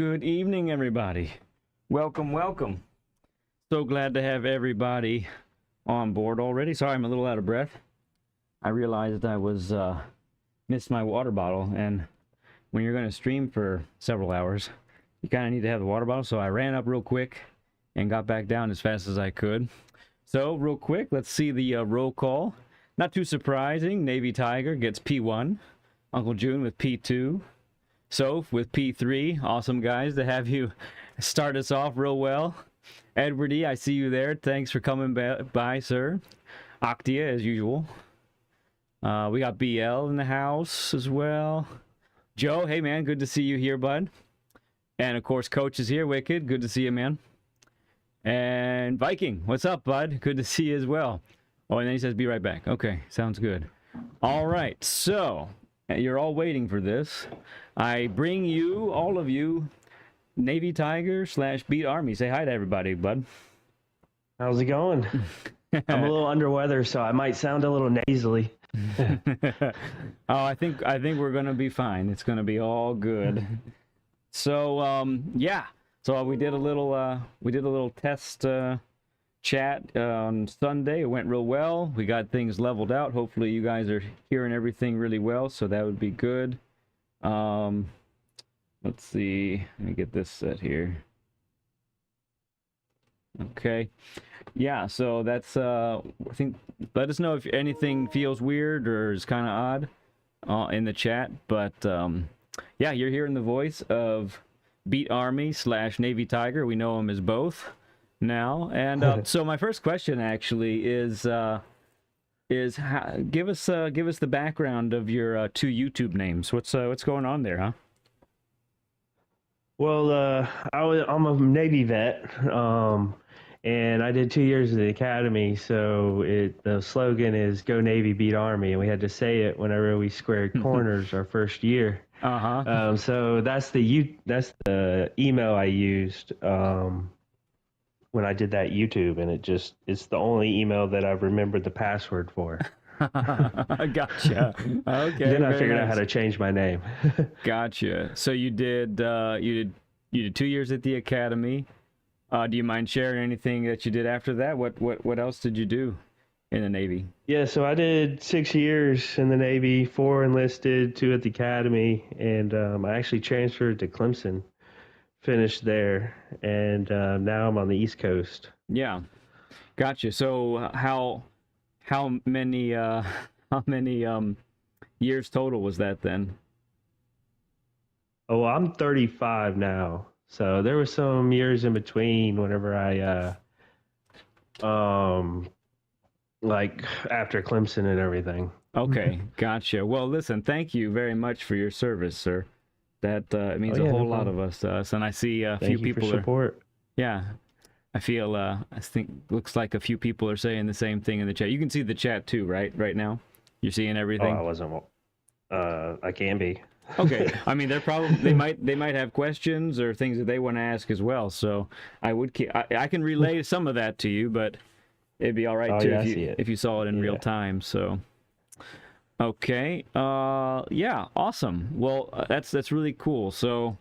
Good evening, everybody. Welcome, welcome. So glad to have everybody on board already. Sorry, I'm a little out of breath. I realized I was missed my water bottle, and when you're going to stream for several hours, you kind of need to have the water bottle. So I ran up real quick and got back down as fast as I could. So real quick, let's see the roll call. Not too surprising. Navy Tiger gets P1. Uncle June with P2. Soph with P3. Awesome, guys, to have you start us off real well. Edward E., I see you there. Thanks for coming by, sir. Octia, as usual. We got BL in the house as well. Joe, hey, man, good to see you here, bud. And, of course, Coach is here. Wicked, good to see you, man. And Viking, what's up, bud? Good to see you as well. Oh, and then he says, be right back. Okay, sounds good. All right, so you're all waiting for this. I bring you, all of you, Navy Tiger / Beat Army. Say hi to everybody, bud. How's it going? I'm a little under weather, so I might sound a little nasally. Oh, I think we're gonna be fine. It's gonna be all good. So yeah. So we did a little test chat on Sunday. It went real well. We got things leveled out. Hopefully you guys are hearing everything really well, so that would be good. Let's see. Let me get this set here. Okay. Yeah, so that's I think let us know if anything feels weird or is kind of odd in the chat, but yeah, you're hearing the voice of Beat Army / Navy Tiger. We know him as both now. And so my first question actually is give us the background of your two YouTube names. What's going on there, huh? Well, I'm a Navy vet, and I did 2 years at the academy. So the slogan is "Go Navy, Beat Army," and we had to say it whenever we squared corners our first year. So that's the email I used when I did that YouTube, and it's the only email that I've remembered the password for. Gotcha. Okay. Then I figured out how to change my name. Gotcha. So you did 2 years at the academy. Do you mind sharing anything that you did after that? What else did you do in the Navy? Yeah, so I did 6 years in the Navy, 4 enlisted, 2 at the academy, and I actually transferred to Clemson, finished there, and now I'm on the East Coast. Yeah, gotcha. So how many years total was that then? Oh, well, I'm 35 now, so there were some years in between whenever I like after Clemson and everything. Okay, gotcha. Well, listen, thank you very much for your service, sir. That it means a whole lot of us to us, and I see a few people for support. Yeah, I feel I think looks like a few people are saying the same thing in the chat. You can see the chat too, right? Right now, you're seeing everything. Oh, I wasn't. I can be. Okay, I mean they might have questions or things that they want to ask as well. So I can relay some of that to you, but it'd be all right too if you saw it in real time. So. Okay. Yeah. Awesome. Well, that's really cool. So,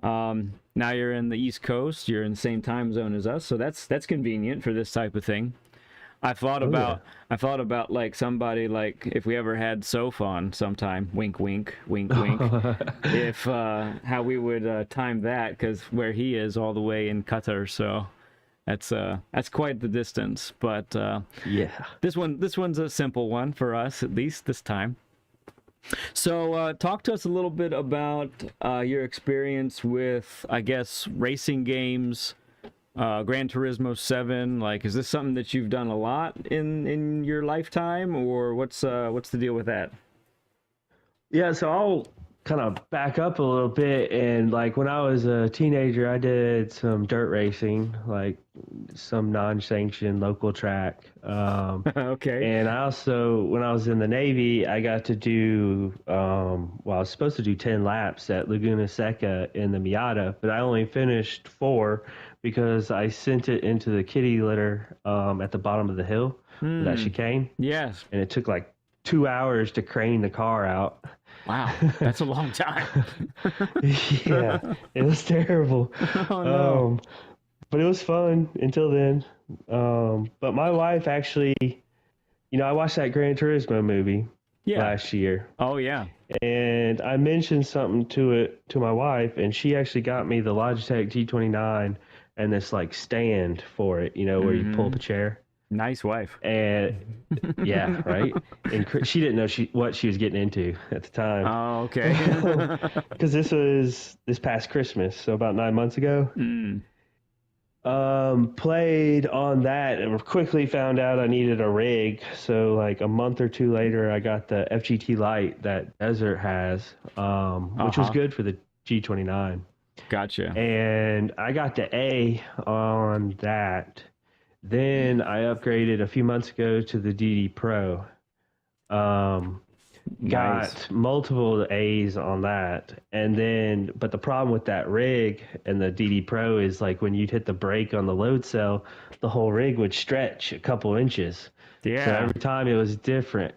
now you're in the East Coast. You're in the same time zone as us. So that's convenient for this type of thing. I thought about like somebody like if we ever had Soph on sometime. Wink, wink, wink, wink. If how we would time that because where he is all the way in Qatar. So. That's quite the distance, but yeah, this one's a simple one for us, at least this time. So talk to us a little bit about your experience with, I guess, racing games, Gran Turismo 7. Like, is this something that you've done a lot in your lifetime, or what's the deal with that? Yeah, so I'll kind of back up a little bit, and like when I was a teenager, I did some dirt racing, like some non-sanctioned local track. Okay. And I also, when I was in the Navy, I got to do, well, I was supposed to do 10 laps at Laguna Seca in the Miata, but I only finished 4 because I sent it into the kitty litter at the bottom of the hill, that chicane. Yes. And it took like 2 hours to crane the car out. Wow, that's a long time. Yeah, it was terrible. Oh no. But it was fun until then. But my wife actually, I watched that Gran Turismo movie Yeah. last year, Oh yeah. and I mentioned something to my wife, and she actually got me the Logitech G29 and this like stand for it, where you pull up a chair. Nice wife. And yeah, right. And she didn't know what she was getting into at the time. Oh, okay. Because this was this past Christmas, so about 9 months ago. Mm. Played on that and quickly found out I needed a rig. So like a month or two later, I got the FGT Lite that Desert has, which was good for the G29. Gotcha. And I got the A on that. Then I upgraded a few months ago to the DD Pro. Nice. Got multiple A's on that. And then, but the problem with that rig and the DD Pro is like when you'd hit the brake on the load cell, the whole rig would stretch a couple inches. Yeah. So every time it was different.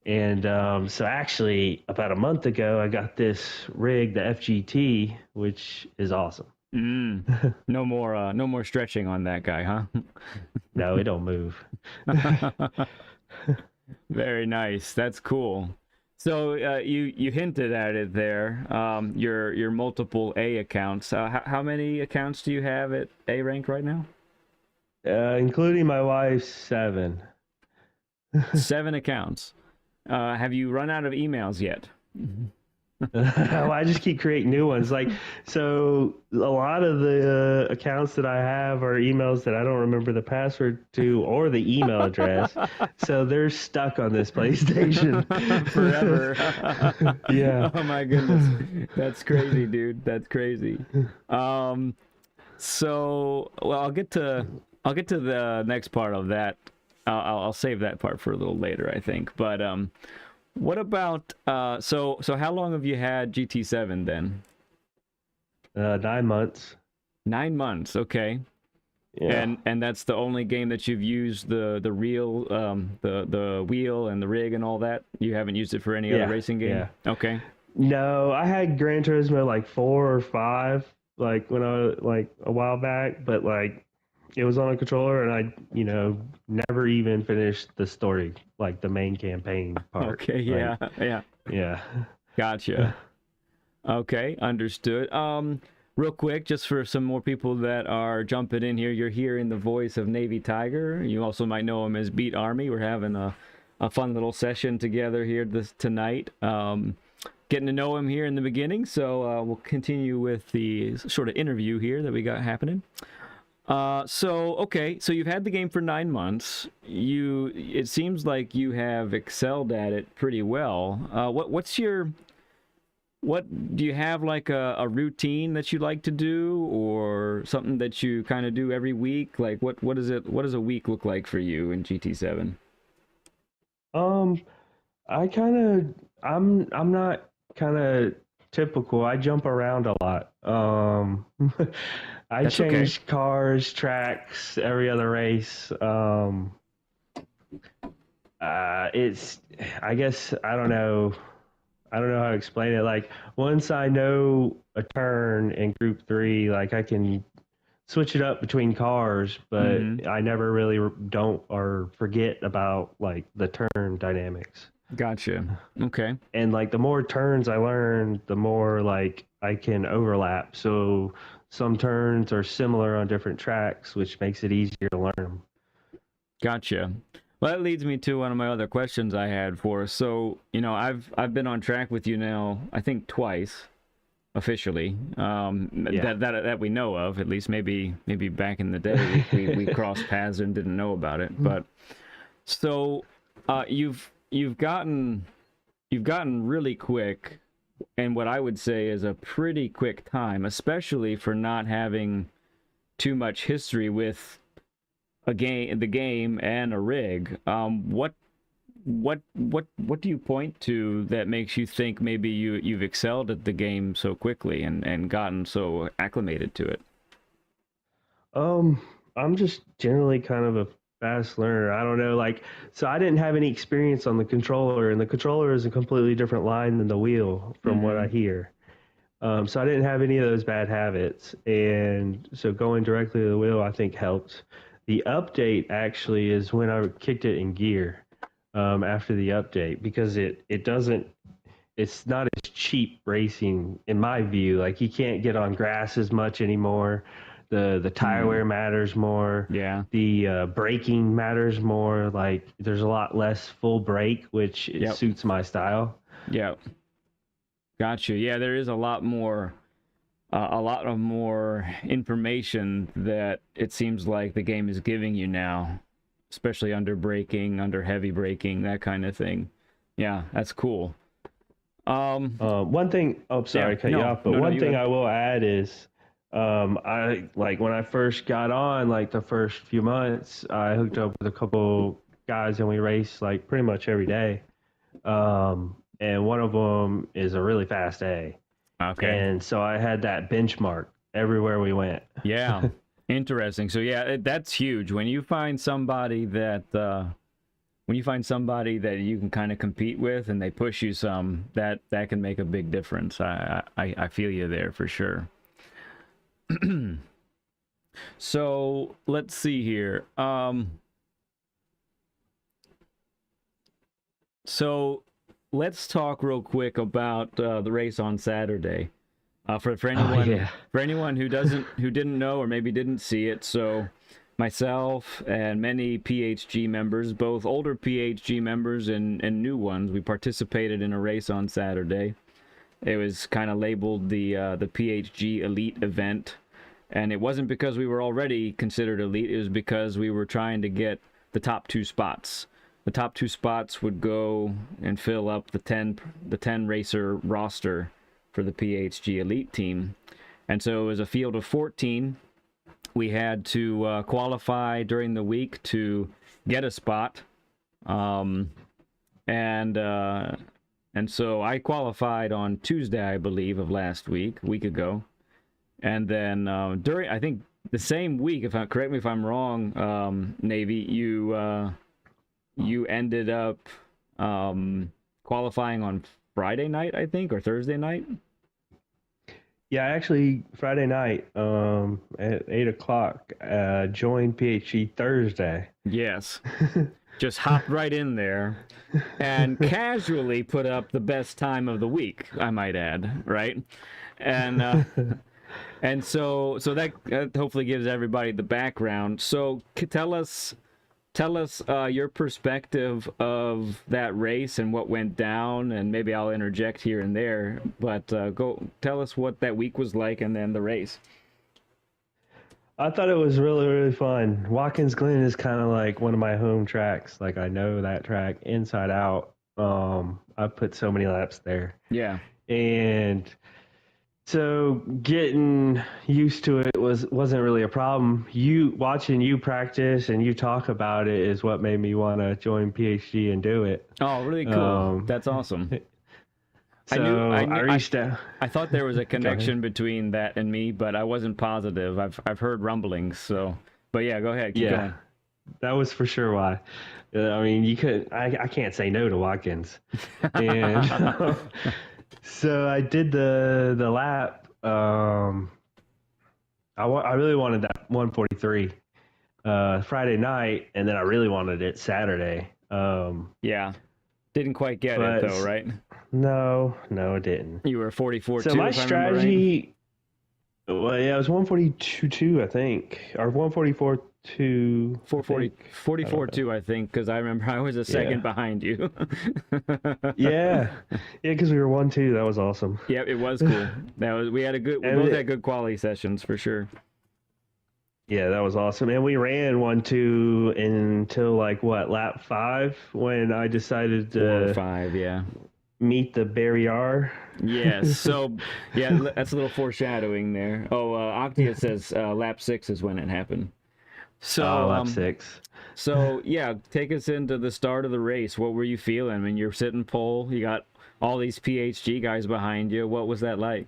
And so actually, about a month ago, I got this rig, the FGT, which is awesome. No more stretching on that guy, huh? No, it don't move. Very nice. That's cool. So you hinted at it there. Your multiple A accounts. How many accounts do you have at A rank right now? Including my wife's 7. 7 accounts. Have you run out of emails yet? Well, I just keep creating new ones. Like, so a lot of the accounts that I have are emails that I don't remember the password to or the email address. So they're stuck on this PlayStation forever. Yeah. Oh my goodness. That's crazy, dude. That's crazy. So, well, I'll get to the next part of that. I'll save that part for a little later, I think. But what about so how long have you had GT7 then? 9 months. 9 months, okay. Yeah. And that's the only game that you've used the reel, the wheel and the rig and all that. You haven't used it for any other racing game? Yeah. Okay. No, I had Gran Turismo like 4 or 5, like when I was like a while back, but like it was on a controller and I, never even finished the story, like the main campaign part. Okay, yeah, like, yeah. Gotcha. Okay, understood. Real quick, just for some more people that are jumping in here, you're hearing the voice of Navy Tiger. You also might know him as Beat Army. We're having a fun little session together here tonight. Getting to know him here in the beginning, so we'll continue with the sort of interview here that we got happening. So you've had the game for 9 months. It seems like you have excelled at it pretty well. What do you have, like a routine that you like to do, or something that you kind of do every week? Like what does a week look like for you in GT7? I'm not kind of typical. I jump around a lot. I change cars, tracks every other race. I guess I don't know how to explain it. Like once I know a turn in Group 3, like I can switch it up between cars, but I never really don't or forget about like the turn dynamics. Gotcha. Okay. And like the more turns I learn, the more like I can overlap. So some turns are similar on different tracks, which makes it easier to learn them. Gotcha. Well, that leads me to one of my other questions I had for us. So, I've been on track with you now, I think twice, officially. That we know of. At least maybe back in the day we crossed paths and didn't know about it. But so you've gotten really quick, and what I would say is a pretty quick time, especially for not having too much history with the game and a rig. What do you point to that makes you think maybe you've excelled at the game so quickly and gotten so acclimated to it? I'm just generally kind of a fast learner. I don't know. Like, so I didn't have any experience on the controller, and the controller is a completely different line than the wheel, from what I hear. So I didn't have any of those bad habits, and so going directly to the wheel, I think helped. The update actually is when I kicked it in gear after the update, because it doesn't. It's not as cheap racing in my view. Like, you can't get on grass as much anymore. The tire wear matters more. Yeah. The braking matters more. Like, there's a lot less full brake, which suits my style. Yeah. Gotcha. Yeah, there is a lot more information that it seems like the game is giving you now, especially under braking, under heavy braking, that kind of thing. Yeah, that's cool. One thing, cut you off, but one thing I will add is, I like when I first got on, like the first few months, I hooked up with a couple guys and we raced like pretty much every day. And one of them is a really fast A. Okay. And so I had that benchmark everywhere we went. Yeah. Interesting. So yeah, that's huge. When you find somebody that you can kind of compete with and they push you some, that can make a big difference. I feel you there for sure. So let's see here. So let's talk real quick about the race on Saturday. For anyone who didn't know or maybe didn't see it, so myself and many PHG members, both older PHG members and new ones, we participated in a race on Saturday. It was kind of labeled the PHG Elite event, and it wasn't because we were already considered elite. It was because we were trying to get the top 2 spots. The top 2 spots would go and fill up the 10 racer roster for the PHG Elite team. And so it was a field of 14. We had to qualify during the week to get a spot. And so I qualified on Tuesday, I believe, of last week, a week ago. And then during, I think the same week, correct me if I'm wrong, Navy, you ended up qualifying on Friday night, I think, or Thursday night. Yeah, actually, Friday night at 8:00, joined PHG Thursday. Yes. Just hopped right in there and casually put up the best time of the week, I might add, right? And and so that hopefully gives everybody the background. So tell us your perspective of that race and what went down, and maybe I'll interject here and there, but go tell us what that week was like and then the race. I thought it was really, really fun. Watkins Glen is kind of like one of my home tracks. Like, I know that track inside out. I put so many laps there. Yeah. And so getting used to it wasn't really a problem. Watching you practice and you talk about it is what made me want to join PHG and do it. Oh, really cool. That's awesome. So I reached out. I thought there was a connection between that and me, but I wasn't positive. I've heard rumblings, so. But yeah, go ahead. Keep going. That was for sure why. I mean, you could. I can't say no to Watkins. And so I did the lap. I really wanted that 143 Friday night, and then I really wanted it Saturday. Yeah. Didn't quite get it though, right? No, it didn't. You were 44.2. So my strategy, well, yeah, it was 142.2, I think, or 144.2. 44.2, I think, because I remember I was a second behind you. yeah, because we were 1-2. That was awesome. Yeah, it was cool. We both had good quality sessions for sure. Yeah, that was awesome. And we ran 1-2 until lap 5 when I decided to 4 or 5, yeah. Meet the barrier. Yes. So, yeah, that's a little foreshadowing there. Oh, Octia says lap 6 is when it happened. So lap 6. So, yeah, take us into the start of the race. What were you feeling when you're sitting pole? You got all these PHG guys behind you. What was that like?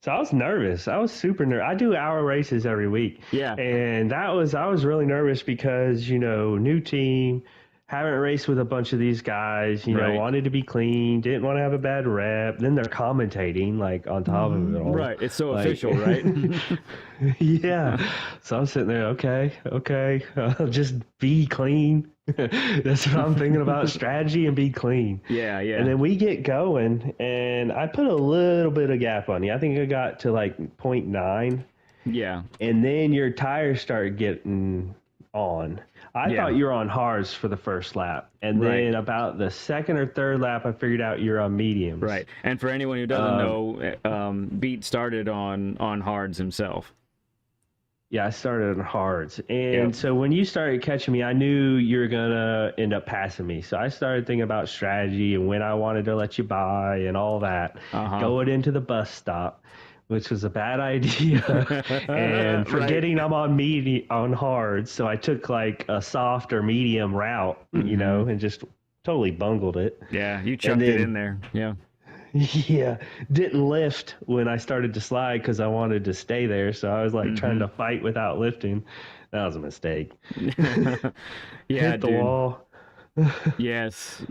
So I was nervous. I was super nervous. I do hour races every week. Yeah. And I was really nervous because, new team, haven't raced with a bunch of these guys, Right. wanted to be clean, didn't want to have a bad rep. Then they're commentating like on top of it all. Right. It's so Like, official, right? yeah. So I'm sitting there, okay, just be clean. That's what I'm thinking about, strategy and be clean. Yeah, And yeah. then we get going, and I put a little bit of gap on you. I think I got to like point 0.9, Yeah. and then your tires start getting on. I Yeah. thought you were on hards for the first lap, and Right. then about the second or third lap, I figured out you're on mediums. Right. And for anyone who doesn't know, Beat started on hards himself. Yeah, I started on hards. And Yep. so when you started catching me, I knew you were going to end up passing me. So I started thinking about strategy and when I wanted to let you by and all that. Uh-huh. Going into the bus stop, which was a bad idea. And forgetting I'm on hards. So I took like a soft or medium route, and just totally bungled it. Yeah, you chucked it in there. Yeah. Yeah, didn't lift when I started to slide because I wanted to stay there. So I was like trying to fight without lifting. That was a mistake. Yeah, Hit the dude. wall. Yes,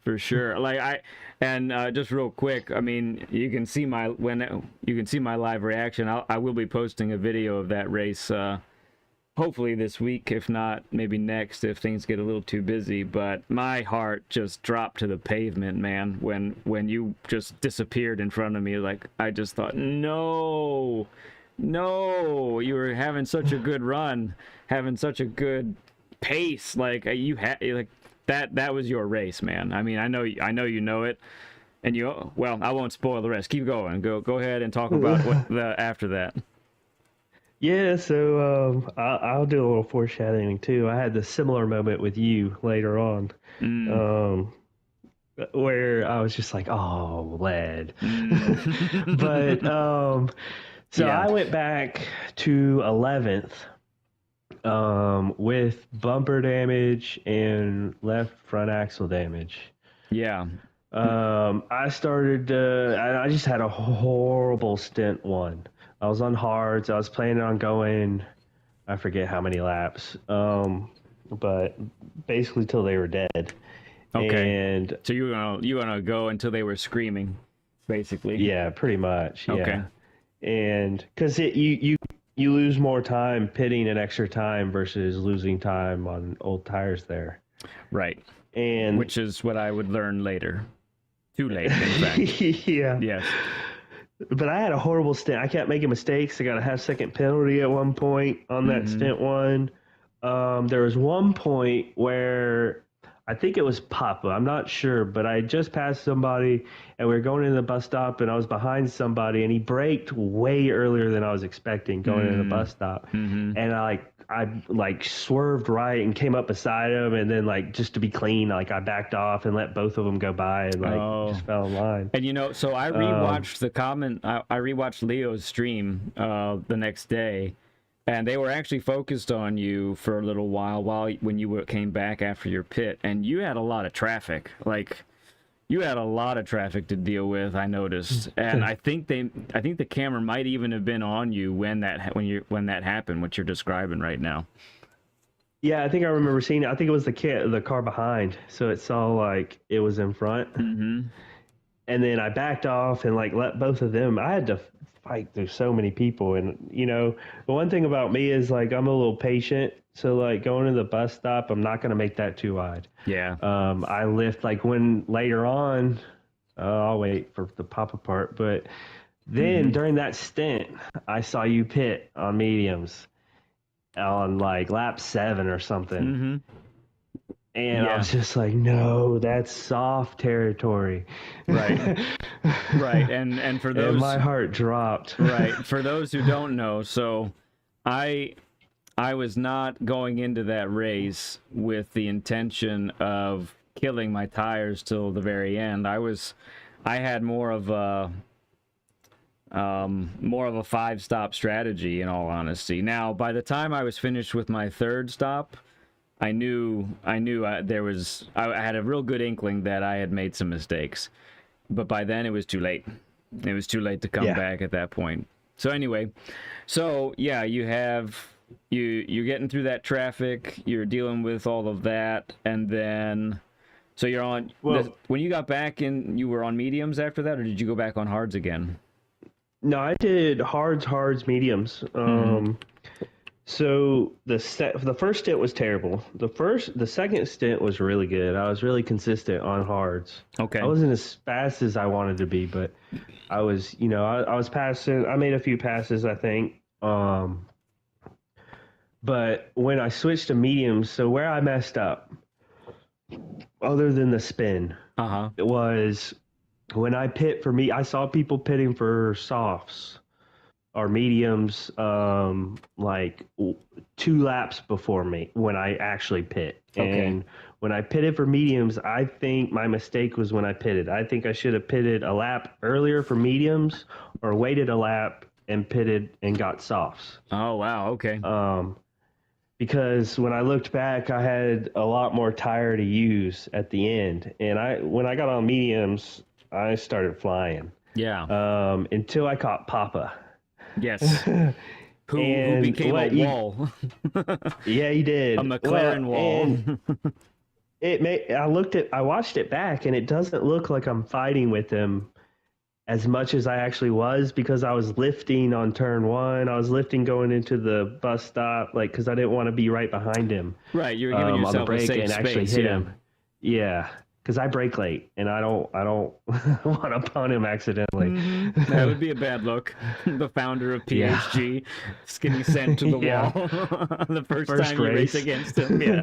for sure. Just real quick, I mean, you can see my live reaction. I will be posting a video of that race, hopefully this week, if not maybe next if things get a little too busy. But my heart just dropped to the pavement, man, when you just disappeared in front of me. Like, I just thought, no, you were having such a good run, having such a good pace. Like, you had like that was your race, man. I mean, I know you know it. And well, I won't spoil the rest. Keep going. Go ahead and talk about after that. Yeah, so I'll do a little foreshadowing too. I had the similar moment with you later on, where I was just like, "Oh, lead." But so Yeah. I went back to 11th with bumper damage and left front axle damage. Yeah. I started. I just had a horrible stint one. I was on hards. I was planning on going, I forget how many laps, but basically till they were dead. Okay. And So you gonna go until they were screaming, basically. yeah, pretty much. Yeah. Okay. And because you lose more time pitting an extra time versus losing time on old tires there. Right. And Which is what I would learn later. Too late, in fact. yeah. Yes. But I had a horrible stint. I kept making mistakes. I got a half-second penalty at one point on that stint one. There was one point where I think it was Papa. I'm not sure, but I just passed somebody, and we were going into the bus stop, and I was behind somebody, and he braked way earlier than I was expecting going into the bus stop. And I swerved right and came up beside him, and then just to be clean, I backed off and let both of them go by and just fell in line. And so I rewatched I rewatched Leo's stream the next day, and they were actually focused on you for a little while when you came back after your pit, and you had a lot of traffic. You had a lot of traffic to deal with, I noticed, and I think the camera might even have been on you when that happened, what you're describing right now. Yeah, I think I remember seeing it. I think it was the car behind, so it saw it was in front. And then I backed off and let both of them. I had to fight through so many people, and the one thing about me is I'm a little patient. So going to the bus stop, I'm not gonna make that too wide. Yeah. I lift when later on. I'll wait for the pop apart, but then during that stint, I saw you pit on mediums on lap 7 or something. And I was just like, no, that's soft territory. Right. Right. And for those, and my heart dropped. Right. For those who don't know, so I was not going into that race with the intention of killing my tires till the very end. I had more of a 5-stop strategy, in all honesty. Now, by the time I was finished with my 3rd stop, I knew I had a real good inkling that I had made some mistakes, but by then it was too late. It was too late to come back at that point. So anyway, so yeah, you're getting through that traffic, you're dealing with all of that, and then so you're on. When you got back in, you were on mediums after that, or did you go back on hards again? No, I did hards, mediums. So the first stint was terrible. The second stint was really good. I was really consistent on hards. Okay. I wasn't as fast as I wanted to be, but I was, I was passing. I made a few passes, I think. But when I switched to mediums, so where I messed up, other than the spin, it was when I pit for me. I saw people pitting for softs or mediums, like 2 laps before me when I actually pit. Okay. And when I pitted for mediums, I think my mistake was when I pitted. I think I should have pitted a lap earlier for mediums, or waited a lap and pitted and got softs. Oh wow. Okay. Because when I looked back, I had a lot more tire to use at the end, and when I got on mediums, I started flying. Yeah. Until I caught Papa. Yes. Who became a wall. Yeah, he did. A McLaren wall. I watched it back, and it doesn't look like I'm fighting with him as much as I actually was, because I was lifting on turn 1. I was lifting going into the bus stop, like, because I didn't want to be right behind him. Right, you were giving yourself on the brake a safe and space, actually hit him. Yeah, because I brake late, and I don't want to punt him accidentally. That would be a bad look. The founder of PHG, getting sent to the wall the first time you race against him. Yeah.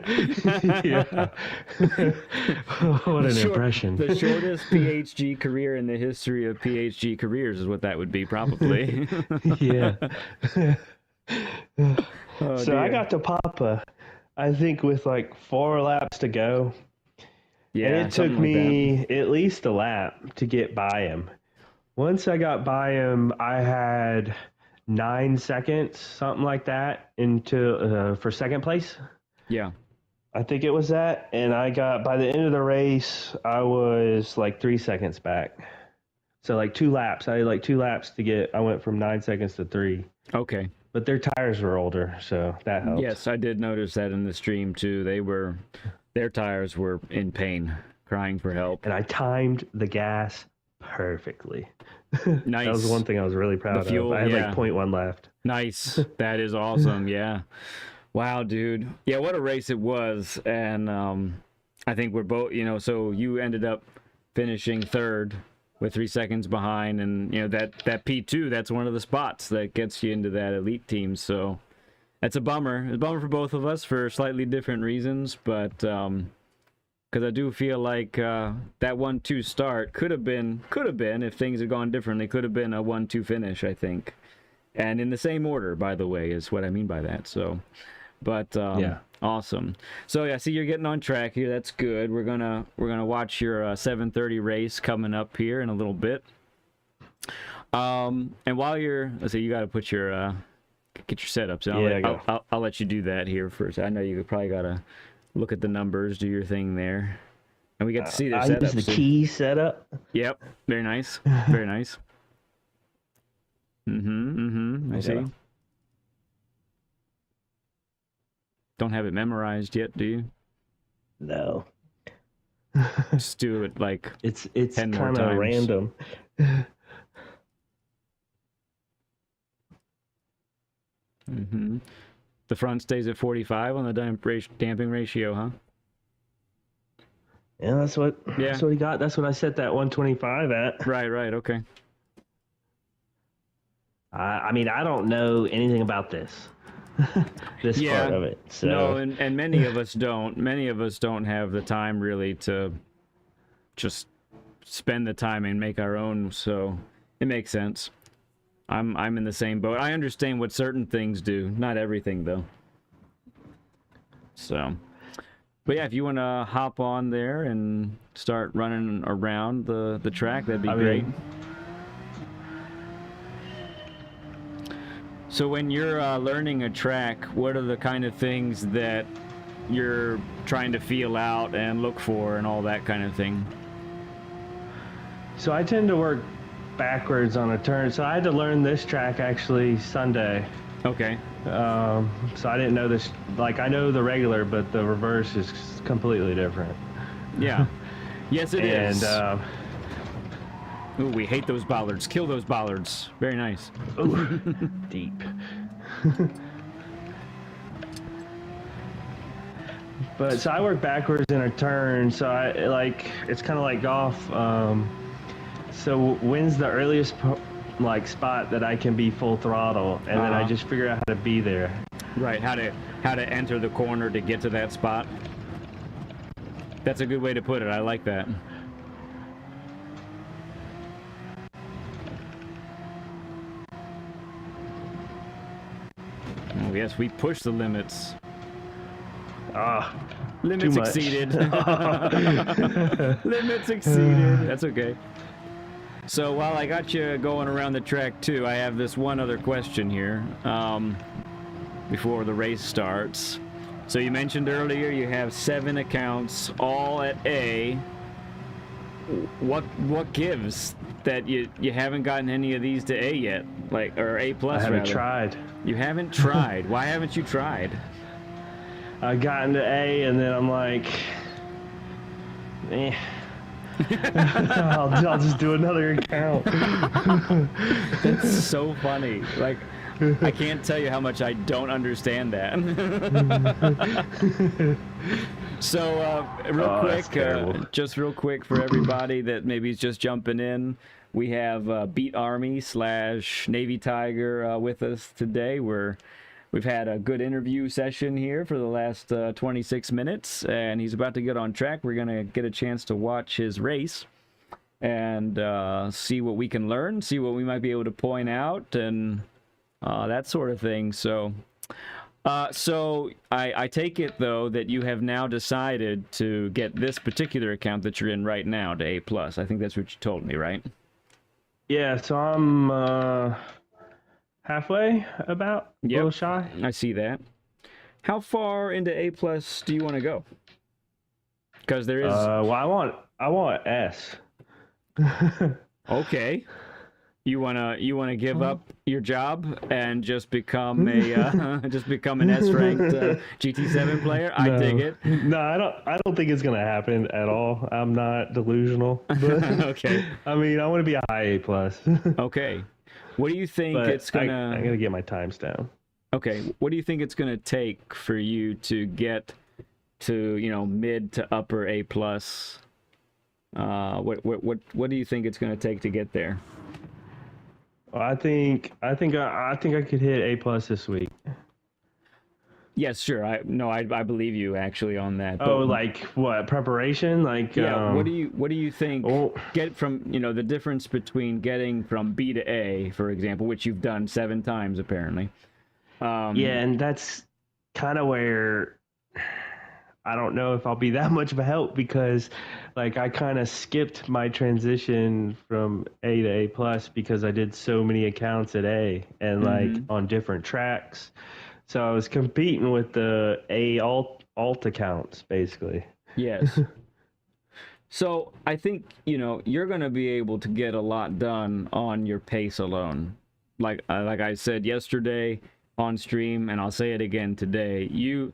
What an impression. The shortest PHG career in the history of PHG careers is what that would be, probably. Yeah. Oh, so I got to Papa, I think, with like 4 laps to go. Yeah, and it took me at least a lap to get by him. Once I got by him, I had 9 seconds, something like that, for second place. Yeah. I think it was that. And by the end of the race, I was like 3 seconds back. So like 2 laps. I had like 2 laps I went from 9 seconds to 3. Okay. But their tires were older, so that helped. Yes, I did notice that in the stream too. Their tires were in pain, crying for help. And I timed the gas perfectly. Nice. That was one thing I was really proud of. I had like 0.1 left. Nice. That is awesome. Yeah. Wow, dude. Yeah, what a race it was. And I think we're both, so you ended up finishing 3rd with 3 seconds behind. And, that P2, that's one of the spots that gets you into that elite team. So that's a bummer. It's a bummer for both of us for slightly different reasons, but because I do feel like that 1-2 start could have been, if things had gone differently, could have been a 1-2 finish, I think, and in the same order, by the way, is what I mean by that. So, but yeah, awesome. So yeah, see, you're getting on track here. That's good. We're gonna watch your 7:30 race coming up here in a little bit. And while let's see, you got to put your get your setups. I'll let you do that here first. I know you probably gotta look at the numbers, do your thing there, and we get to see their setups. Use the key setup. Yep, very nice, very nice. I see. Don't have it memorized yet, do you? No. Just do it like it's 10 more kind of times. random. The front stays at 45 on the damping ratio, huh? Yeah, that's what he got. That's what I set that 125 at. Right, okay. I mean, I don't know anything about this. This part of it. So. No, and many of us don't. Many of us don't have the time really to just spend the time and make our own, so it makes sense. I'm in the same boat. I understand what certain things do, not everything though. So, but yeah, if you want to hop on there and start running around the track, that'd be great. So when you're learning a track, what are the kind of things that you're trying to feel out and look for and all that kind of thing? So I tend to work backwards on a turn. So I had to learn this track actually Sunday. Okay. So I didn't know this. Like, I know the regular, but the reverse is completely different. Yeah. Yes, it is. And ooh, we hate those bollards. Kill those bollards. Very nice. ooh, deep. But so I work backwards in a turn. So it's kind of like golf. So when's the earliest spot that I can be full throttle, and then I just figure out how to be there. Right, how to enter the corner to get to that spot. That's a good way to put it. I like that. Oh yes, we push the limits. Limits exceeded. Limits exceeded. That's okay. So while I got you going around the track too, I have this one other question here before the race starts. So you mentioned earlier you have 7 accounts, all at A. What gives that you haven't gotten any of these to A yet, or A plus? I haven't rather. tried. You haven't tried. Why haven't you tried? I got into A, and then I'm like, I'll just do another account. That's so funny. Like, I can't tell you how much I don't understand that. So, just real quick for everybody that maybe is just jumping in, we have Beat Army / Navy Tiger with us today. We've had a good interview session here for the last 26 minutes, and he's about to get on track. We're going to get a chance to watch his race and see what we can learn, see what we might be able to point out, and that sort of thing. So I take it, though, that you have now decided to get this particular account that you're in right now to A+. I think that's what you told me, right? Yeah, so I'm halfway about, a little shy. I see that. How far into A+ do you want to go? Because there is... well, I want S. Okay. You wanna give up your job and just become a an S-ranked GT7 player? I dig it. No, I don't think it's gonna happen at all. I'm not delusional. But, okay. I mean, I want to be a high A+. Okay. What do you think it's gonna? I gotta get my times down. Okay. What do you think it's gonna take for you to get to mid to upper A+? What do you think it's gonna take to get there? Well, I think I could hit A+ this week. Yes, sure. I believe you actually on that. Oh, like what, preparation? Like what do you think get from the difference between getting from B to A, for example, which you've done 7 times apparently. Yeah, and that's kind of where I don't know if I'll be that much of a help, because like I kind of skipped my transition from A to A+ because I did so many accounts at A and like on different tracks. So I was competing with the A alt accounts, basically. Yes. So I think, you're going to be able to get a lot done on your pace alone. Like I said yesterday on stream, and I'll say it again today, you're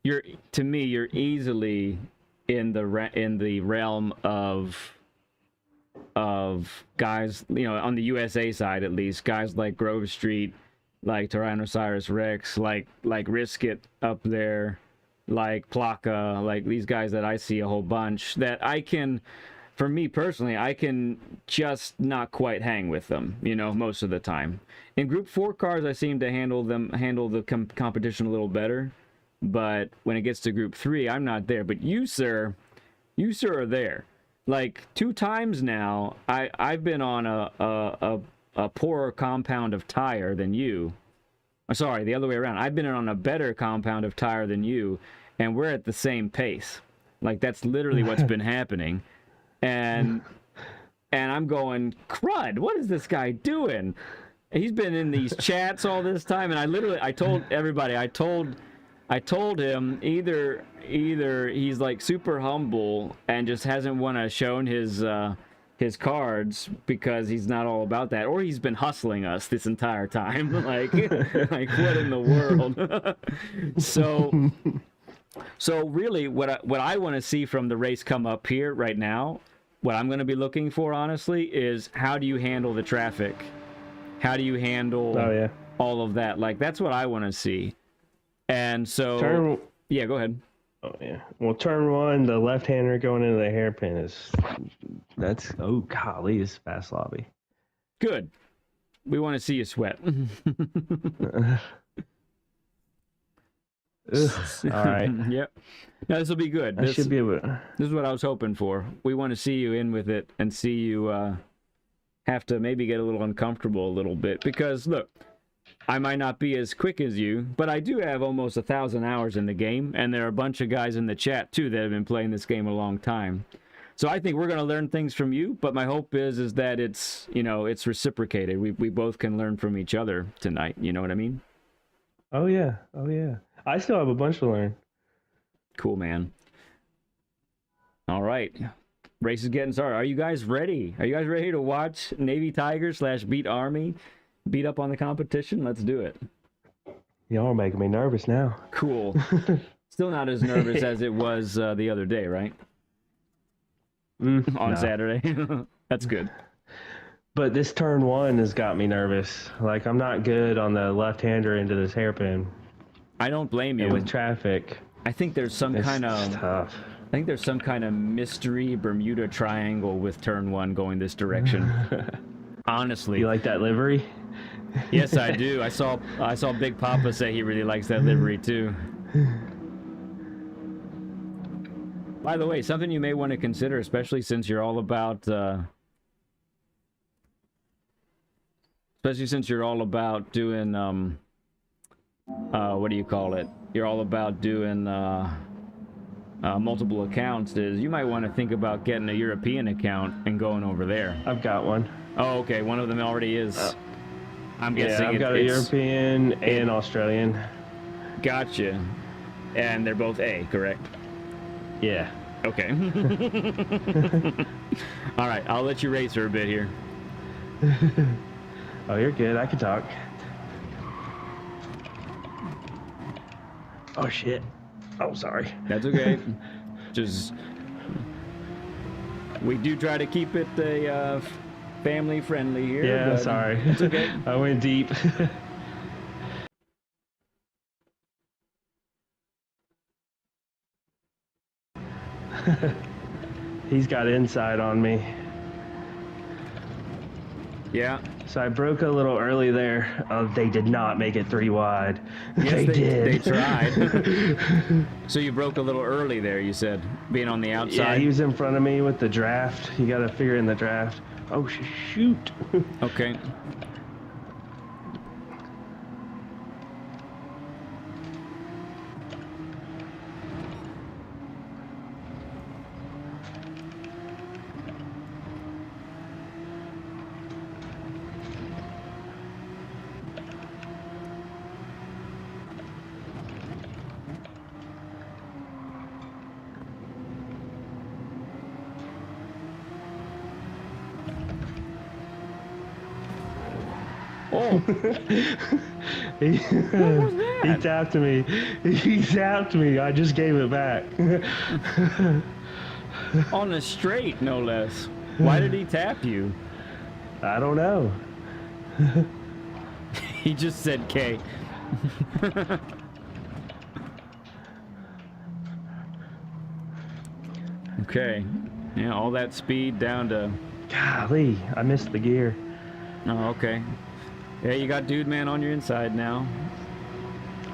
easily in the realm of guys, on the USA side at least, guys like Grove Street, like Tyrannosaurus Rex, like Risk It up there, like Plaka, like these guys that I see a whole bunch that for me personally, I can just not quite hang with them, most of the time. In Group 4 cars, I seem to handle the competition a little better, but when it gets to Group 3, I'm not there. But you, sir, are there. Like 2 times now, I've been on a poorer compound of tire than you. Sorry, the other way around. I've been on a better compound of tire than you, and we're at the same pace. Like, that's literally what's been happening. And I'm going, crud, what is this guy doing? And he's been in these chats all this time, and I told everybody, I told him either he's like super humble and just hasn't shown his his cards because he's not all about that, or he's been hustling us this entire time. Like what in the world? So really, what I want to see from the race come up here right now, what I'm going to be looking for, honestly, is how do you handle the traffic? How do you handle all of that? Like, that's what I want to see. And so, yeah, go ahead. Oh, yeah. Well, turn one, the left-hander going into the hairpin oh, golly, it's fast lobby. Good. We want to see you sweat. All right. Yep. No, this will be good. This should be able. This is what I was hoping for. We want to see you in with it and see you have to maybe get a little uncomfortable a little bit, because look, I might not be as quick as you, but I do have almost 1,000 hours in the game, and there are a bunch of guys in the chat too that have been playing this game a long time. So I think we're going to learn things from you, but my hope is that it's, you know, it's reciprocated. We both can learn from each other tonight. You know what I mean? Oh yeah. I still have a bunch to learn. Cool, man. All right. Race is getting started. Are you guys ready? Are you guys ready to watch Navy Tigers / Beat Army beat up on the competition? Let's do it. Y'all are making me nervous now. Cool. Still not as nervous as it was the other day, right? On Saturday. That's good. But this turn one has got me nervous. Like, I'm not good on the left-hander into this hairpin. I don't blame you. And with traffic, I think there's some kind of tough. I think there's some kind of mystery Bermuda Triangle with turn one going this direction. Honestly. You like that livery? Yes, I do. I saw Big Papa say he really likes that livery too. By the way, something you may want to consider, especially since you're all about doing what do you call it? You're all about doing multiple accounts, is you might want to think about getting a European account and going over there. I've got one. Oh, okay. One of them already is. I'm guessing. Yeah, I've got a European and Australian. Gotcha. And they're both A, correct? Yeah. Okay. All right, I'll let you race her a bit here. Oh, you're good. I can talk. Oh, shit. Oh, sorry. That's okay. Just... We do try to keep it a family friendly here. Yeah, sorry. It's okay. I went deep. He's got inside on me. Yeah. So I broke a little early there. They did not make it 3 wide. Yes, they did. They tried. So you broke a little early there, you said, being on the outside? Yeah, he was in front of me with the draft. You got to figure in the draft. Oh, shoot. Okay. Oh. He tapped me. He tapped me. I just gave it back. On the straight, no less. Why did he tap you? I don't know. He just said K. Okay. Yeah, all that speed down to... Golly, I missed the gear. Oh, okay. Yeah, you got Dude Man on your inside now.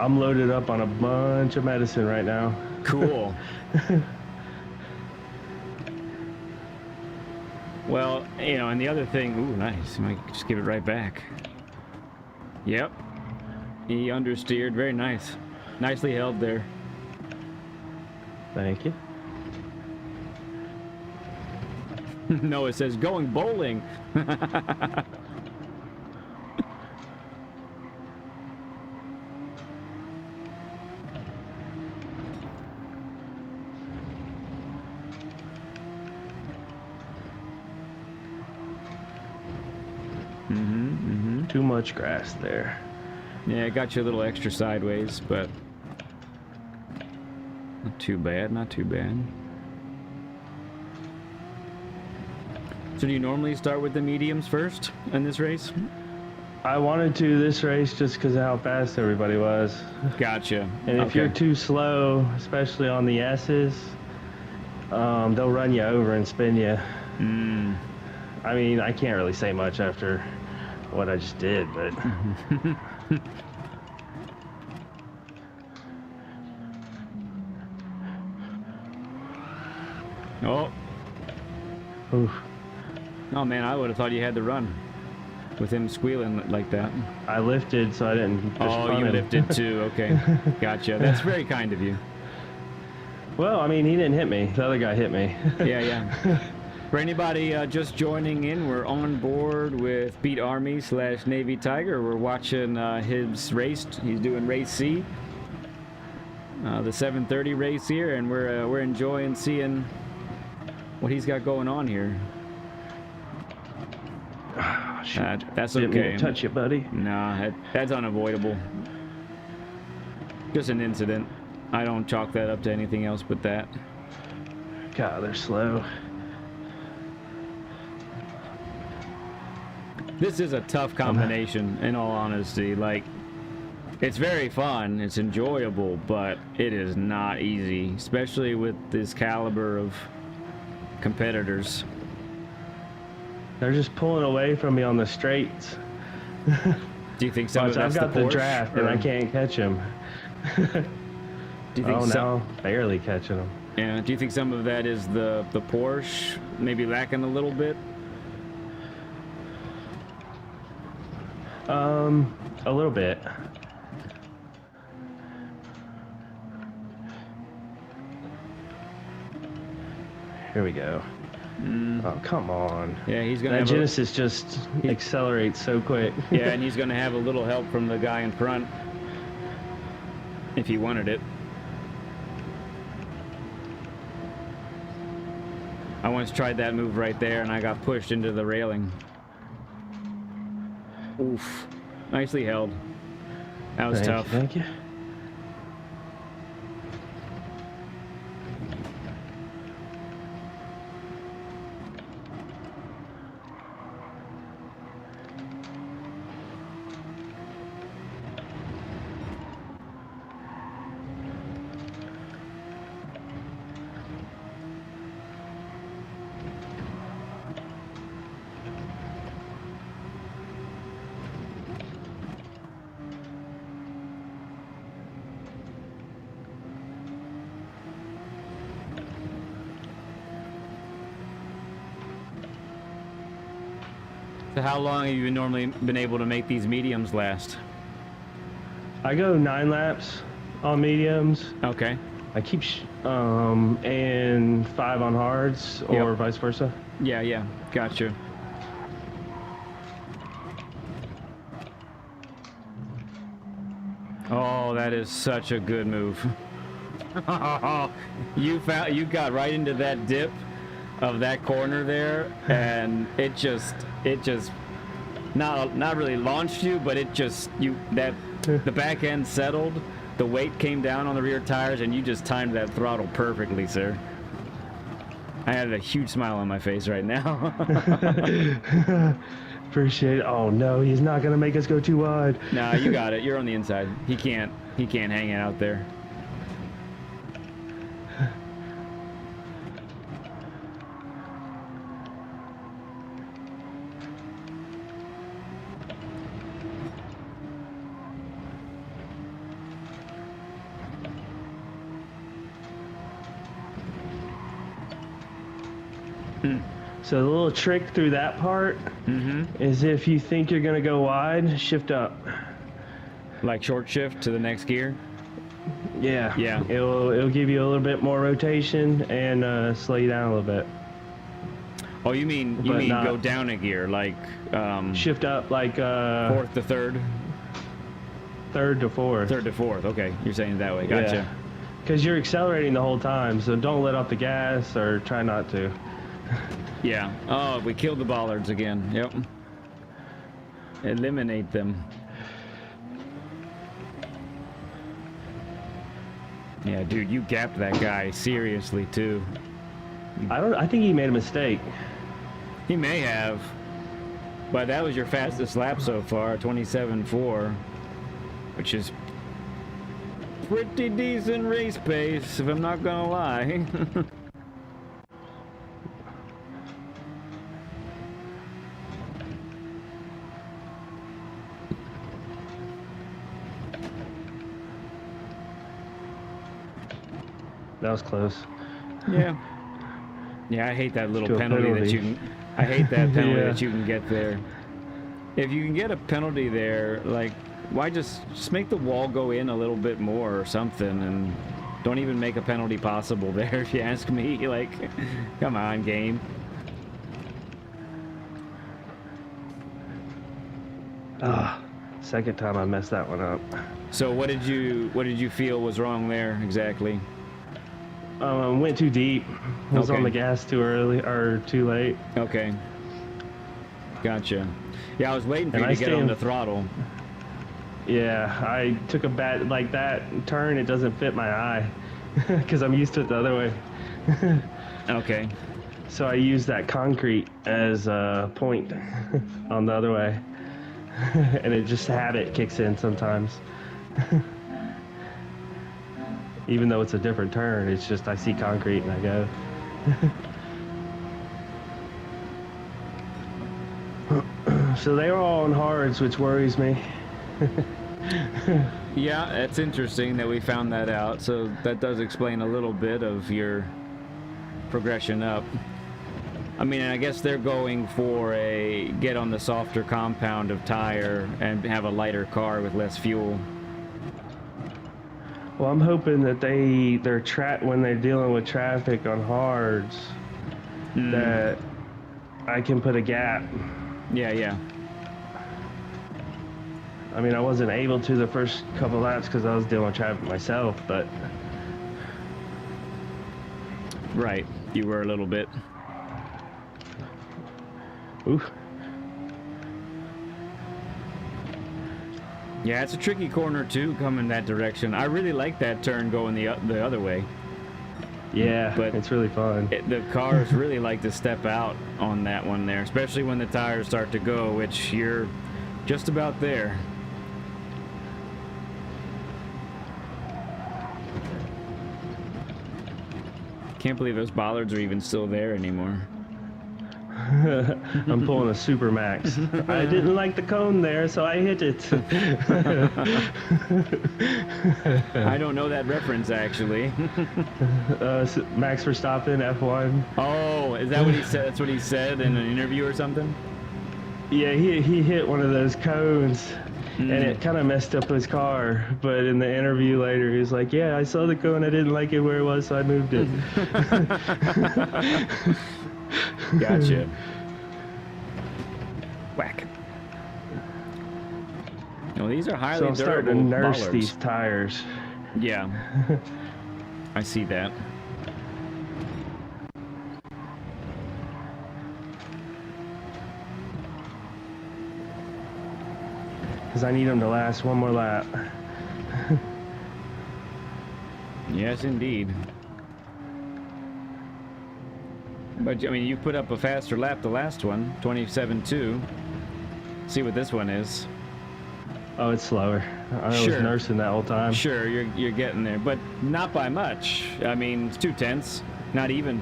I'm loaded up on a bunch of medicine right now. Cool. Well, you know, and the other thing... Ooh, nice. You might just give it right back. Yep. He understeered. Very nice. Nicely held there. Thank you. No, it says going bowling. Too much grass there. Yeah, it got you a little extra sideways, but not too bad, not too bad. So do you normally start with the mediums first in this race? I wanted to this race just because of how fast everybody was. Gotcha. And if you're too slow, especially on the S's, they'll run you over and spin you. I mean, I can't really say much after what I just did, but... Oh. Oof. Oh man, I would have thought you had to run with him squealing like that. I lifted, so I didn't just Oh, you lifted too. Okay. Gotcha. That's very kind of you. Well, I mean, he didn't hit me. The other guy hit me. Yeah. For anybody just joining in, we're on board with Beat Army / Navy Tiger. We're watching his race. He's doing race C, the 7:30 race here, and we're enjoying seeing what he's got going on here. That's Didn't mean okay. to touch you, buddy. Nah, that's unavoidable. Just an incident. I don't chalk that up to anything else but that. God, they're slow. This is a tough combination, in all honesty. Like, it's very fun, it's enjoyable, but it is not easy, especially with this caliber of competitors. They're just pulling away from me on the straights. Do you think some of that's I've got the the Porsche, draft, or and I can't catch him. do you think no, barely catching him. Yeah. Do you think some of that is the Porsche maybe lacking a little bit? A little bit. Here we go. Oh, come on. Yeah, he's gonna That have Genesis just accelerates so quick. yeah, and he's gonna have a little help from the guy in front if he wanted it. I once tried that move right there, and I got pushed into the railing. Oof. Nicely held. That was tough. Thank you. So how long have you normally been able to make these mediums last? I go 9 laps on mediums. Okay. I keep and 5 on hards, or Yep. vice versa. Yeah, gotcha. Oh, that is such a good move. You got right into that dip of that corner there, and it just not really launched you, but it just the back end settled, the weight came down on the rear tires, and you just timed that throttle perfectly, sir. I had a huge smile on my face right now. Appreciate it. Oh no, he's not gonna make us go too wide. Nah, you got it. You're on the inside. He can't hang it out there. So the little trick through that part is if you think you're gonna go wide, shift up. Like short shift to the next gear. Yeah. Yeah. It'll give you a little bit more rotation and slow you down a little bit. Oh, you mean go down a gear, like Shift up like fourth to third? third to fourth. Third to fourth. Okay, you're saying it that way. Gotcha. Yeah. Because you're accelerating the whole time, so don't let off the gas or try not to. Yeah. Oh, we killed the bollards again. Yep. eliminate them. Yeah, dude, you gapped that guy seriously too. I think he made a mistake. He may have, but that was your fastest lap so far, 27.4, which is pretty decent race pace, if I'm not gonna lie. That was close. Yeah. Yeah, I hate that little To a penalty that you can. I hate that penalty Yeah. that you can get there. If you can get a penalty there, like, why just make the wall go in a little bit more or something, and don't even make a penalty possible there, if you ask me. Like, come on, game. Second time I messed that one up. So what did you feel was wrong there exactly? Went too deep. Was Okay. on the gas too early or too late. Okay. Gotcha. Yeah, I was waiting for And you I to get on stand- the throttle. Yeah, I took a bad like that turn. It doesn't fit my eye because I'm used to it the other way. Okay. So I use that concrete as a point on the other way, and it just habit kicks in sometimes. Even though it's a different turn, it's just I see concrete and I go. So they were all on hards, which worries me. Yeah, it's interesting that we found that out. So that does explain a little bit of your progression up. I mean, I guess they're going for a get on the softer compound of tire and have a lighter car with less fuel. Well, I'm hoping that when they're dealing with traffic on hards, that I can put a gap. Yeah, yeah. I mean, I wasn't able to the first couple laps because I was dealing with traffic myself, but Right. You were a little bit. oof. Yeah, it's a tricky corner too, coming that direction. I really like that turn going the other way. Yeah, But it's really fun. The cars really like to step out on that one there, especially when the tires start to go, which you're just about there. Can't believe those bollards are even still there anymore. I'm pulling a Super Max. I didn't like the cone there, so I hit it. I don't know that reference actually. Max Verstappen, F1. Oh, is that what he said? That's what he said in an interview or something? Yeah, he hit one of those cones, and it kind of messed up his car. But in the interview later, he was like, "Yeah, I saw the cone. I didn't like it where it was, so I moved it." Gotcha. Whack. No, these are highly So I'm starting to durable nurse bollards. these tires. Yeah. I see that. Because I need them to last one more lap. Yes, indeed. But, I mean, you put up a faster lap the last one, 27.2. See what this one is. Oh, it's slower. I Sure. was nursing that whole time. Sure, you're getting there, but not by much. I mean, it's 2/10, not even.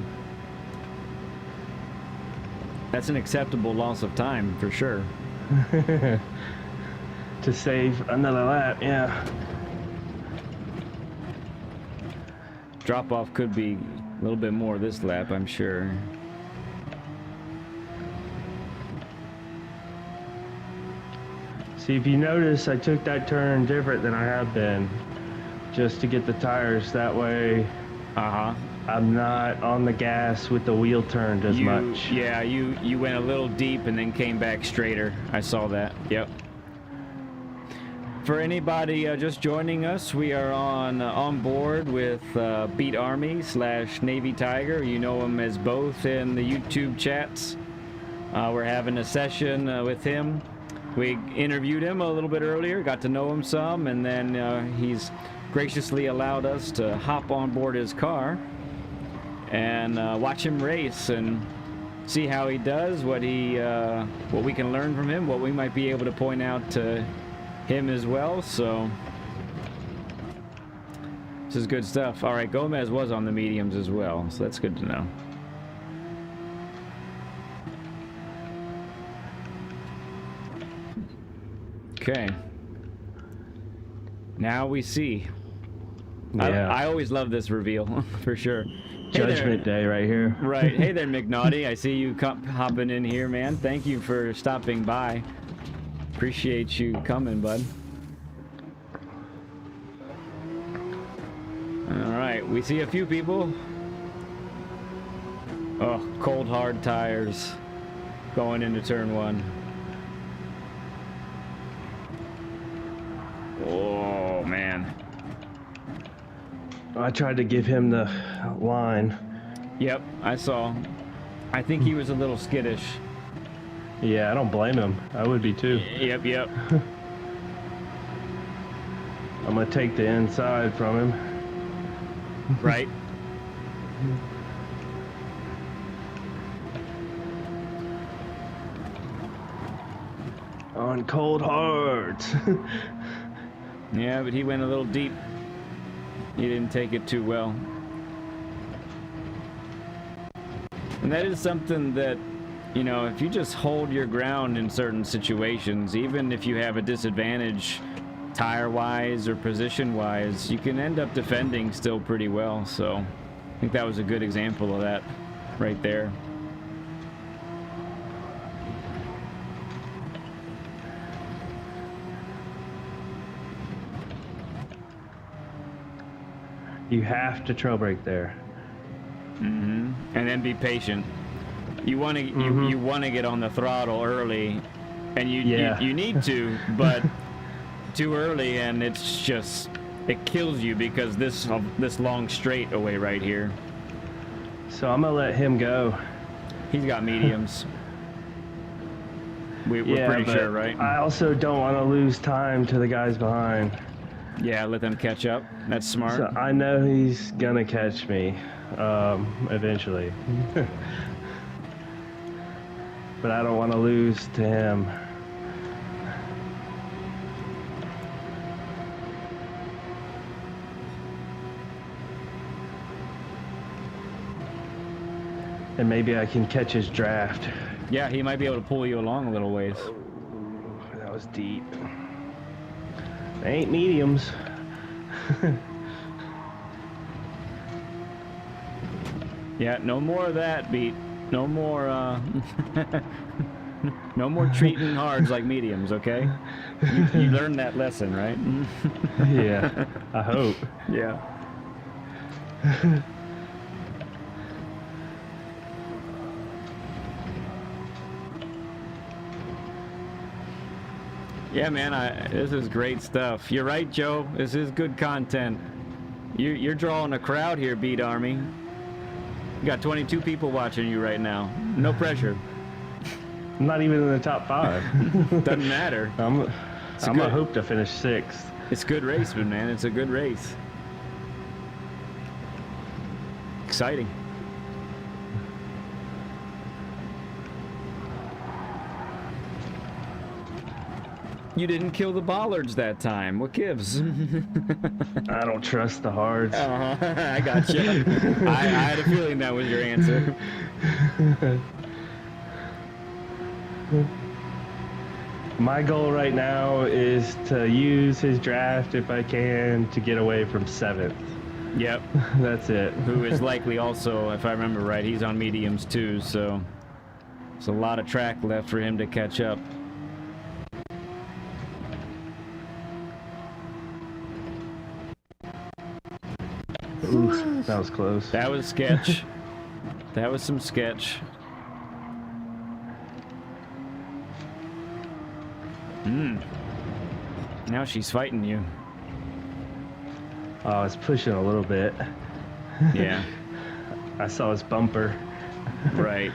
That's an acceptable loss of time, for sure. To save another lap, yeah. Drop-off could be a little bit more this lap, I'm sure. See, if you notice, I took that turn different than I have been, just to get the tires. That way, Uh-huh. I'm not on the gas with the wheel turned as much. Yeah, you went a little deep and then came back straighter. I saw that. Yep. For anybody just joining us, we are on board with Beat Army / Navy Tiger. You know him as both in the YouTube chats. We're having a session with him We interviewed him a little bit earlier, got to know him some, and then he's graciously allowed us to hop on board his car and watch him race and see how he does, what we can learn from him, what we might be able to point out to him as well. So this is good stuff. All right, Gomez was on the mediums as well, so that's good to know. Okay. Now we see. Yeah. I always love this reveal, for sure. Judgment Day right here. Right. Hey there, McNaughty. I see you hopping in here, man. Thank you for stopping by. Appreciate you coming, bud. All right. We see a few people. Oh, cold, hard tires going into turn one. Oh, man. I tried to give him the line. Yep, I saw. I think he was a little skittish. Yeah, I don't blame him. I would be too. Yep. I'm gonna take the inside from him. Right. On cold hearts. Yeah, but he went a little deep. He didn't take it too well. And that is something that, you know, if you just hold your ground in certain situations, even if you have a disadvantage tire-wise or position-wise, you can end up defending still pretty well. So I think that was a good example of that right there. You have to trail brake there. And then be patient. You want to you want to get on the throttle early, and you need to, but too early, and it kills you because this long straight away right here. So I'm gonna let him go. He's got mediums. We're pretty but sure, right? I also don't want to lose time to the guys behind. Yeah, let them catch up. That's smart. So I know he's gonna catch me eventually. But I don't want to lose to him. And maybe I can catch his draft. Yeah, he might be able to pull you along a little ways. That was deep. They ain't mediums. Yeah, no more of that, Beat. No more, no more treating hards like mediums, okay? You learned that lesson, right? Yeah, I hope. Yeah. Yeah, man, this is great stuff. You're right, Joe. This is good content. You're drawing a crowd here, Beat Army. You got 22 people watching you right now. No pressure. I'm not even in the top 5. Doesn't matter. I'm gonna hope to finish 6th. It's good racing, man. It's a good race. Exciting. You didn't kill the bollards that time. What gives? I don't trust the hards. I got you. I had a feeling that was your answer. My goal right now is to use his draft if I can to get away from 7th. Yep. That's it. Who is likely also, if I remember right, he's on mediums too, so there's a lot of track left for him to catch up. Ooh, that was close. That was sketch. That was some sketch. Now she's fighting you. Oh, it's pushing a little bit. Yeah. I saw his bumper. Right.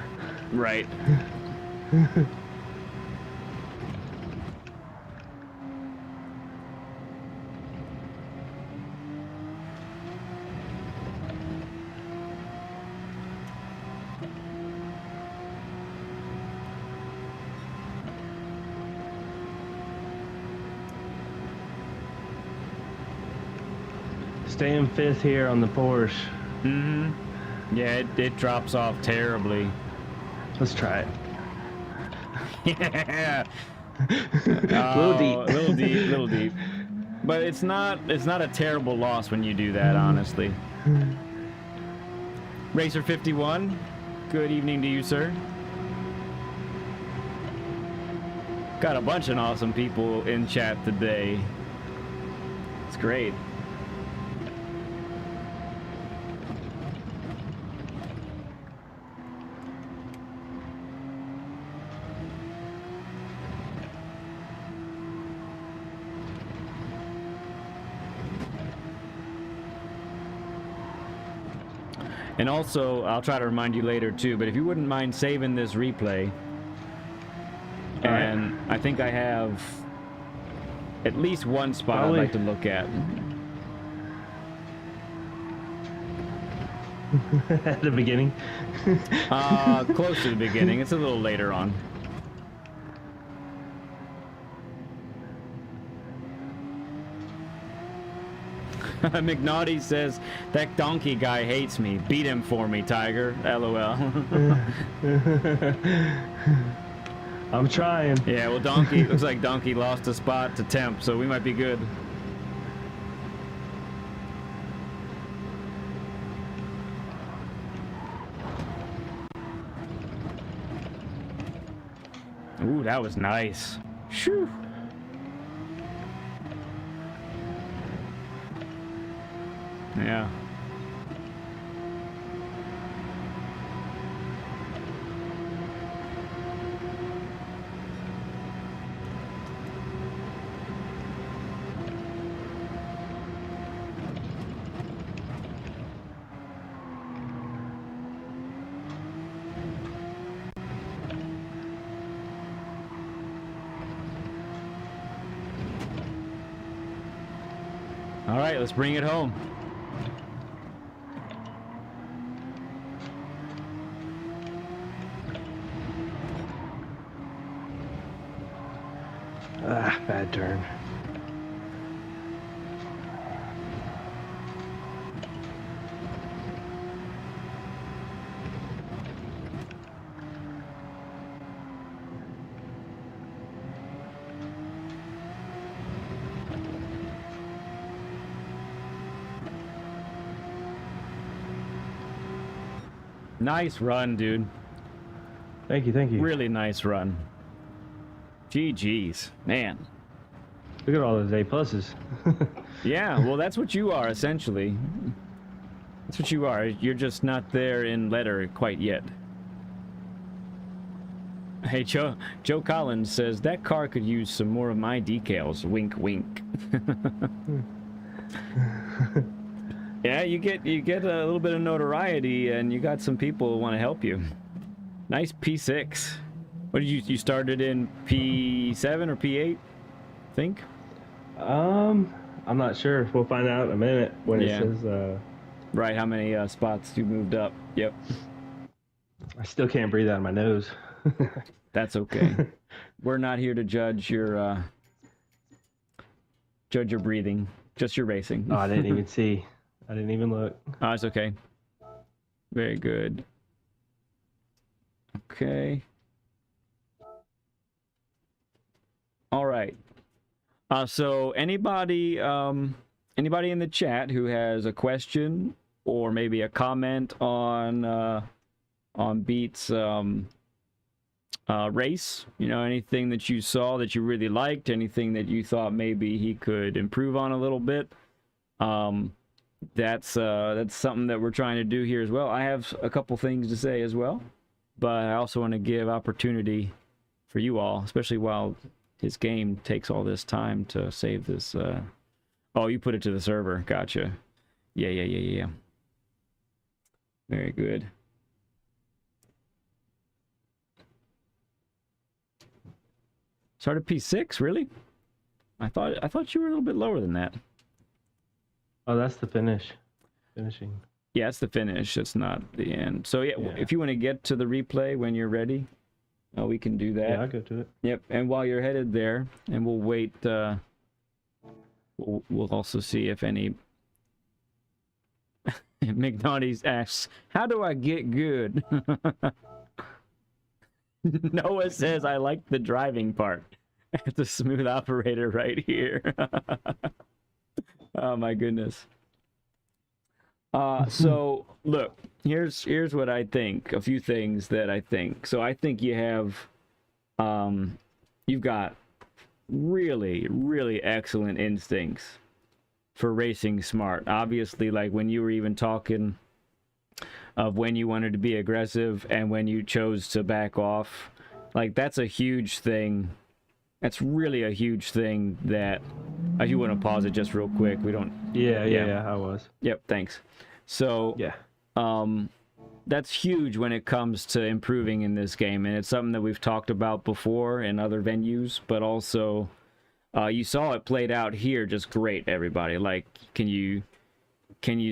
stay in fifth here on the Porsche. Yeah, it drops off terribly. Let's try it. Yeah. A little deep. Little deep. But it's not a terrible loss when you do that, honestly. Racer 51, good evening to you, sir. Got a bunch of awesome people in chat today. It's great. And also, I'll try to remind you later too, but if you wouldn't mind saving this replay, and right. I think I have at least one spot I'd like to look at. At the beginning? Close to the beginning. It's a little later on. McNaughty says, that donkey guy hates me. Beat him for me, Tiger. LOL. I'm trying. Yeah, well, Donkey, looks like Donkey lost a spot to Temp, so we might be good. Ooh, that was nice. Shoo. Yeah. All right, let's bring it home. Ah, bad turn. Nice run, dude. Thank you, thank you. Really nice run. GG's, man. Look at all those A+. Yeah, well, that's what you are, essentially. That's what you are. You're just not there in letter quite yet. Hey, Joe Collins says, that car could use some more of my decals. Wink, wink. Yeah, you get a little bit of notoriety, and you got some people who want to help you. Nice P6. What did you started in P7 or P8? Think. I'm not sure. We'll find out in a minute when it says. Right, how many spots you moved up? Yep. I still can't breathe out of my nose. That's okay. We're not here to judge your breathing, just your racing. Oh, I didn't even see. I didn't even look. Oh, it's okay. Very good. Okay. All right. So anybody in the chat who has a question or maybe a comment on Beat's race, you know, anything that you saw that you really liked, anything that you thought maybe he could improve on a little bit, that's something that we're trying to do here as well. I have a couple things to say as well, but I also want to give opportunity for you all, especially while his game takes all this time to save this. Oh, you put it to the server. Gotcha. Yeah. Very good. Started P6, really? I thought you were a little bit lower than that. Oh, that's the finishing. Yeah, it's the finish. It's not the end. So yeah, if you want to get to the replay when you're ready, we can do that. Yeah, I'll go to it. Yep. And while you're headed there, and we'll wait. We'll also see if any McNaughty's asks, how do I get good? Noah says, I like the driving part. It's a smooth operator right here. Oh my goodness. So look, here's what I think. A few things that I think. So I think you have, you've got really, really excellent instincts for racing smart. Obviously, like when you were even talking of when you wanted to be aggressive and when you chose to back off, like that's a huge thing. That's really a huge thing that, if you want to pause it just real quick, we don't. Yeah, I was. Yep, thanks. So, Yeah. that's huge when it comes to improving in this game, and it's something that we've talked about before in other venues, but also you saw it played out here just great, everybody. Like, can you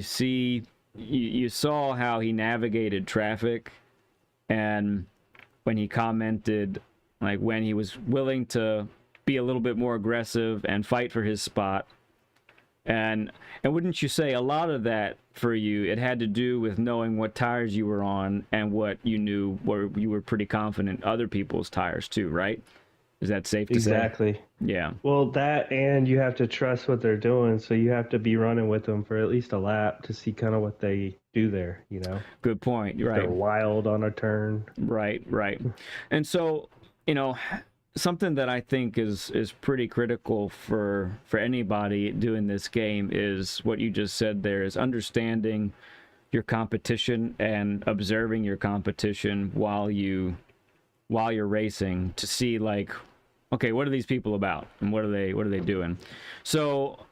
see, you saw how he navigated traffic, and when he commented, like when he was willing to be a little bit more aggressive and fight for his spot. And wouldn't you say a lot of that for you, it had to do with knowing what tires you were on and what you knew, where you were pretty confident other people's tires too, right? Is that safe to say? Exactly. Yeah. Well, that, and you have to trust what they're doing, so you have to be running with them for at least a lap to see kind of what they do there, you know? Good point. If Right. they're wild on a turn. Right. And so, you know, something that I think is pretty critical for anybody doing this game is what you just said there, is understanding your competition and observing your competition while you're racing to see, like, okay, what are these people about and what are they doing? So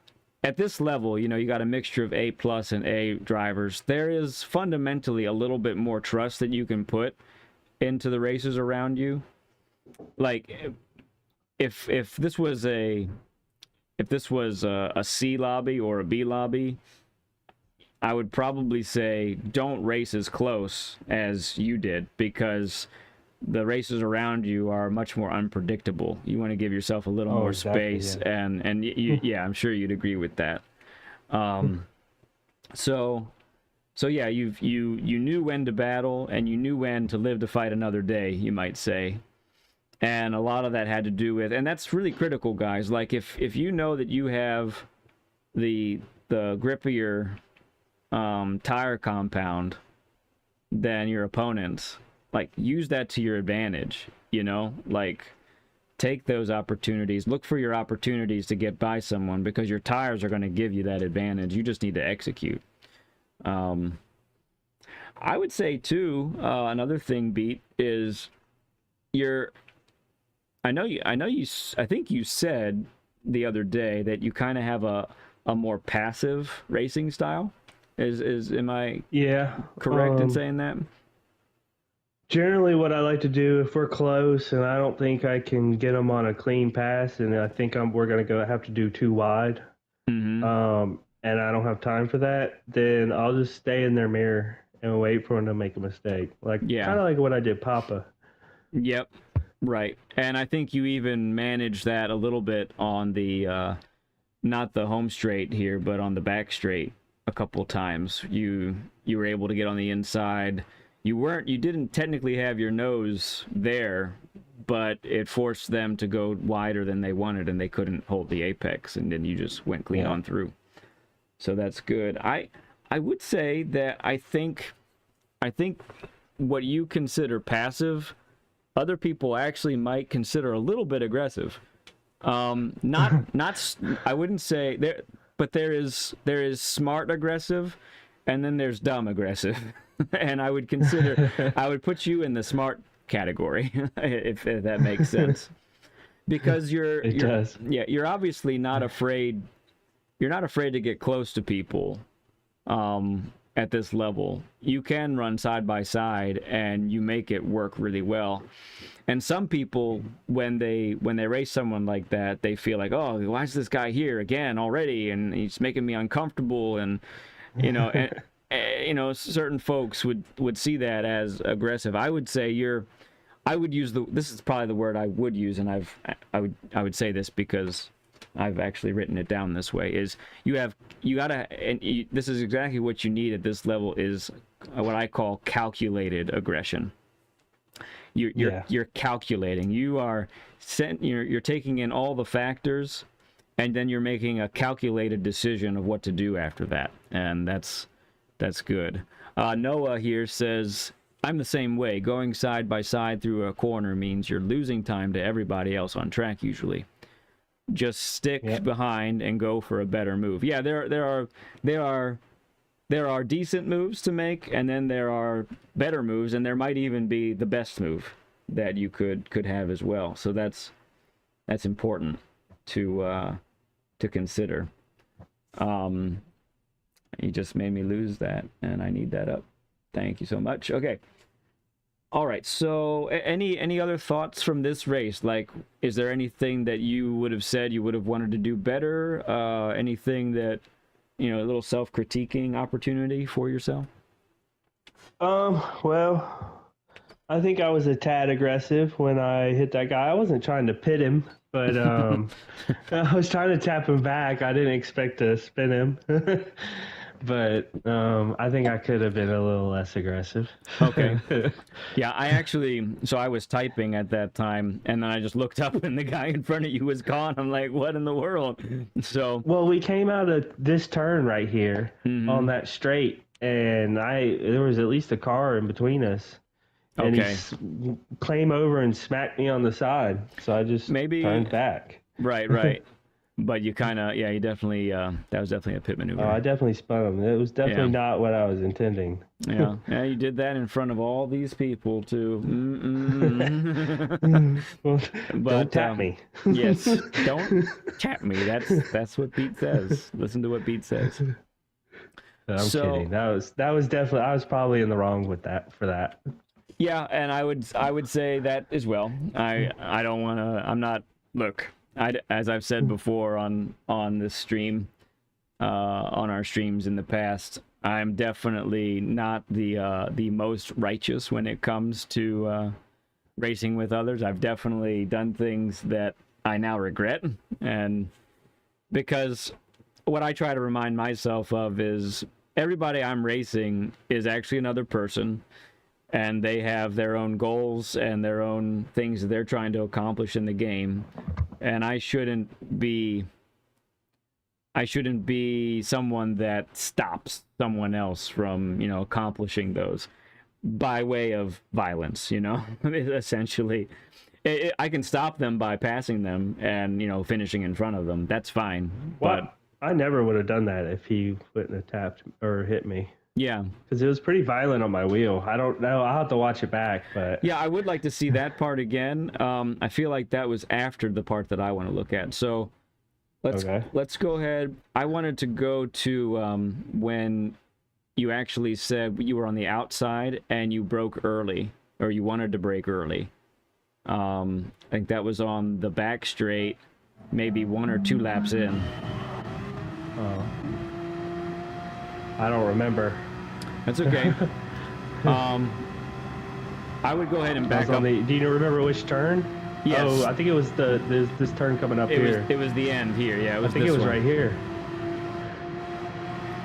at this level, you know, you got a mixture of A+ and A drivers. There is fundamentally a little bit more trust that you can put into the racers around you. Like, if this was a C lobby or a B lobby, I would probably say don't race as close as you did, because the races around you are much more unpredictable. You want to give yourself a little more space, yeah. and yeah, I'm sure you'd agree with that. So yeah, you knew when to battle, and you knew when to live to fight another day, you might say. And a lot of that had to do with, and that's really critical, guys. Like, if you know that you have the grippier tire compound than your opponents, like, use that to your advantage, you know? Like, take those opportunities, look for your opportunities to get by someone, because your tires are going to give you that advantage. You just need to execute. I would say too, another thing, Beat, is I think you said the other day that you kind of have a more passive racing style. Am I correct in saying that? Generally, what I like to do, if we're close and I don't think I can get them on a clean pass, and I think we're going to have to do too wide, and I don't have time for that, then I'll just stay in their mirror and wait for them to make a mistake. Like, kind of like what I did Papa. Yep. Right. And I think you even managed that a little bit on the, not the home straight here, but on the back straight a couple times. You were able to get on the inside. You didn't technically have your nose there, but it forced them to go wider than they wanted, and they couldn't hold the apex, and then you just went clean on through. So that's good. I would say that I think what you consider passive, other people actually might consider a little bit aggressive. Not I wouldn't say there, but there is smart aggressive, and then there's dumb aggressive. And I would put you in the smart category, if that makes sense. Because you're obviously not afraid. You're not afraid to get close to people. At this level, you can run side by side and you make it work really well. And some people, when they race someone like that, they feel like, oh, why is this guy here again already, and he's making me uncomfortable, and you know, and certain folks would see that as aggressive. I would say this is probably the word I would use, and I would say this because I've actually written it down this way, is this is exactly what you need at this level, is what I call calculated aggression. You're calculating. You're taking in all the factors, and then you're making a calculated decision of what to do after that, and that's good. Noah here says, I'm the same way. Going side by side through a corner means you're losing time to everybody else on track usually. Just stick behind and go for a better move. Yeah, there are decent moves to make, and then there are better moves, and there might even be the best move that you could have as well. So that's important to consider. You just made me lose that, and I need that up. Thank you so much. Okay. All right. So any other thoughts from this race? Like, is there anything that you would have said you would have wanted to do better? Anything that, a little self-critiquing opportunity for yourself? Well, I think I was a tad aggressive when I hit that guy. I wasn't trying to pit him, but I was trying to tap him back. I didn't expect to spin him. But I think I could have been a little less aggressive. Okay. Yeah, I was typing at that time, and then I just looked up and the guy in front of you was gone. I'm like, what in the world? So. Well, we came out of this turn right here on that straight, and there was at least a car in between us. And he came over and smacked me on the side. So I just turned back. Right. But you kind of, you definitely, that was definitely a pit maneuver. Oh, I definitely spun him. It was definitely not what I was intending. Yeah, you did that in front of all these people, too. Well, but, don't tap me. Yes, don't tap me. That's what Pete says. Listen to what Pete says. I'm kidding. That was definitely, I was probably in the wrong for that. Yeah, and I would say that as well. I don't want to, I'm not, look, as I've said before on this stream, on our streams in the past, I'm definitely not the most righteous when it comes to racing with others. I've definitely done things that I now regret, and because what I try to remind myself of is everybody I'm racing is actually another person, and they have their own goals and their own things that they're trying to accomplish in the game. And I shouldn't be someone that stops someone else from, accomplishing those by way of violence, essentially. I can stop them by passing them and, finishing in front of them. That's fine. Well, but I never would have done that if he wouldn't have tapped or hit me. Yeah. Because it was pretty violent on my wheel. I don't know. I'll have to watch it back. But yeah, I would like to see that part again. I feel like that was after the part that I want to look at. So let's go ahead. I wanted to go to when you actually said you were on the outside and you broke early, or you wanted to break early. I think that was on the back straight, maybe 1 or 2 laps in. I don't remember. That's okay. I would go ahead and back up. Do you remember which turn? Yes. Oh, I think it was this turn coming up here. It was the end here. Yeah, I think it was right here.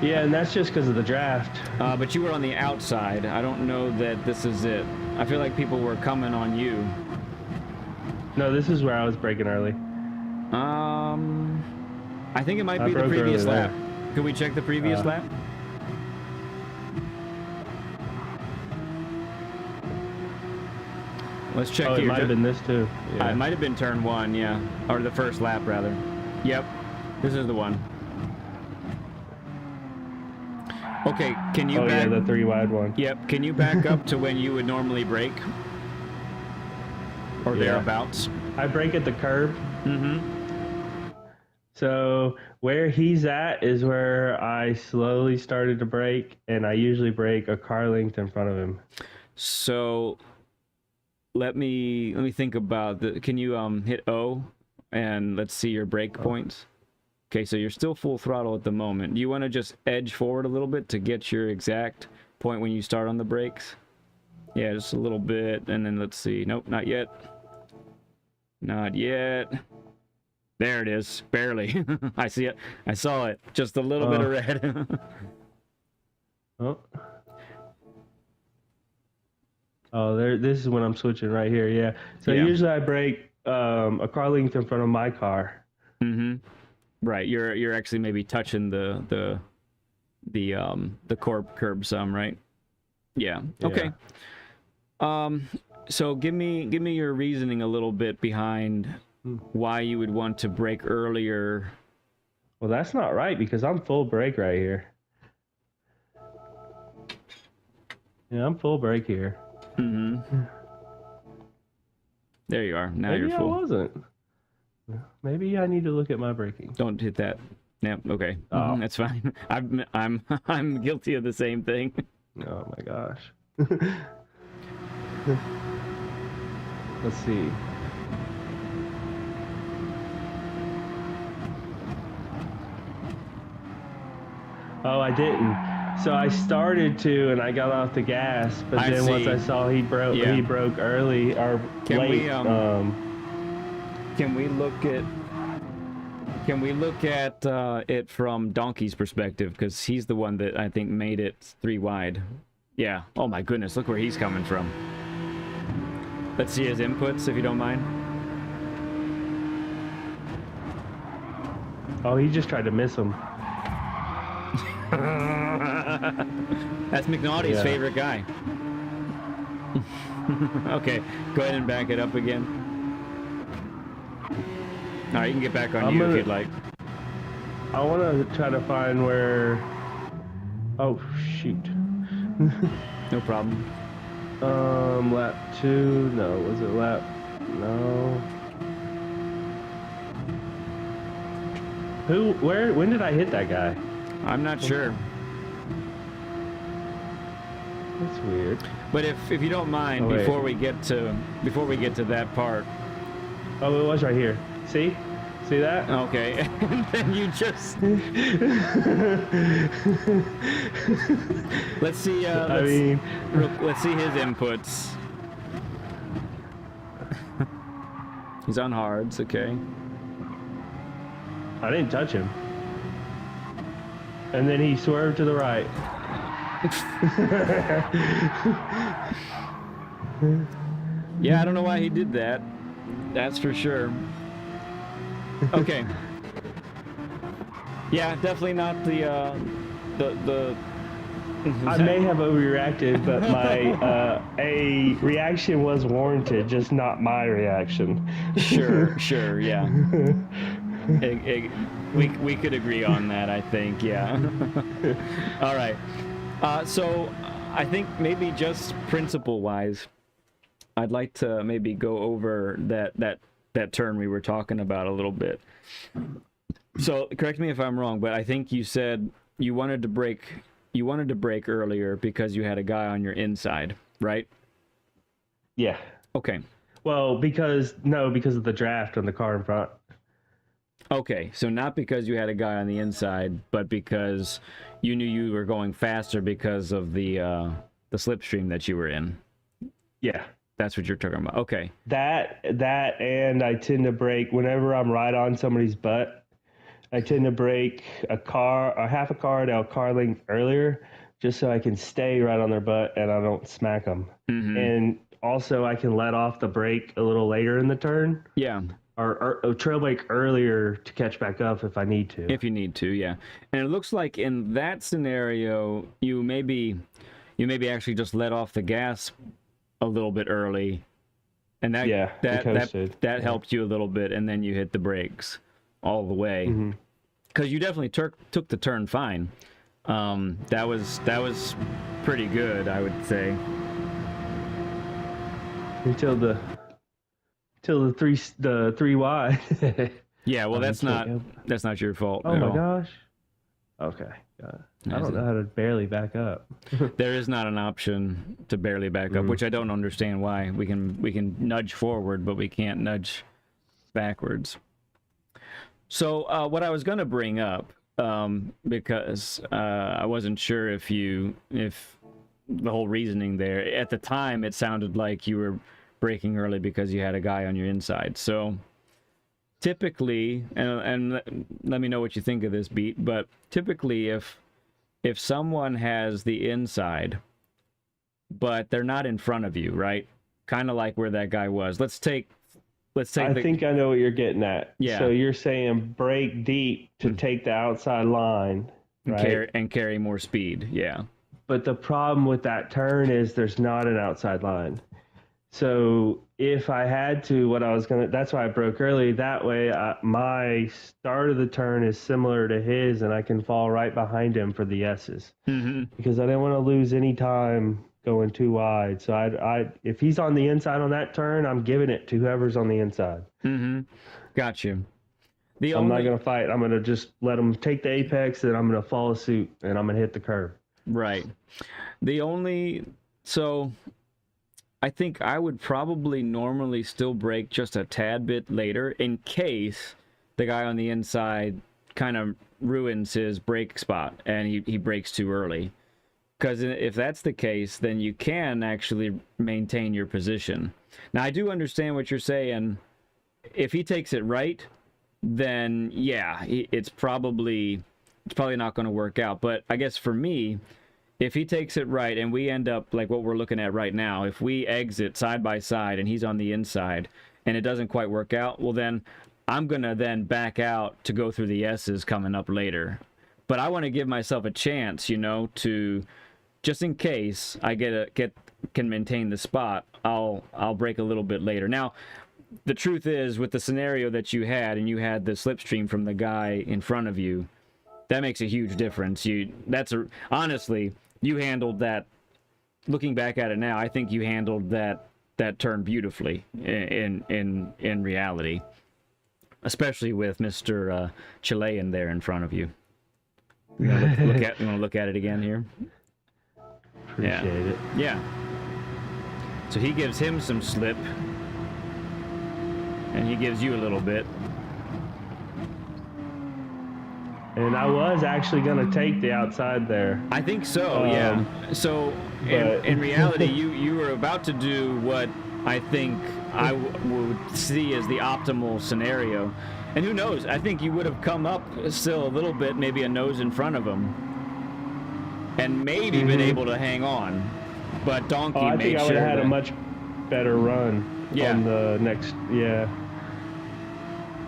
Yeah, and that's just because of the draft. But you were on the outside. I don't know that this is it. I feel like people were coming on you. No, this is where I was breaking early. I think it might be the previous lap. Could we check the previous lap? Let's check here. It might have been this too. Yeah. It might have been turn 1, yeah. Or the first lap, rather. Yep. This is the one. Okay, can you back... yeah, the 3 wide one. Yep. Can you back up to when you would normally brake? Or thereabouts? I brake at the curb. Mm-hmm. So where he's at is where I slowly started to brake, and I usually brake a car length in front of him. So let me think about the. Can you hit O and let's see your brake points? Okay, so you're still full throttle at the moment. Do you want to just edge forward a little bit to get your exact point when you start on the brakes? Yeah, just a little bit, and then let's see. Nope, not yet. Not yet. There it is, barely. I see it. I saw it. Just a little bit of red. Oh. Oh, there. This is when I'm switching right here. Yeah. So Yeah. usually I brake a car length in front of my car. Mm-hmm. Right. You're actually maybe touching the curb some, right? Yeah. Okay. So give me your reasoning a little bit behind why you would want to brake earlier. Well, that's not right because I'm full brake right here. Yeah, I'm full brake here. Mm-hmm. There you are. Now Maybe you're full. I wasn't. Maybe I need to look at my braking. Don't hit that. Yep. Okay. Oh. That's fine. I'm guilty of the same thing. Oh my gosh. Let's see. Oh, I didn't. So I started to, and I got off the gas, but I then once see. I saw he broke, Yeah. he broke early or Can late. we, Can we look at it from Donkey's perspective? Because he's the one that I think made it 3 wide. Yeah. Oh my goodness, look where he's coming from. Let's see his inputs, if you don't mind. Oh, he just tried to miss him. That's McNaughty's favorite guy. Okay, go ahead and back it up again. All right, you can get back on if you'd like. I want to try to find where. Oh shoot. No problem. Lap 2. No, was it lap? No. Who? Where? When did I hit that guy? I'm not sure. That's weird. But if you don't mind, before we get to that part. Oh, it was right here. See that? Okay, and then you just. Let's see. Let's see his inputs. He's on hards. Okay. I didn't touch him. And then he swerved to the right. Yeah, I don't know why he did that. That's for sure. Okay. Yeah, definitely not the. I may have overreacted, but my a reaction was warranted, just not my reaction. Sure, yeah. We could agree on that, I think, yeah. All right. So I think maybe just principle-wise, I'd like to maybe go over that turn we were talking about a little bit. So correct me if I'm wrong, but I think you said you wanted to brake earlier because you had a guy on your inside, right? Yeah. Okay. Well, because of the draft on the car in front. Okay, so not because you had a guy on the inside, but because you knew you were going faster because of the slipstream that you were in. Yeah. That's what you're talking about. Okay. That and I tend to brake whenever I'm right on somebody's butt. I tend to brake a half a car to a car length earlier, just so I can stay right on their butt and I don't smack them. Mm-hmm. And also I can let off the brake a little later in the turn. Yeah. Or trail brake earlier to catch back up if I need to. If you need to, yeah. And it looks like in that scenario, you maybe actually just let off the gas a little bit early, and that helped you a little bit, and then you hit the brakes all the way, because you definitely took the turn fine. That was pretty good, I would say. Until the 3 wide. Yeah, well, that's not your fault. Oh my gosh. Okay. I don't know how to barely back up. There is not an option to barely back up, which I don't understand why. We can nudge forward, but we can't nudge backwards. So what I was going to bring up, because I wasn't sure if the whole reasoning there at the time, it sounded like you were braking early because you had a guy on your inside. So typically, and let me know what you think of this, Beat, but typically if someone has the inside, but they're not in front of you, right? Kind of like where that guy was. Let's take I think I know what you're getting at. Yeah. So you're saying brake deep to take the outside line, right? and carry more speed. Yeah. But the problem with that turn is there's not an outside line. So if I had to, that's why I broke early. That way, my start of the turn is similar to his, and I can fall right behind him for the S's. Mm-hmm. Because I didn't want to lose any time going too wide. So if he's on the inside on that turn, I'm giving it to whoever's on the inside. Mm-hmm. Got you. I'm not going to fight. I'm going to just let him take the apex, and I'm going to follow suit, and I'm going to hit the curve. Right. So I think I would probably normally still brake just a tad bit later in case the guy on the inside kind of ruins his brake spot and he brakes too early. Because if that's the case, then you can actually maintain your position. Now, I do understand what you're saying. If he takes it right, then yeah, it's probably not going to work out. But I guess for me, if he takes it right and we end up like what we're looking at right now, if we exit side by side and he's on the inside and it doesn't quite work out, well then I'm going to then back out to go through the S's coming up later. But I want to give myself a chance, to just in case I can maintain the spot, I'll brake a little bit later. Now, the truth is with the scenario that you had and you had the slipstream from the guy in front of you, that makes a huge difference. Honestly, you handled that. Looking back at it now, I think you handled that turn beautifully in reality, especially with Mr. Chilean there in front of you. You want to look at it again here? Appreciate it. Yeah. So he gives him some slip, and he gives you a little bit. And I was actually going to take the outside there. I think so, yeah. So, in reality, you were about to do what I think I would see as the optimal scenario. And who knows? I think you would have come up still a little bit, maybe a nose in front of him, and maybe been able to hang on. But Donkey I made think I would have had a much better run on the next,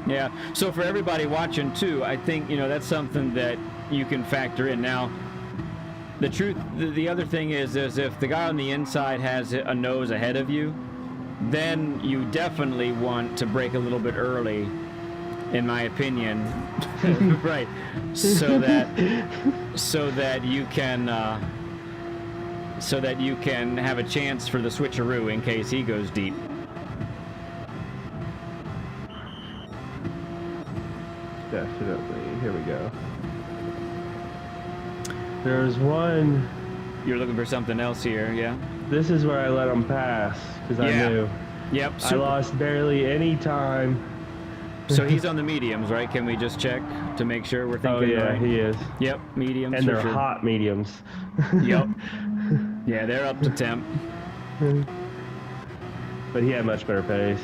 Yeah, so for everybody watching too, I think, that's something that you can factor in. Now, the other thing is if the guy on the inside has a nose ahead of you, then you definitely want to brake a little bit early, in my opinion, right? So that you can have a chance for the switcheroo in case he goes deep. Definitely. Here we go. There's one. You're looking for something else here, yeah? This is where I let him pass because I knew. Yep. I lost barely any time. So he's on the mediums, right? Can we just check to make sure we're thinking right? He is. Yep, mediums. And they're hot mediums. Yep. Yeah, they're up to temp. But he had much better pace.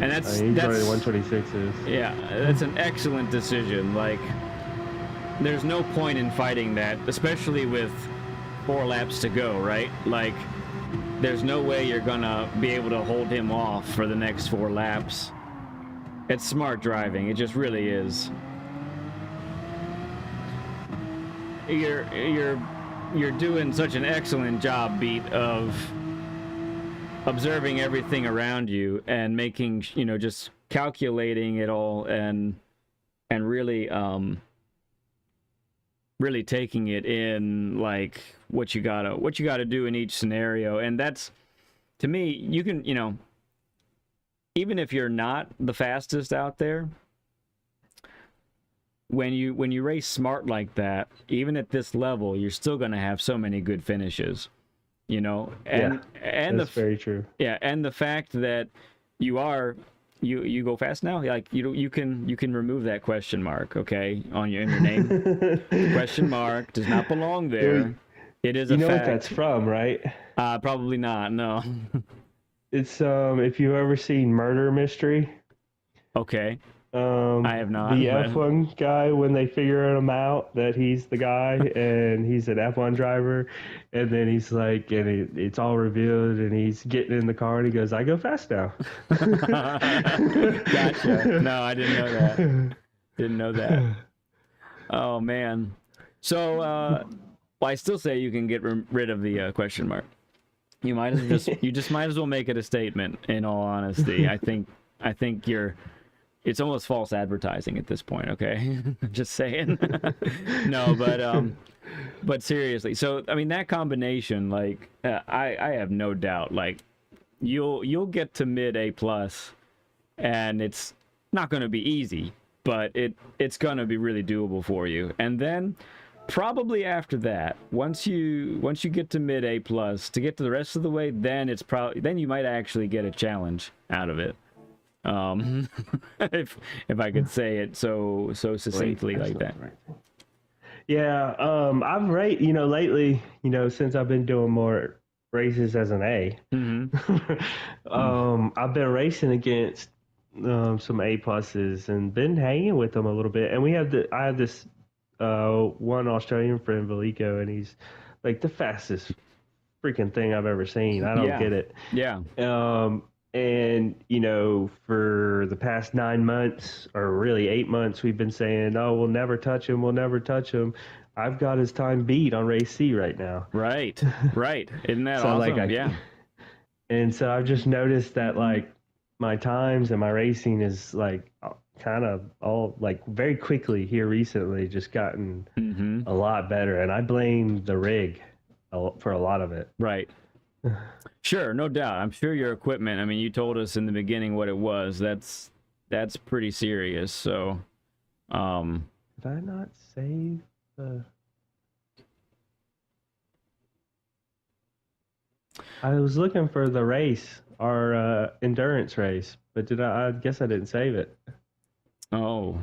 And he's running 126s. Yeah, that's an excellent decision. Like, there's no point in fighting that, especially with 4 laps to go, right? Like, there's no way you're gonna be able to hold him off for the next 4 laps. It's smart driving. It just really is. You're doing such an excellent job, Beat, of observing everything around you and making, just calculating it all and really really taking it in, like what you gotta do in each scenario. And that's, to me, you can, even if you're not the fastest out there, when you race smart like that, even at this level, you're still gonna have so many good finishes. And that's very true. Yeah, and the fact that you go fast now, like you can remove that question mark, okay, in your name. Question mark does not belong there. It is a fact. You know what that's from, right? Probably not. No. It's if you've ever seen Murder Mystery, Okay. I have not. The but- F1 guy, when they figure him out that he's the guy and he's an F1 driver, and then he's like, and it's all revealed, and he's getting in the car and he goes, "I go fast now." Gotcha. No, I didn't know that. Didn't know that. Oh man. So, well, I still say you can get rid of the question mark. You might as you just might as well make it a statement. In all honesty, I think it's almost false advertising at this point. Okay, just saying. No, but seriously. So I mean that combination, like I have no doubt, like you'll get to mid A plus, and it's not going to be easy, but it's going to be really doable for you. And then probably after that, once you get to mid A plus, to get to the rest of the way, then then you might actually get a challenge out of it. If I could say it so succinctly like that. Yeah, I've lately, since I've been doing more races as an A, I've been racing against some A pluses and been hanging with them a little bit. And I have this one Australian friend, Valico, and he's like the fastest freaking thing I've ever seen. I don't get it. Yeah. And, for the past 9 months, or really 8 months, we've been saying, oh, we'll never touch him. We'll never touch him. I've got his time beat on race C right now. Right. Isn't that So, awesome? Yeah. And so I've just noticed that, like, my times and my racing is, like, kind of all, like, very quickly here recently just gotten a lot better. And I blame the rig for a lot of it. Right. Sure, no doubt. I'm sure your equipment, I mean, you told us in the beginning what it was. That's pretty serious. So, did I not save the... I was looking for the race, our endurance race, but I guess I didn't save it. Oh.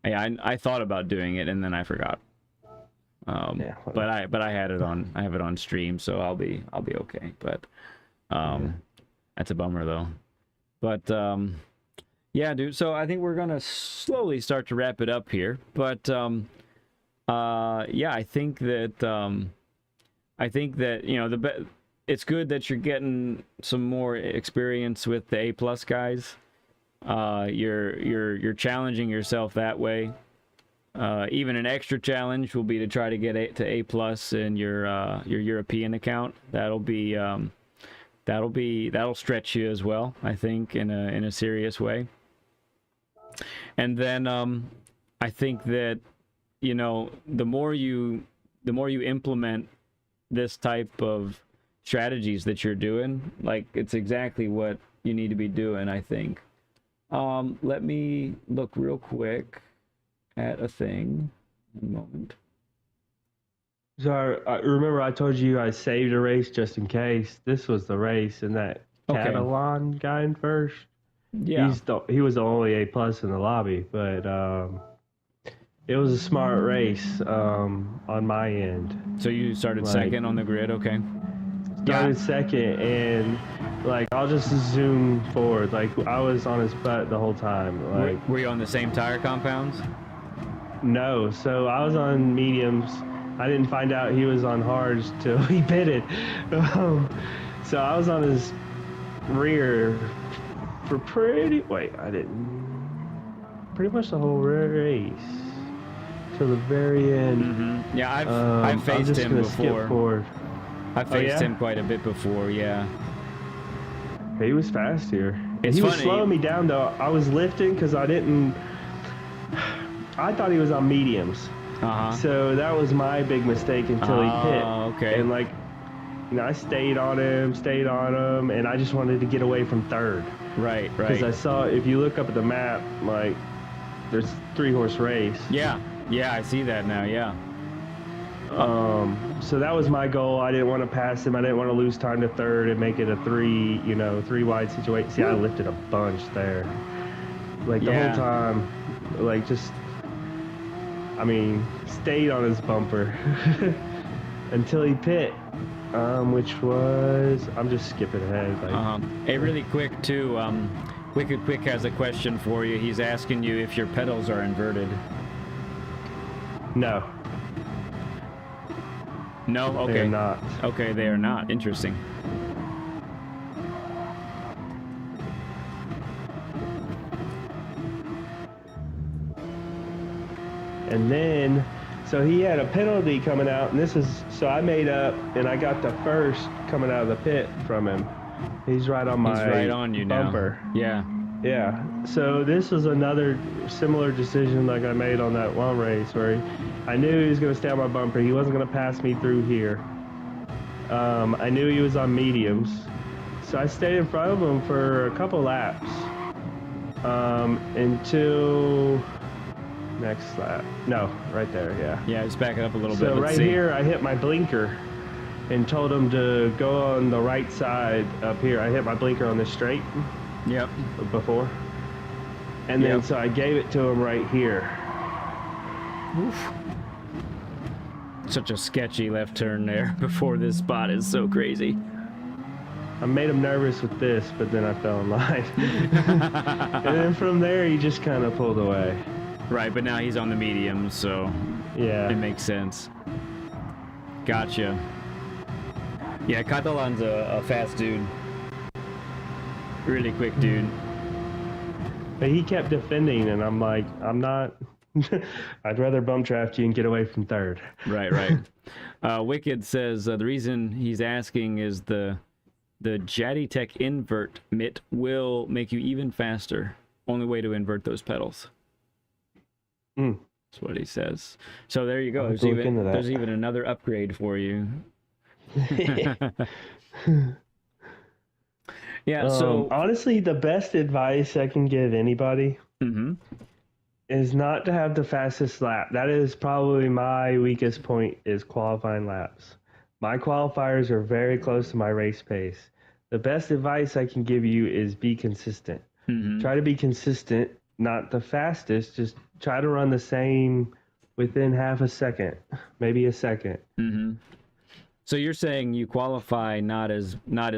Yeah, I thought about doing it and then I forgot. But I had it on. I have it on stream, so I'll be okay. But that's a bummer though. But yeah, dude. So I think we're gonna slowly start to wrap it up here. But yeah, I think that it's good that you're getting some more experience with the A plus guys. You're challenging yourself that way. Even an extra challenge will be to try to get to A plus in your European account. That'll stretch you as well, I think, in a serious way. And then I think that the more you implement this type of strategies that you're doing, like it's exactly what you need to be doing, I think. Let me look real quick at a thing. One moment. So I remember I told you I saved a race just in case. This was the race, and that Catalan guy in first. Yeah, he was the only A plus in the lobby, but it was a smart race on my end. so you started second on the grid. Okay. Started second, and like I'll just zoom forward. Like I was on his butt the whole time. Like were you on the same tire compounds? No, so I was on mediums. I didn't find out he was on hards till he pitted. So I was on his rear for pretty much the whole race till the very end. Yeah, I've faced him before. I've faced him quite a bit before. Yeah. He was fast here. It's he was funny. slowing me down though. I was lifting because I thought he was on mediums. So that was my big mistake until he hit. Okay. And like, I stayed on him, and I just wanted to get away from third. Right. Because I saw, if you look up at the map, like, there's 3-horse race. Yeah, I see that now. Yeah. So that was my goal. I didn't want to pass him. I didn't want to lose time to third and make it a 3 wide situation. See, I lifted a bunch there. Like the whole time, like just, stayed on his bumper until he pit, which was, I'm just skipping ahead. Like, Hey, really quick too, Wicked Quick has a question for you. He's asking you if your pedals are inverted. No. No? Okay. They're not. Okay, they are not. Interesting. And then, so he had a penalty coming out, and so I made up, and I got the first coming out of the pit from him. He's right on my He's right on you bumper. now. Yeah. Yeah. So this was another similar decision like I made on that one race where I knew he was going to stay on my bumper. He wasn't going to pass me through here. I knew he was on mediums. So I stayed in front of him for a couple laps until next lap. No, right there, yeah. Yeah, just back it up a little bit. So Let's right see. here, I hit my blinker and told him to go on the right side up here. I hit my blinker on the straight. Yep. Before. And then Yep. so I gave it to him right here. Oof. Such a sketchy left turn there before this spot is so crazy. I made him nervous with this, but then I fell in line. And then from there, he just kind of pulled away. Right, but now he's on the medium, so Yeah. it makes sense. Gotcha. Yeah, Catalan's a fast dude. Really quick dude. But he kept defending, and I'm like, I'm not. I'd rather bump draft you and get away from third. Right, right. Wicked says the reason he's asking is the Jaditech invert mitt will make you even faster. Only way to invert those pedals. Mm. That's what he says. So there you go. I'll There's have to look into that. there's even another upgrade for you. Yeah, so honestly, the best advice I can give anybody Mhm. is not to have the fastest lap. That is probably my weakest point, is qualifying laps. My qualifiers are very close to my race pace. The best advice I can give you is be consistent. Mhm. Try to be consistent, not the fastest. Just try to run the same within half a second, maybe a second. Mhm. So you're saying you qualify not as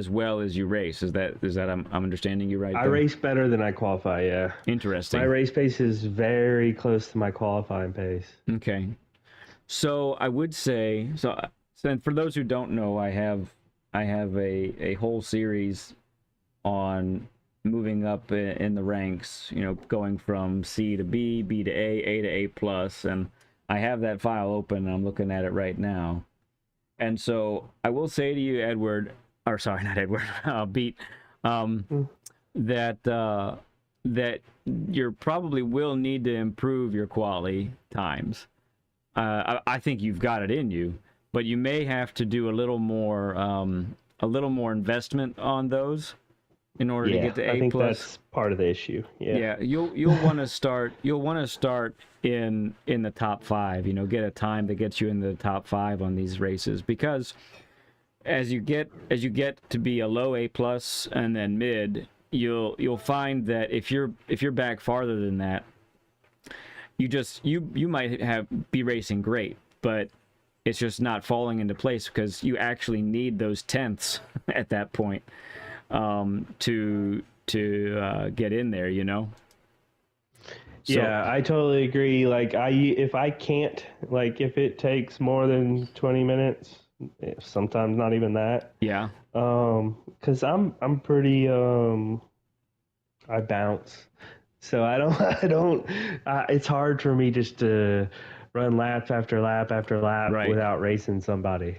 well as you race. Is that I'm understanding you right I there? race better than I qualify, yeah. Interesting. My race pace is very close to my qualifying pace. Okay. So I would say so and for those who don't know, I have a whole series on moving up in the ranks, you know, going from C to B, B to A to A plus, and I have that file open and I'm looking at it right now. And so I will say to you, Edward, or sorry, not Edward, Beat, that that you probably will need to improve your quali times. I think you've got it in you, but you may have to do a little more investment on those in order to get to A+. I think that's part of the issue. Yeah, you'll want to start in the top 5, you know, get a time that gets you in the top 5 on these races, because as you get to be a low A+ and then mid, you'll find that if you're back farther than that, you might be racing great, but it's just not falling into place because you actually need those tenths at that point to get in there, you know. So, yeah, I totally agree. Like if I can't, like if it takes more than 20 minutes, sometimes not even that. Yeah. Cause I'm pretty I bounce, so I don't. It's hard for me just to run lap after lap after lap without racing somebody.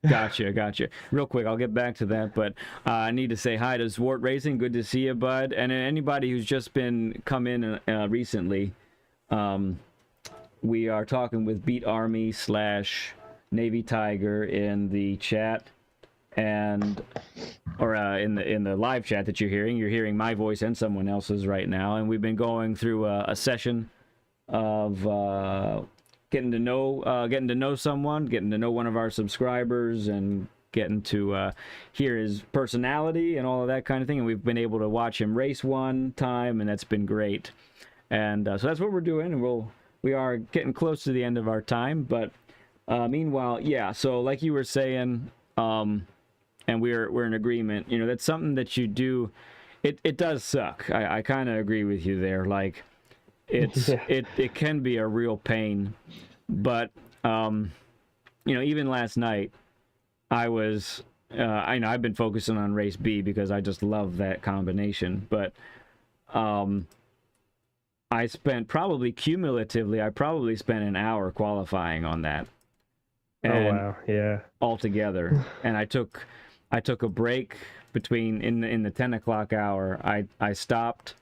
Gotcha. Real quick, I'll get back to that, but I need to say hi to Zwart Racing. Good to see you, bud. And anybody who's just come in recently, we are talking with Beat Army / Navy Tiger in the chat, or in the live chat that you're hearing. You're hearing my voice and someone else's right now, and we've been going through a session of getting to know someone, getting to know one of our subscribers, and getting to hear his personality and all of that kind of thing. And we've been able to watch him race one time, and that's been great. And so that's what we're doing, and we are getting close to the end of our time. But meanwhile, yeah. So like you were saying, and we're in agreement. You know, that's something that you do it does suck. I kind of agree with you there. Like, Yeah. it can be a real pain, but you know, even last night I was I know I've been focusing on race B because I just love that combination, but um I spent probably cumulatively I probably spent an hour qualifying on that. Oh And wow. Yeah. altogether, and I took a break between in the 10 o'clock hour. I stopped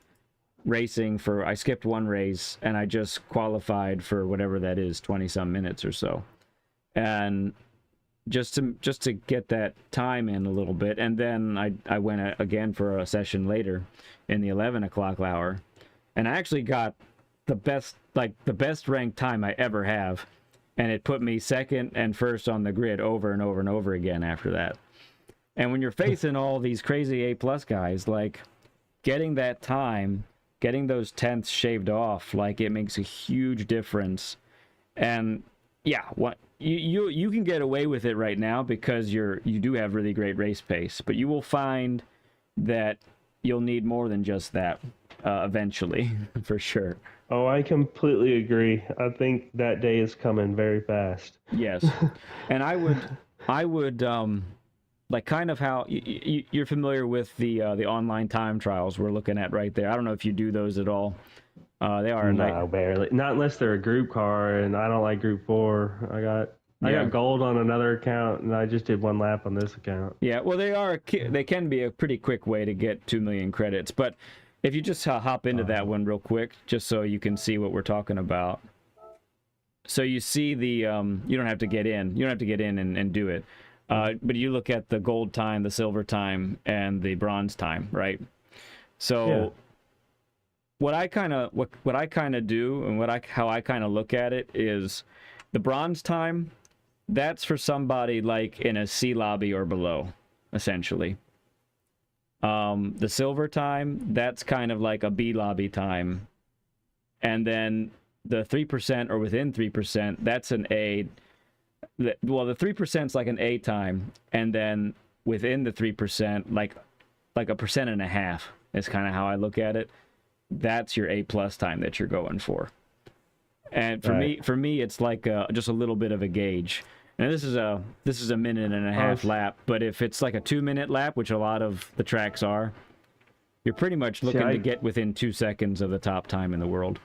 racing for I skipped one race and I just qualified for whatever that is, 20 some minutes or so, and just to get that time in a little bit. And then I went again for a session later in the 11 o'clock hour, and I actually got the best ranked time I ever have, and it put me second and first on the grid over and over and over again after that. And when you're facing all these crazy A plus guys, like, getting that time, getting those tenths shaved off, like, it makes a huge difference. And yeah, what you can get away with it right now because you do have really great race pace, but you will find that you'll need more than just that eventually, for sure. Oh, I completely agree. I think that day is coming very fast. Yes, and I would like, kind of how you're familiar with the online time trials we're looking at right there. I don't know if you do those at all. They are a night. No, barely. Not unless they're a group car, and I don't like Group 4. I Yeah. got gold on another account, and I just did one lap on this account. Yeah, well, they can be a pretty quick way to get 2 million credits. But if you just hop into that one real quick, just so you can see what we're talking about. So you see the you don't have to get in. You don't have to get in and do it. But you look at the gold time, the silver time, and the bronze time, right? So Yeah. what I kind of do, and how I kind of look at it is, the bronze time, that's for somebody like in a C lobby or below, essentially. The silver time, that's kind of like a B lobby time. And then the 3% or within 3%, that's an A. Well, the 3% is like an A time, and then within the 3%, like a percent and a half is kind of how I look at it. That's your A plus time that you're going for. And for me, it's like just a little bit of a gauge. And this is a minute and a half lap, but if it's like a 2-minute lap, which a lot of the tracks are, you're pretty much looking to get within 2 seconds of the top time in the world.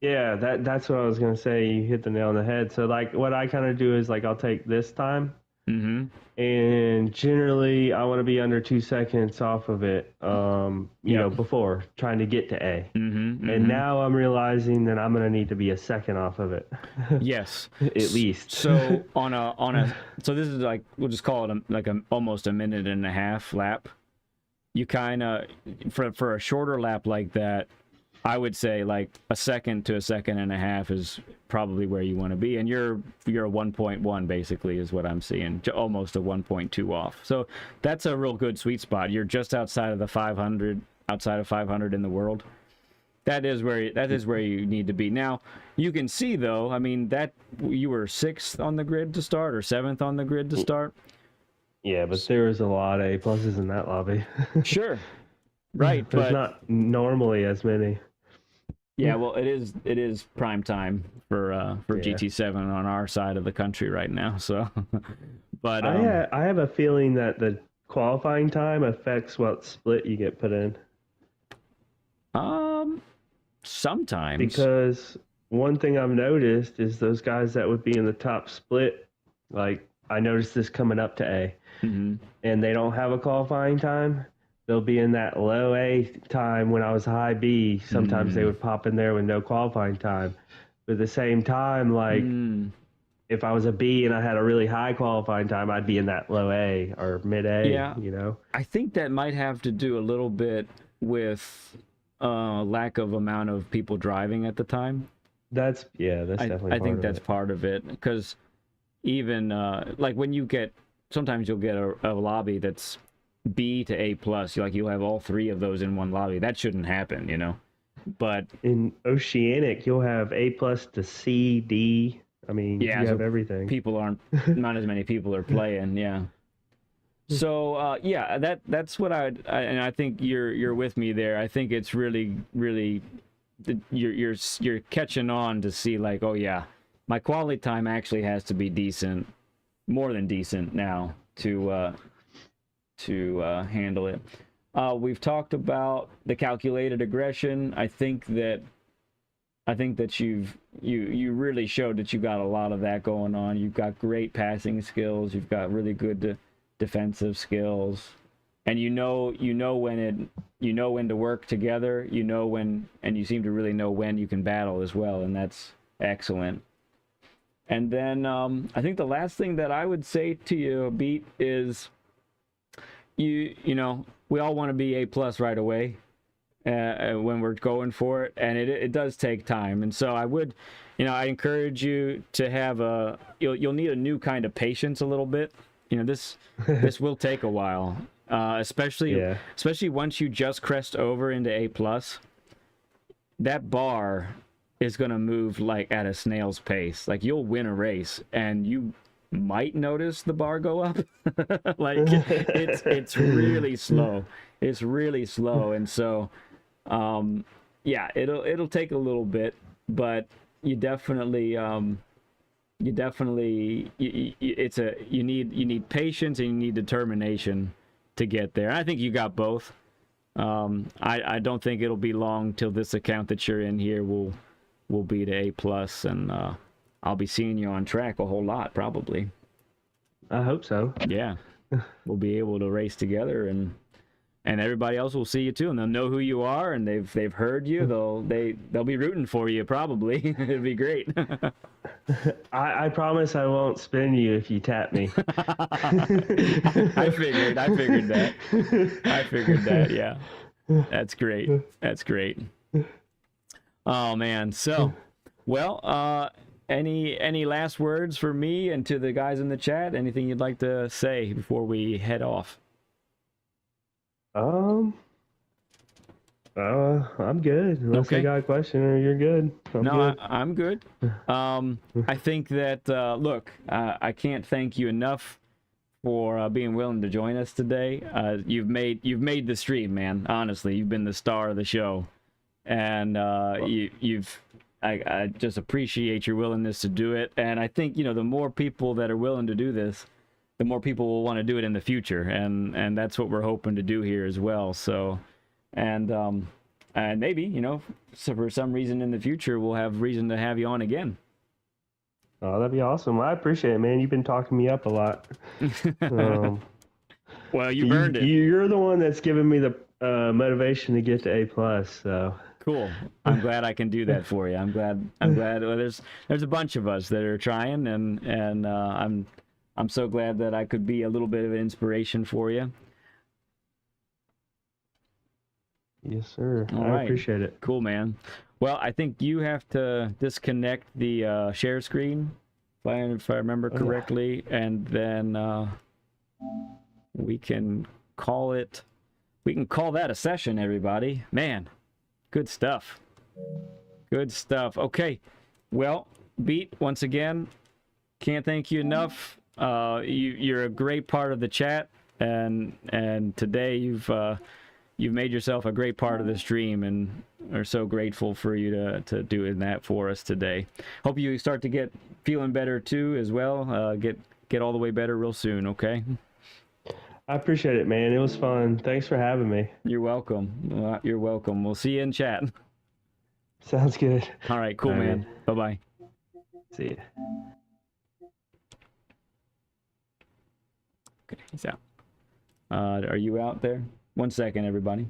Yeah, that's what I was gonna say. You hit the nail on the head. So like, what I kind of do is like, I'll take this time, and generally I want to be under 2 seconds off of it. You know, before trying to get to A. And now I'm realizing that I'm gonna need to be a second off of it. Yes, at least. So so this is like, we'll just call it almost a minute and a half lap. You kind of, for a shorter lap like that, I would say like a second to a second and a half is probably where you want to be, and you're a 1.1 basically is what I'm seeing, almost a 1.2 off. So that's a real good sweet spot. You're just outside of 500 in the world. That is where you need to be. Now, you can see though, I mean, that you were 6th on the grid to start or 7th on the grid to start. Yeah, but there was a lot of A pluses in that lobby. Sure. Right, There's but not normally as many. yeah, well, it is prime time for GT7 on our side of the country right now. So, but I have a feeling that the qualifying time affects what split you get put in. Sometimes, Because one thing I've noticed is those guys that would be in the top split, like I noticed this coming up to A, and they don't have a qualifying time. They'll be in that low A time when I was high B. Sometimes they would pop in there with no qualifying time. But at the same time, like if I was a B and I had a really high qualifying time, I'd be in that low A or mid A. Yeah. You know. I think that might have to do a little bit with lack of amount of people driving at the time. That's definitely. I think that's part of it, because even like when you get, sometimes you'll get a lobby that's B to A plus, you'll have all 3 of those in one lobby. That shouldn't happen, you know. But in Oceanic, you'll have A plus to C, D. I mean, you have everything. People aren't, not as many people are playing, yeah. So yeah, that's what and I think you're with me there. I think it's really you're catching on to see like, oh yeah, my quality time actually has to be decent, more than decent now to handle it. We've talked about the calculated aggression. I think that you really showed that you got a lot of that going on. You've got great passing skills. You've got really good defensive skills, and you know when to work together. You know when, and you seem to really know when you can battle as well, and that's excellent. And then I think the last thing that I would say to you, Beat, is you know we all want to be A+ right away. When we're going for it, and it does take time. And so I would, I encourage you to have you'll need a new kind of patience a little bit. This will take a while, especially once you just crest over into A+. That bar is going to move like at a snail's pace. Like you'll win a race and you might notice the bar go up. Like it's really slow. It's really slow. And so yeah, it'll take a little bit, but you definitely you need patience and you need determination to get there. I think you got both. I don't think it'll be long till this account that you're in here will be to A+, and I'll be seeing you on track a whole lot probably. I hope so. Yeah, we'll be able to race together, and everybody else will see you too, and they'll know who you are, and they've heard you. They'll be rooting for you probably. It'd be great. I promise I won't spin you if you tap me. I figured that. Yeah, that's great. Oh man. So, well, any last words for me and to the guys in the chat? Anything you'd like to say before we head off? I'm good. Unless you got a question, or you're good. I'm good. I think that look, I can't thank you enough for being willing to join us today. You've made the stream, man. Honestly, you've been the star of the show, and I just appreciate your willingness to do it. And I think the more people that are willing to do this, the more people will want to do it in the future, and that's what we're hoping to do here as well. So, and maybe so for some reason in the future we'll have reason to have you on again. Oh, that'd be awesome. I appreciate it, man. You've been talking me up a lot. Well, you've earned it. You're the one that's given me the motivation to get to A+. So cool. I'm glad I can do that for you. I'm glad. Well, there's a bunch of us that are trying, and I'm so glad that I could be a little bit of an inspiration for you. Yes, sir. All I right. appreciate it. Cool, man. Well, I think you have to disconnect the share screen, if I remember correctly, and then we can call it. We can call that a session, everybody. Man, good stuff. Good stuff. Okay. Well, Beat, once again, can't thank you enough. You're a great part of the chat, and today you've made yourself a great part of the stream, and are so grateful for you to doing that for us today. Hope you start to get feeling better too as well. Get all the way better real soon. Okay. I appreciate it, man. It was fun. Thanks for having me. You're welcome. You're welcome. We'll see you in chat. Sounds good. All right. Cool, man. Bye-bye. See ya. Okay, he's out. Are you out there? 1 second, everybody.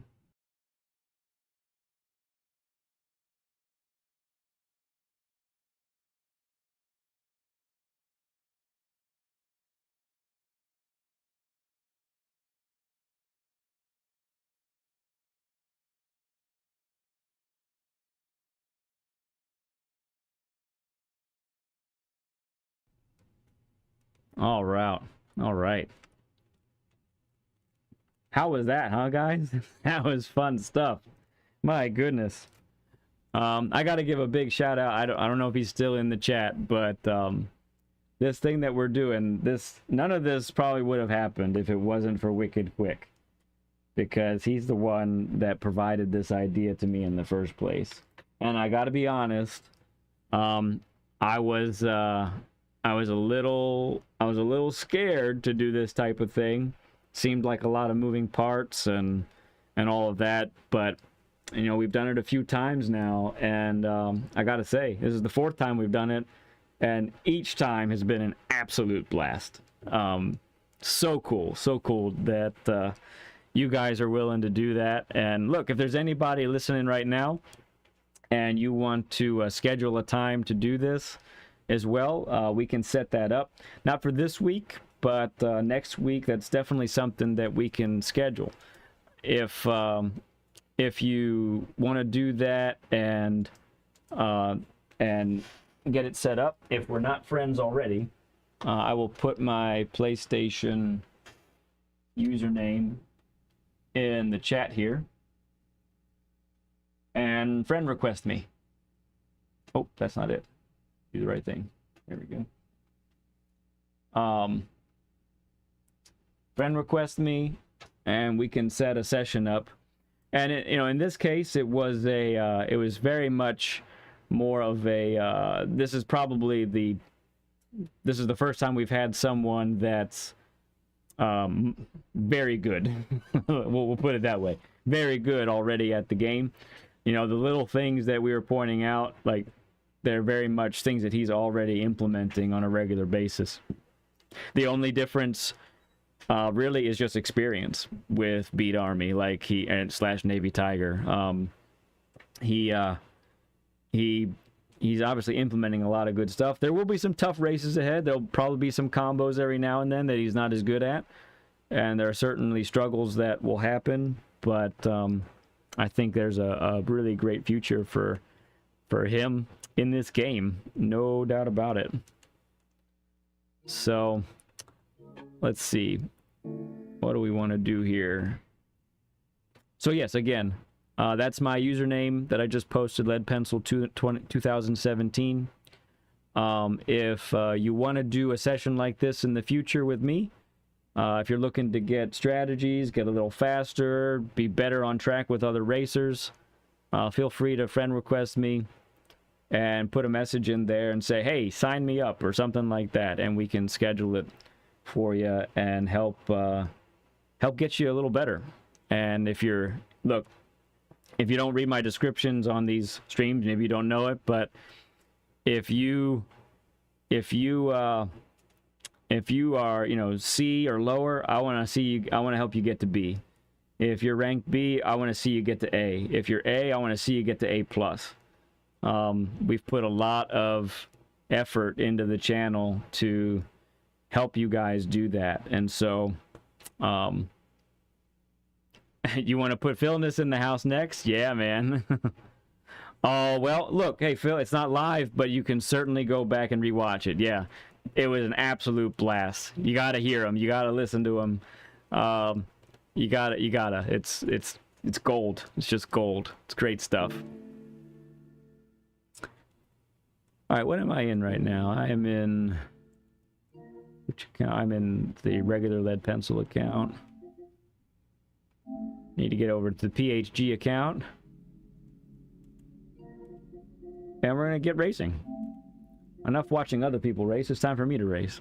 All right. How was that, huh, guys? That was fun stuff. My goodness. I got to give a big shout out. I don't know if he's still in the chat, but this thing that we're doing, none of this probably would have happened if it wasn't for Wicked Quick, because he's the one that provided this idea to me in the first place. And I got to be honest, I was a little scared to do this type of thing. Seemed like a lot of moving parts and all of that, but we've done it a few times now, and I gotta say, this is the 4th time we've done it, and each time has been an absolute blast. So cool that you guys are willing to do that. And look, if there's anybody listening right now and you want to schedule a time to do this as well, we can set that up. Not for this week, but next week. That's definitely something that we can schedule. If you want to do that and get it set up, if we're not friends already, I will put my PlayStation username in the chat here and friend request me. Oh, that's not it. Do the right thing. There we go. Friend request me, and we can set a session up. And in this case, it was very much more of a. This is the first time we've had someone that's very good. we'll put it that way. Very good already at the game. The little things that we were pointing out, like, they're very much things that he's already implementing on a regular basis. The only difference really is just experience with Beat Army, like / Navy Tiger. He's obviously implementing a lot of good stuff. There will be some tough races ahead. There'll probably be some combos every now and then that he's not as good at, and there are certainly struggles that will happen. But I think there's a really great future for him in this game, no doubt about it. So let's see, what do we want to do here? So yes, again, that's my username that I just posted, Ledpencil 2017. If you want to do a session like this in the future with me, if you're looking to get strategies, get a little faster, be better on track with other racers, feel free to friend request me and put a message in there and say, hey, sign me up or something like that, and we can schedule it for you and help get you a little better. And if you don't read my descriptions on these streams, maybe you don't know it, but if you are, C or lower, I want to help you get to B. If you're ranked B, I want to see you get to A. If you're A, I want to see you get to A+. We've put a lot of effort into the channel to help you guys do that. And so, you want to put Philness in the house next? Yeah, man. Oh, well, look, hey, Phil, it's not live, but you can certainly go back and rewatch it. Yeah, it was an absolute blast. You got to hear him. You got to listen to him. You gotta. It's gold. It's just gold. It's great stuff. All right, what am I in right now? I am in... Which account? I'm in the regular Ledpencil account. Need to get over to the PHG account. And we're going to get racing. Enough watching other people race. It's time for me to race.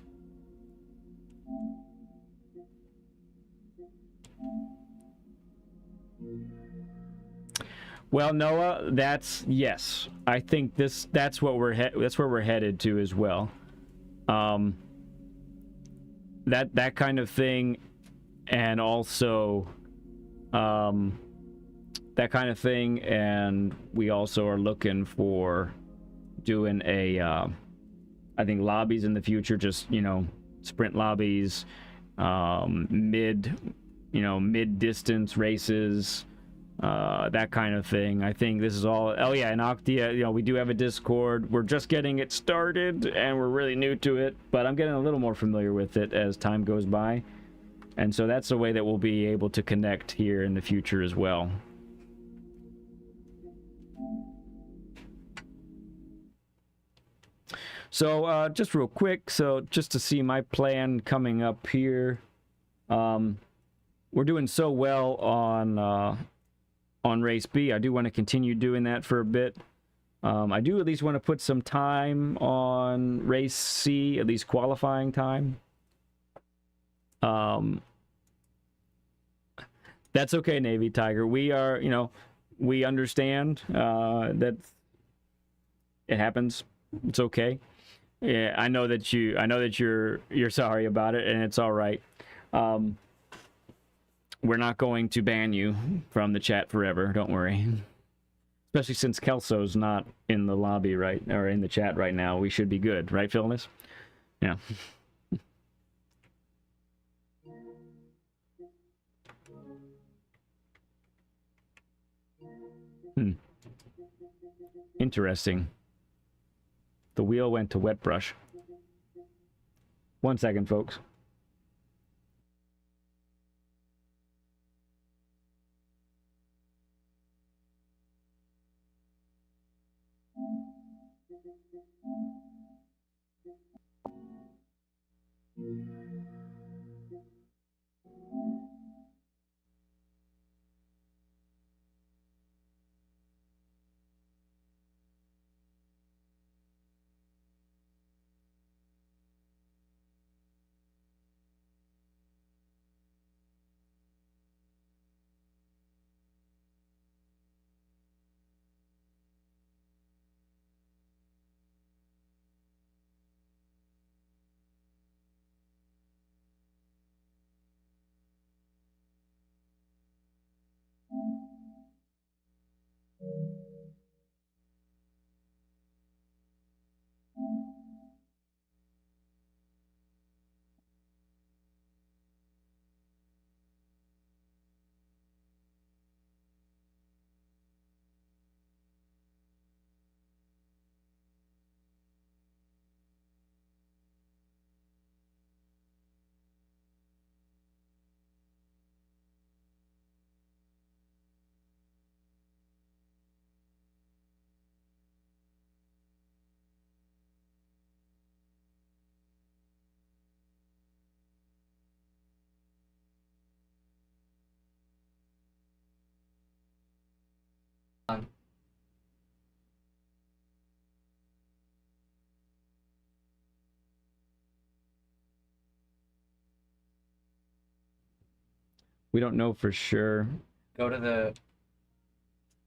Well, Noah, yes. I think that's where we're headed to as well. That kind of thing, and also that kind of thing, and we also are looking for doing I think lobbies in the future, just sprint lobbies, mid distance races, that kind of thing. I think this is all. Oh yeah, and Octia, we do have a Discord. We're just getting it started, and we're really new to it, but I'm getting a little more familiar with it as time goes by, and so that's a way that we'll be able to connect here in the future as well. So just real quick, so just to see my plan coming up here, we're doing so well on race B. I do want to continue doing that for a bit. I do at least want to put some time on race C, at least qualifying time. That's okay, Navy Tiger. We are, you know, we understand that it happens. It's okay. Yeah, I know that you're sorry about it, and it's all right. We're not going to ban you from the chat forever. Don't worry. Especially since Kelso's not in the lobby or in the chat right now. We should be good, right, Philness? Yeah. Interesting. The wheel went to wet brush. 1 second, folks. We don't know for sure. Go to the.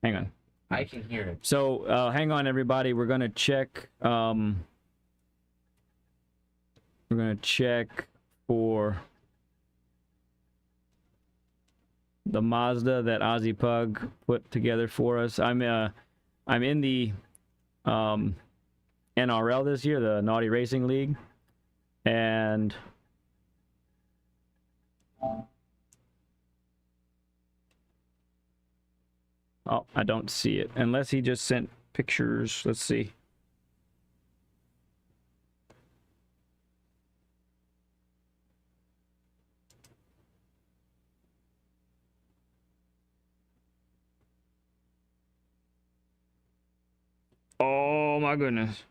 Hang on. I can hear it. So hang on, everybody. We're gonna check. We're gonna check for the Mazda that Ozzy Pug put together for us. I'm in the NRL this year, the Naughty Racing League, and oh, I don't see it unless he just sent pictures. Let's see. Oh my goodness.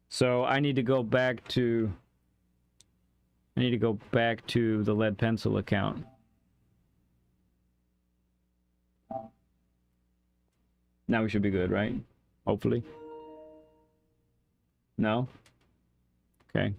So I need to go back to the Ledpencil account. Now we should be good, right? Hopefully. No? Okay.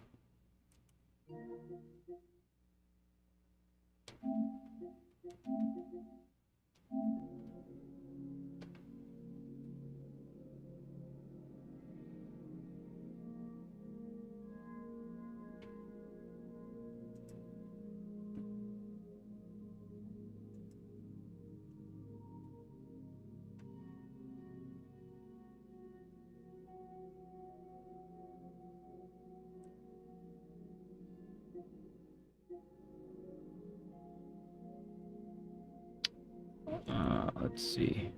Let's see.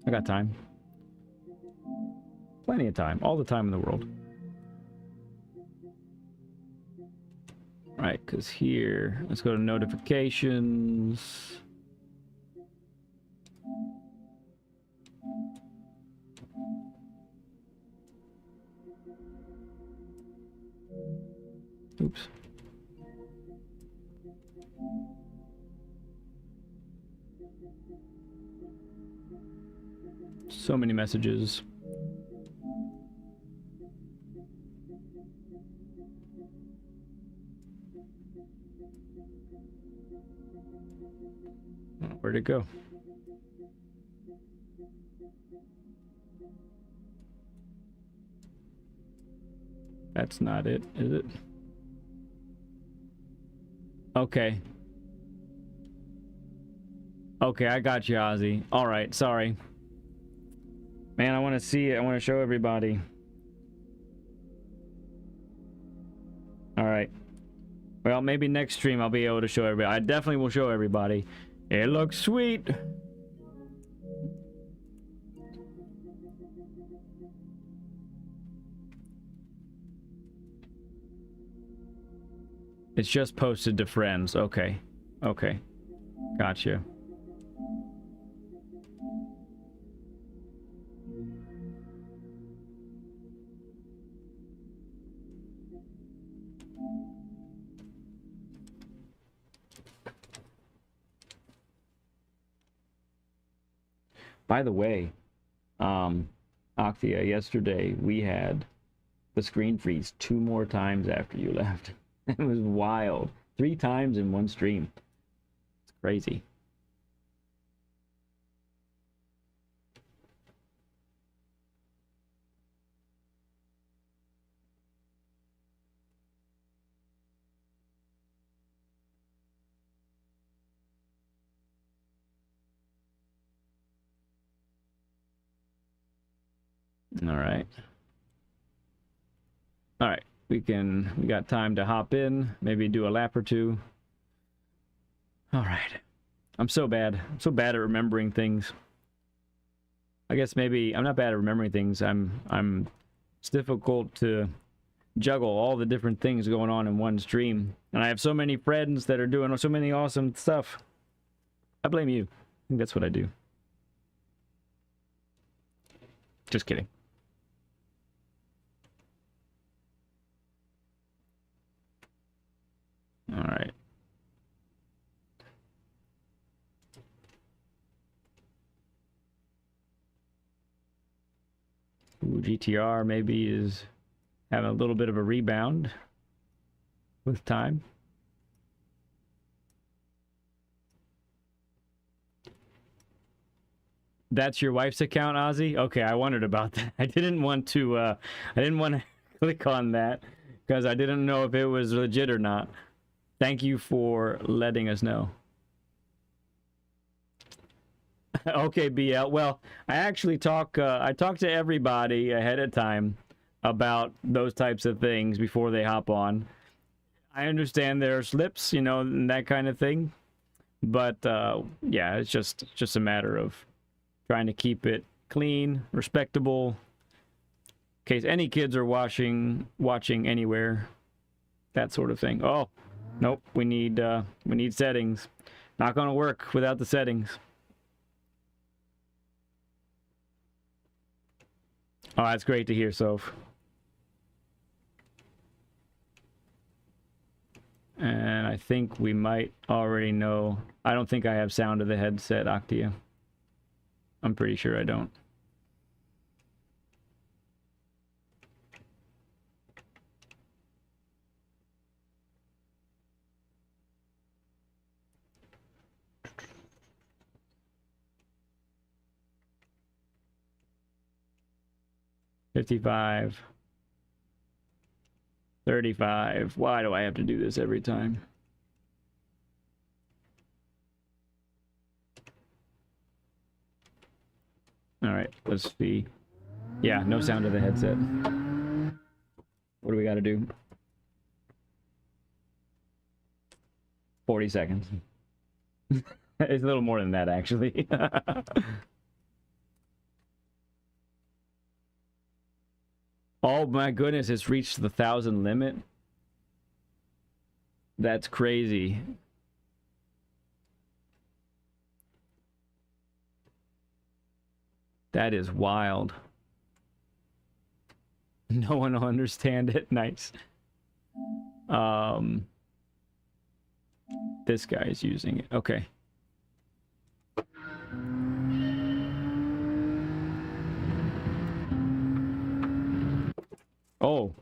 I got time. Plenty of time. All the time in the world. Right, because here, let's go to notifications. Oops. So many messages. Where'd it go? That's not it, is it? Okay. Okay, I got you, Ozzy. All right, sorry. Man, I want to see it. I want to show everybody. All right. Well, maybe next stream I'll be able to show everybody. I definitely will show everybody. It looks sweet. It's just posted to friends. Okay. Okay. Gotcha. By the way, Octia, yesterday we had the screen freeze 2 more times after you left. It was wild. 3 times in one stream. It's crazy. All right. All right. We got time to hop in, maybe do a lap or 2. All right. I'm so bad. I'm so bad at remembering things. I guess maybe I'm not bad at remembering things. It's difficult to juggle all the different things going on in one stream. And I have so many friends that are doing so many awesome stuff. I blame you. I think that's what I do. Just kidding. All right. Ooh, GTR maybe is having a little bit of a rebound with time. That's your wife's account, Ozzy? Okay, I wondered about that. I didn't want to click on that because I didn't know if it was legit or not. Thank you for letting us know. Okay, BL. Well, I actually talk to everybody ahead of time about those types of things before they hop on. I understand there are slips, you know, and that kind of thing. But yeah, it's just a matter of trying to keep it clean, respectable. In case any kids are watching anywhere, that sort of thing. Oh, nope, we need settings. Not gonna work without the settings. Oh, that's great to hear, Soph. And I think we might already know. I don't think I have sound of the headset, Octia. I'm pretty sure I don't. $55. 35. Why do I have to do this every time? All right, let's see. Yeah, no sound of the headset. What do we got to do? 40 seconds. It's a little more than that, actually. Oh my goodness, it's reached the 1,000 limit. That's crazy. That is wild. No one will understand it. Nice. This guy is using it. Okay. Oh.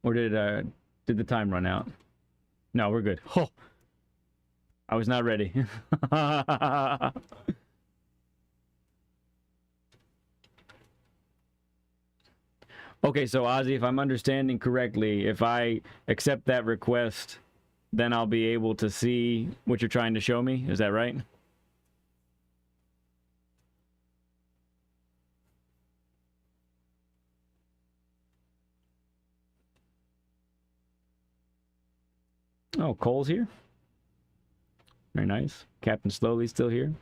Or did the time run out? No, we're good. Oh. I was not ready. Okay, so Ozzy, if I'm understanding correctly, if I accept that request, then I'll be able to see what you're trying to show me. Is that right? Oh, Cole's here. Very nice. Captain Slowly's still here.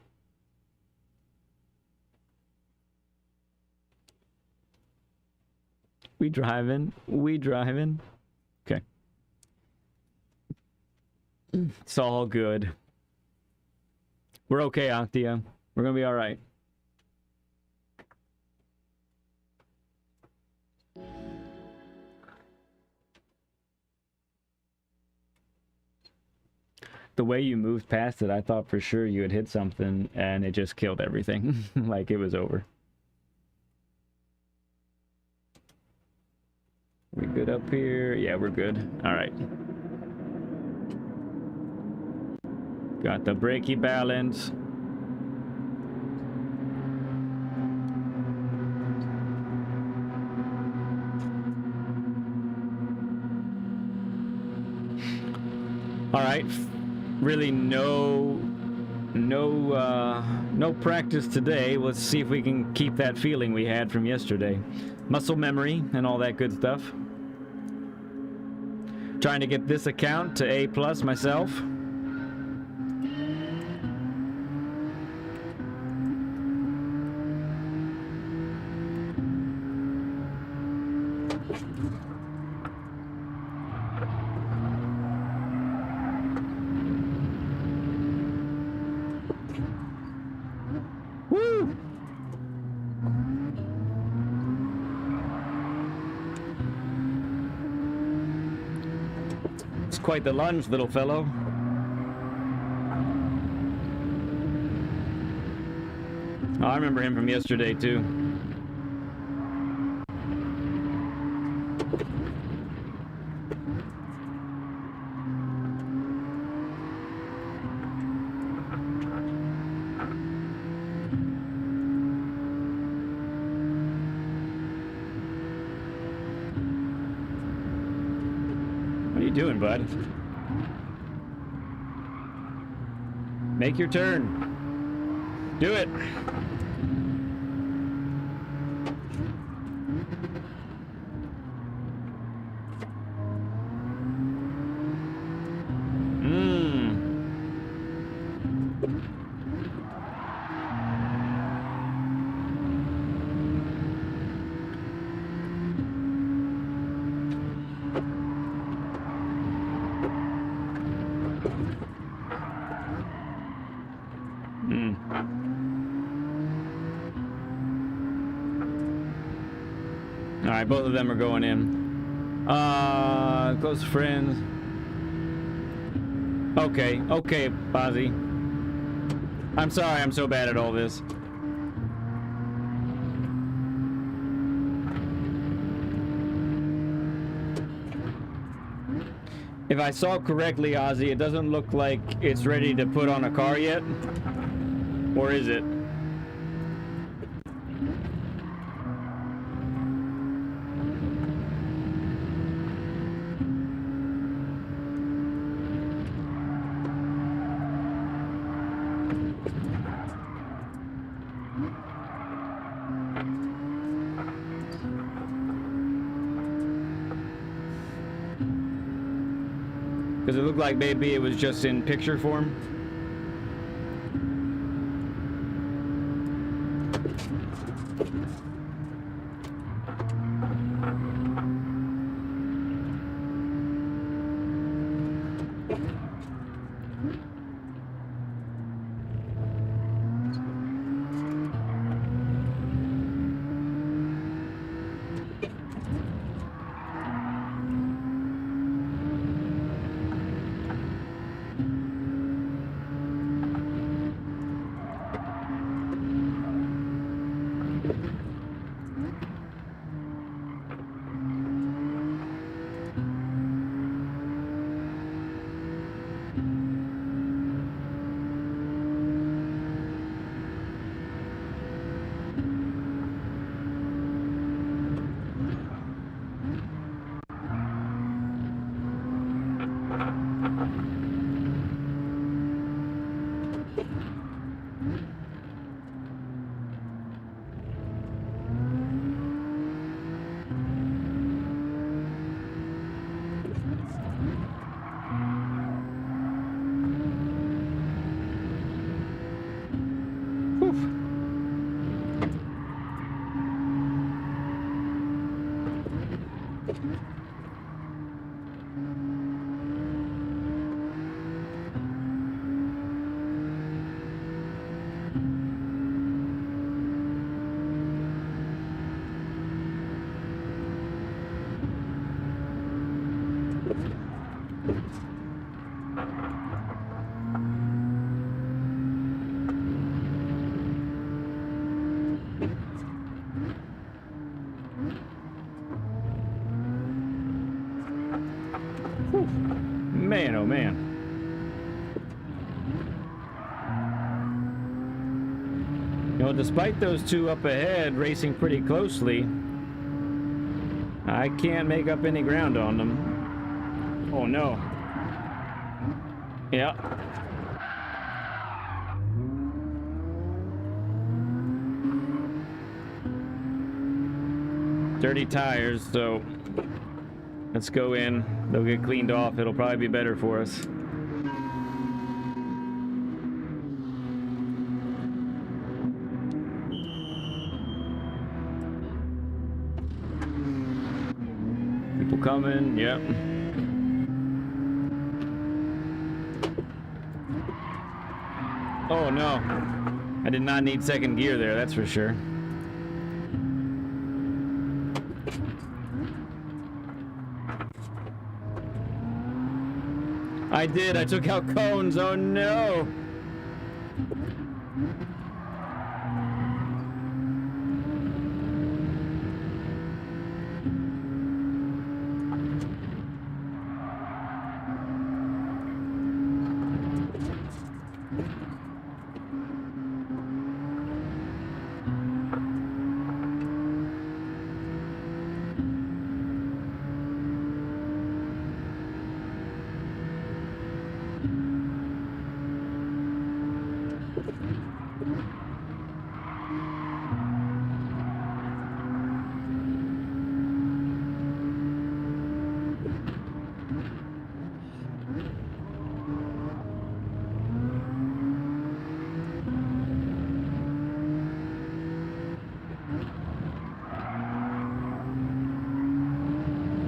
We driving. We driving. Okay. It's all good. We're okay, Octia. We're gonna be all right. The way you moved past it, I thought for sure you had hit something and it just killed everything. Like it was over. We good up here? Yeah, we're good. All right. Got the brakey balance. All right. Really no practice today. Let's see if we can keep that feeling we had from yesterday. Muscle memory and all that good stuff. Trying to get this account to A+ myself. Woo! It's quite the lunge, little fellow. Oh, I remember him from yesterday, too. What are you doing, bud? Make your turn. Do it. All right, both of them are going in. Close friends. Okay, Ozzy. I'm sorry I'm so bad at all this. If I saw correctly, Ozzy, it doesn't look like it's ready to put on a car yet. Or is it? Because it looked like maybe it was just in picture form. man. You know, despite those two up ahead racing pretty closely, I can't make up any ground on them. Oh no. Yeah. Dirty tires, so let's go in. They'll get cleaned off. It'll probably be better for us. People coming, yep. Oh no. I did not need second gear there, that's for sure. I did, I took out cones, oh no!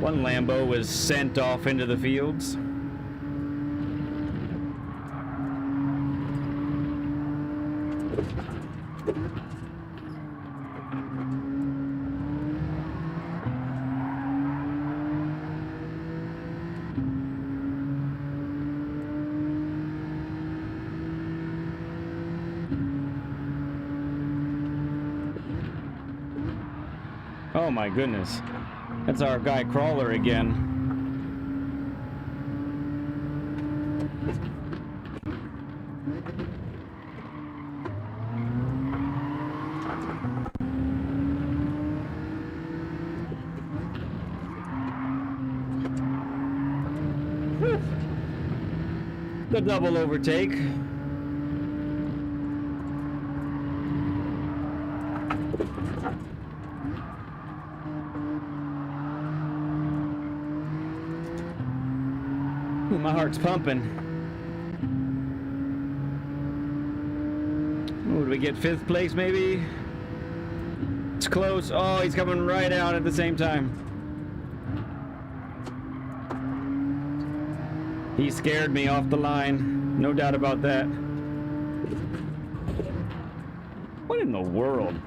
One Lambo was sent off into the fields. Oh my goodness. That's our guy Crawler again. Whew. The double overtake. Ooh, my heart's pumping. Ooh, do we get 5th place maybe? It's close. Oh, he's coming right out at the same time. He scared me off the line. No doubt about that. What in the world?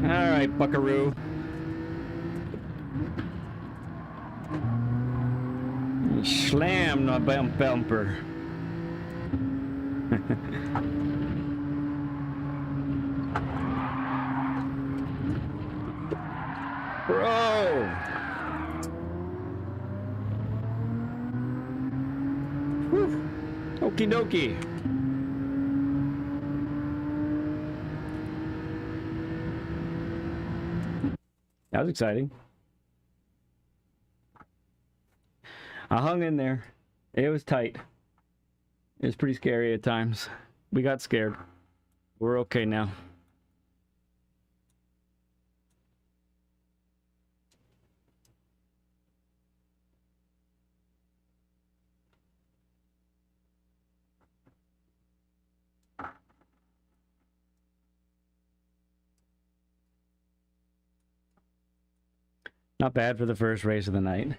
All right, buckaroo. Slam the bumper. Bro. Whew. Okie dokie. That was exciting. I hung in there. It was tight. It was pretty scary at times. We got scared. We're okay now. Not bad for the first race of the night.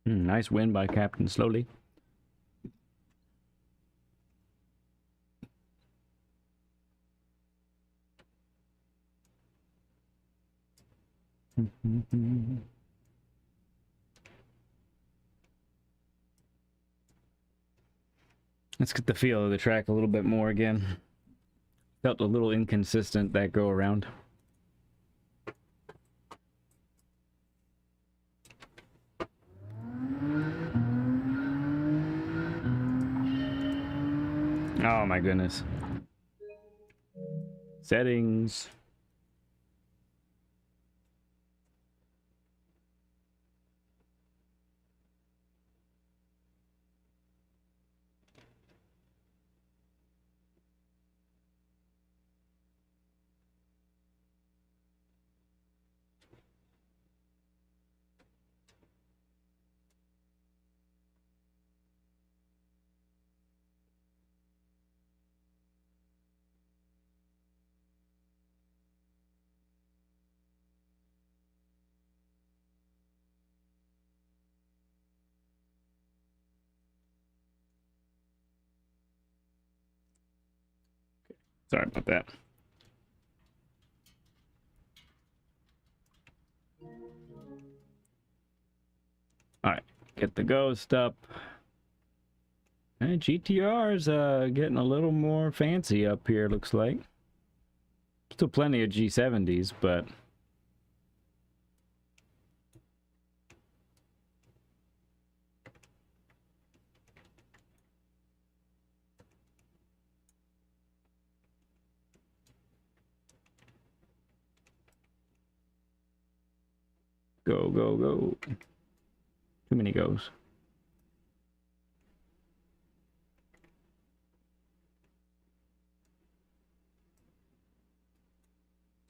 Nice win by Captain Slowly. Let's get the feel of the track a little bit more again. Felt a little inconsistent that go around. Oh my goodness. Settings. Sorry about that. Alright, get the ghost up. And GTR's getting a little more fancy up here, looks like. Still plenty of G70s, but... Go, go, go. Too many goes.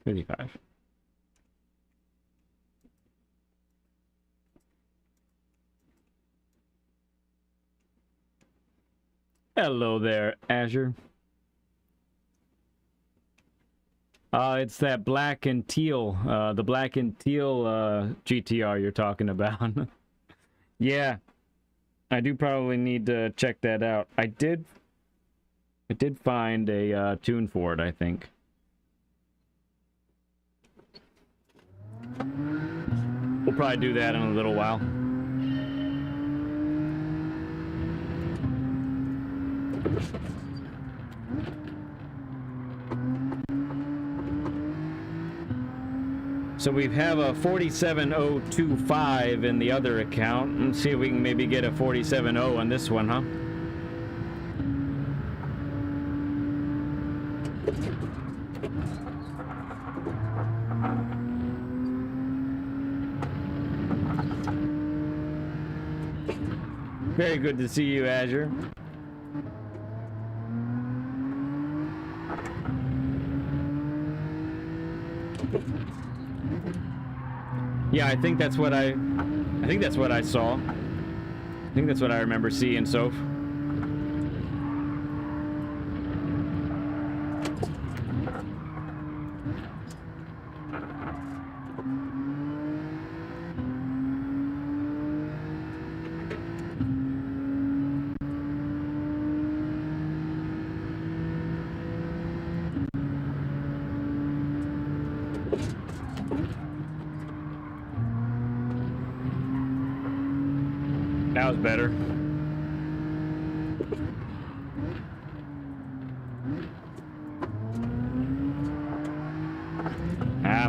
$55. Hello there, Azure. It's that black and teal, the black and teal GTR you're talking about. Yeah, I do probably need to check that out. I did find a tune for it, I think. We'll probably do that in a little while. So we have a 47025 in the other account. Let's see if we can maybe get a 470 on this one, huh? Very good to see you, Azure. Yeah, I think that's what I saw. I think that's what I remember seeing, Soph. That was better.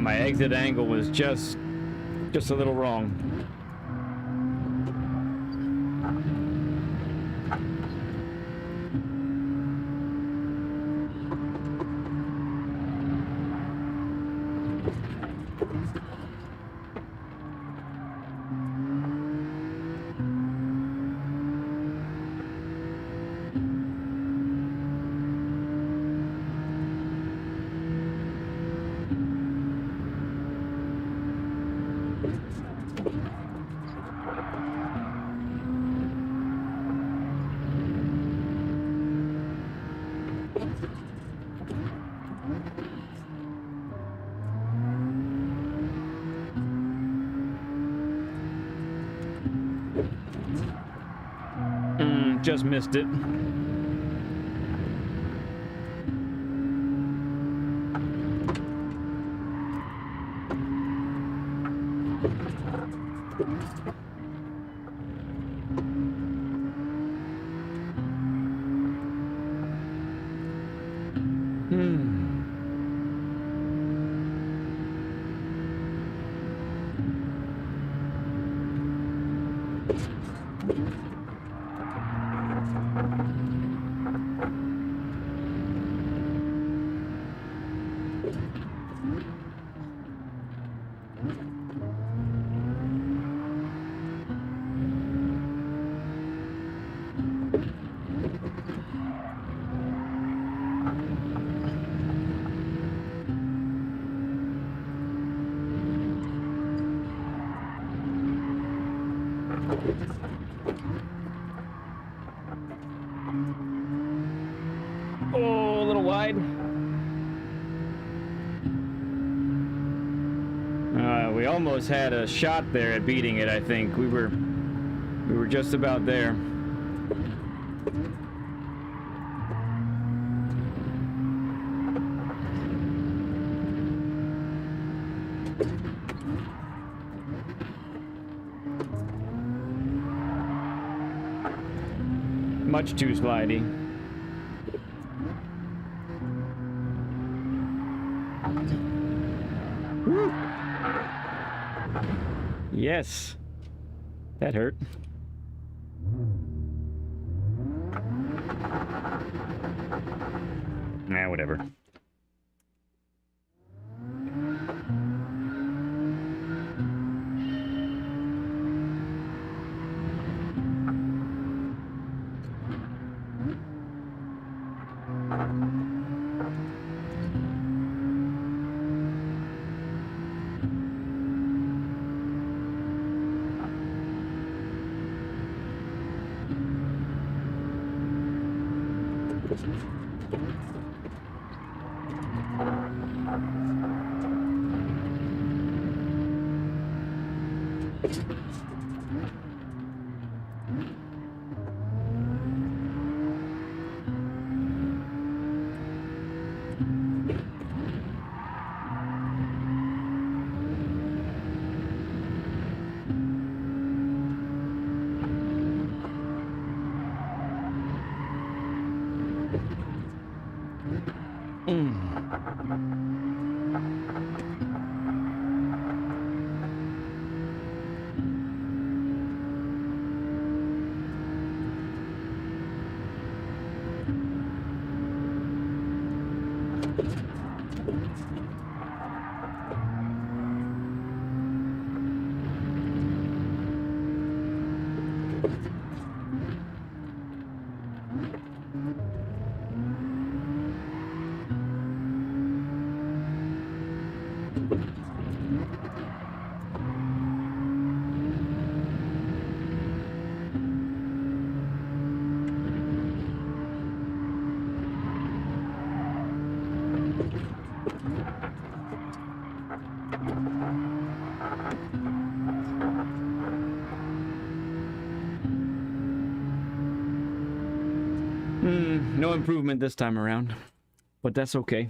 My exit angle was just a little wrong. Just missed it. Oh, a little wide. We almost had a shot there at beating it, I think. We were just about there. Much too slidey. Woo. Yes. That hurt. Nah, whatever. No improvement this time around, but that's okay.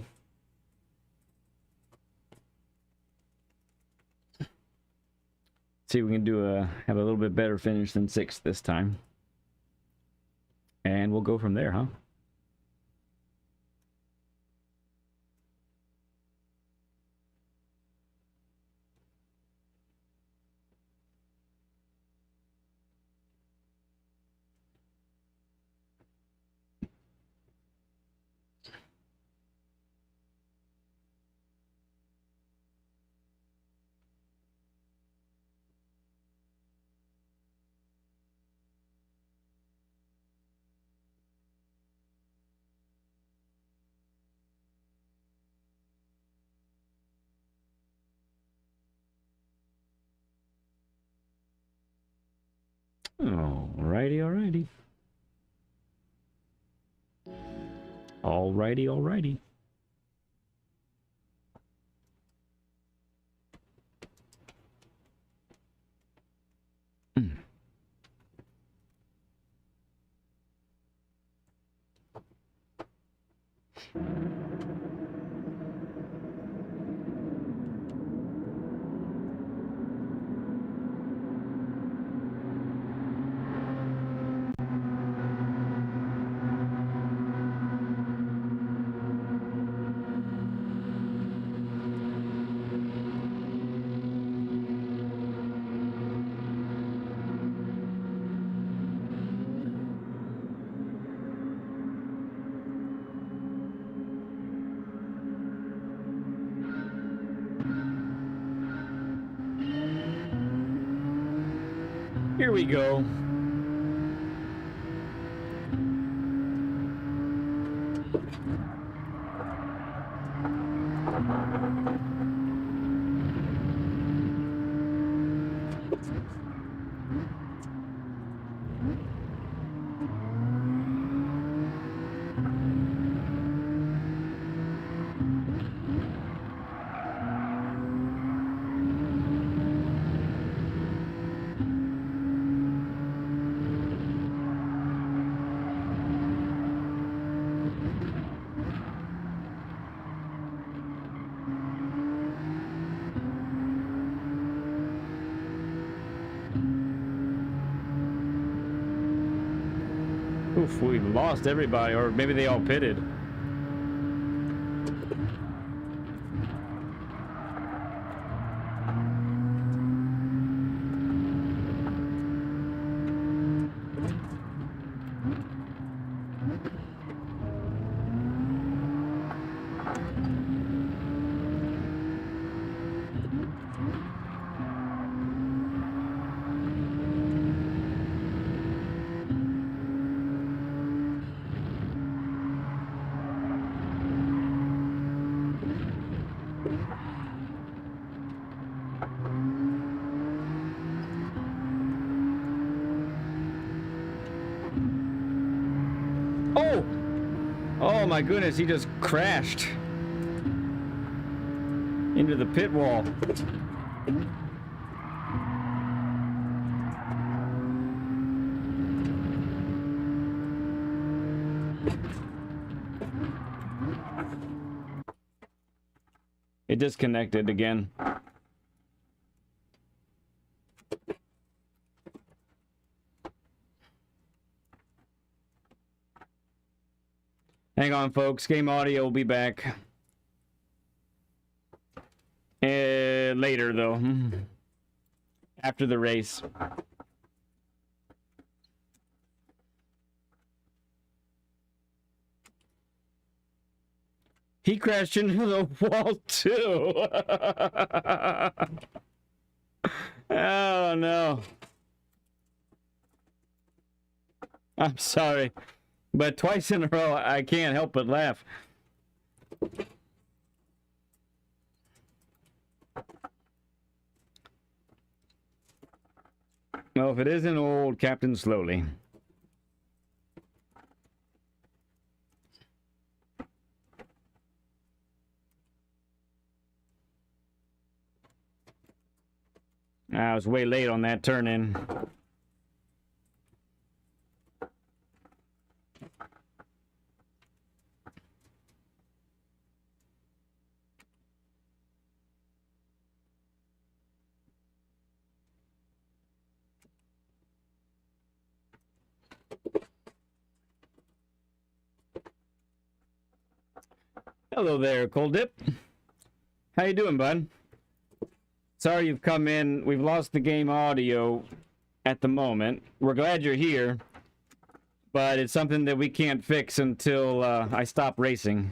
See if we can have a little bit better finish than 6th this time. And we'll go from there, huh? Alrighty, alrighty. Alrighty, alrighty. Here we go. Oof, we lost everybody, or maybe they all pitted. Oh! Oh my goodness, he just crashed into the pit wall. It disconnected again. Hang on, folks. Game audio will be back. Later, though. After the race. He crashed into the wall, too. Oh, no. I'm sorry. But twice in a row, I can't help but laugh. Well, if it isn't old Captain Slowly. I was way late on that turn in. Hello there, Cold Dip. How you doing, bud? Sorry you've come in. We've lost the game audio at the moment. We're glad you're here, but it's something that we can't fix until I stop racing.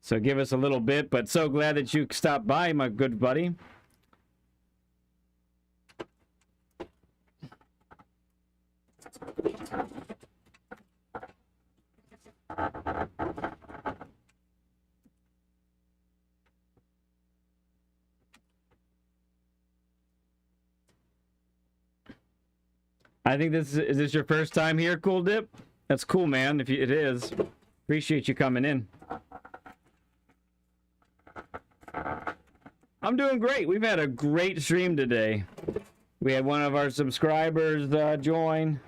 So give us a little bit, but so glad that you stopped by, my good buddy. I think is this your first time here, Cool Dip? That's cool, man. If it is, appreciate you coming in. I'm doing great. We've had a great stream today. We had one of our subscribers join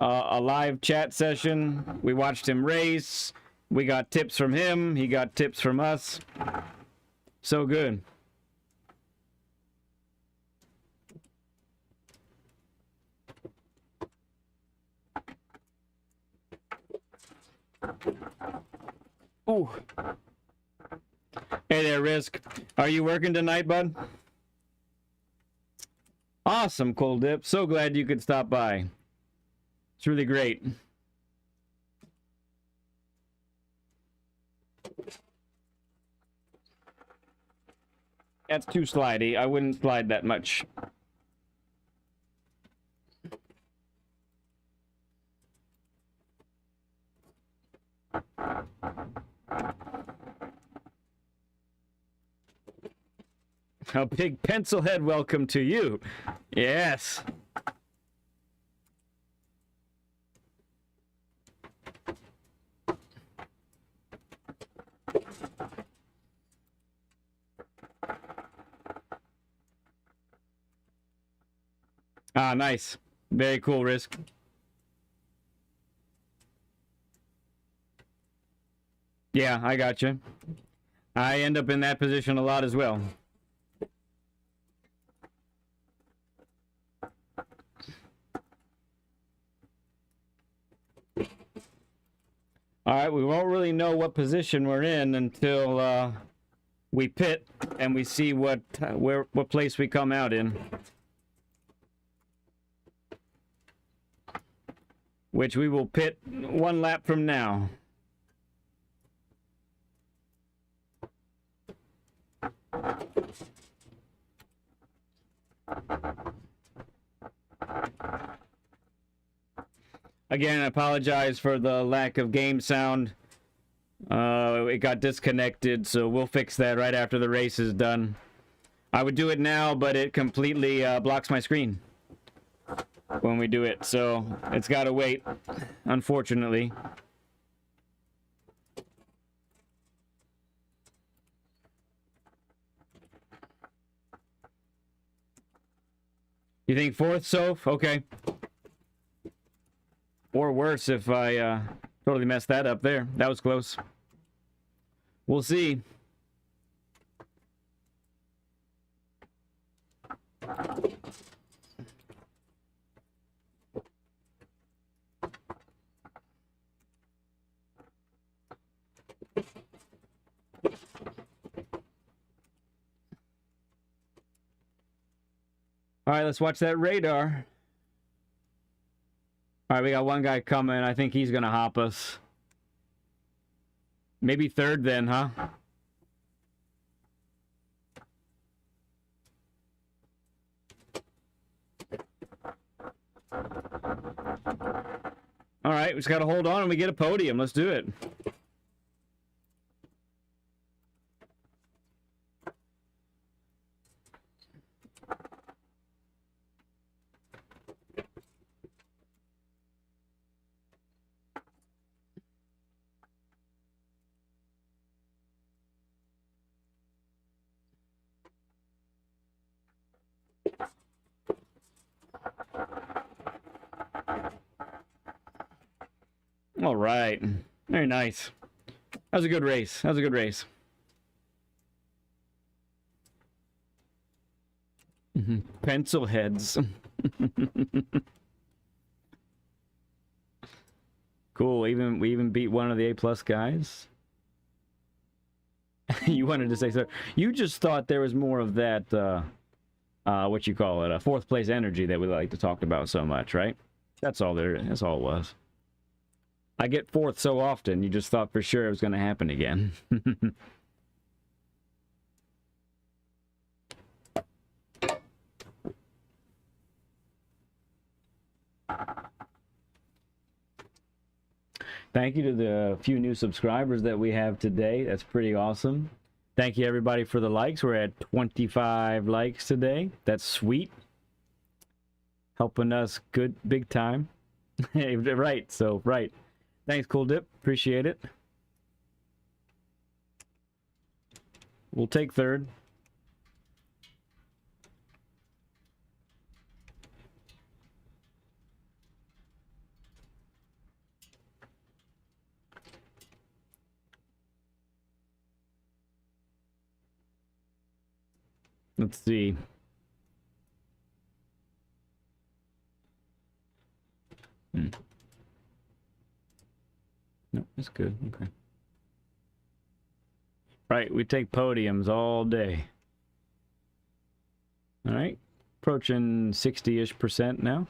a live chat session. We watched him race. We got tips from him. He got tips from us. So good. Ooh. Hey there, Risk. Are you working tonight, bud? Awesome, Cold Dip. So glad you could stop by. It's really great. That's too slidey. I wouldn't slide that much. A big pencil head welcome to you. Yes. Ah, nice. Very cool, Risk. Yeah, I got you. I end up in that position a lot as well. All right, we won't really know what position we're in until we pit and we see what place we come out in. Which we will pit 1 lap from now. Again, I apologize for the lack of game sound. It got disconnected, so we'll fix that right after the race is done. I would do it now, but it completely blocks my screen when we do it, so it's got to wait, unfortunately. You think 4th, Soph? Okay. Or worse if I totally messed that up there. That was close. We'll see. All right, let's watch that radar. All right, we got one guy coming. I think he's going to hop us. Maybe 3rd then, huh? All right, we just got to hold on and we get a podium. Let's do it. All right. Very nice. That was a good race. That was a good race. Pencil heads. Cool. We even beat one of the A+ guys. You wanted to say so. You just thought there was more of that what you call it, a 4th place energy that we like to talk about so much, right? That's all there is. That's all it was. I get 4th so often, you just thought for sure it was going to happen again. Thank you to the few new subscribers that we have today. That's pretty awesome. Thank you, everybody, for the likes. We're at 25 likes today. That's sweet. Helping us good, big time. Right, so, right. Thanks, Cool Dip. Appreciate it. We'll take 3rd. Let's see. No, that's good. Okay. Right, we take podiums all day. All right, approaching 60-ish% now.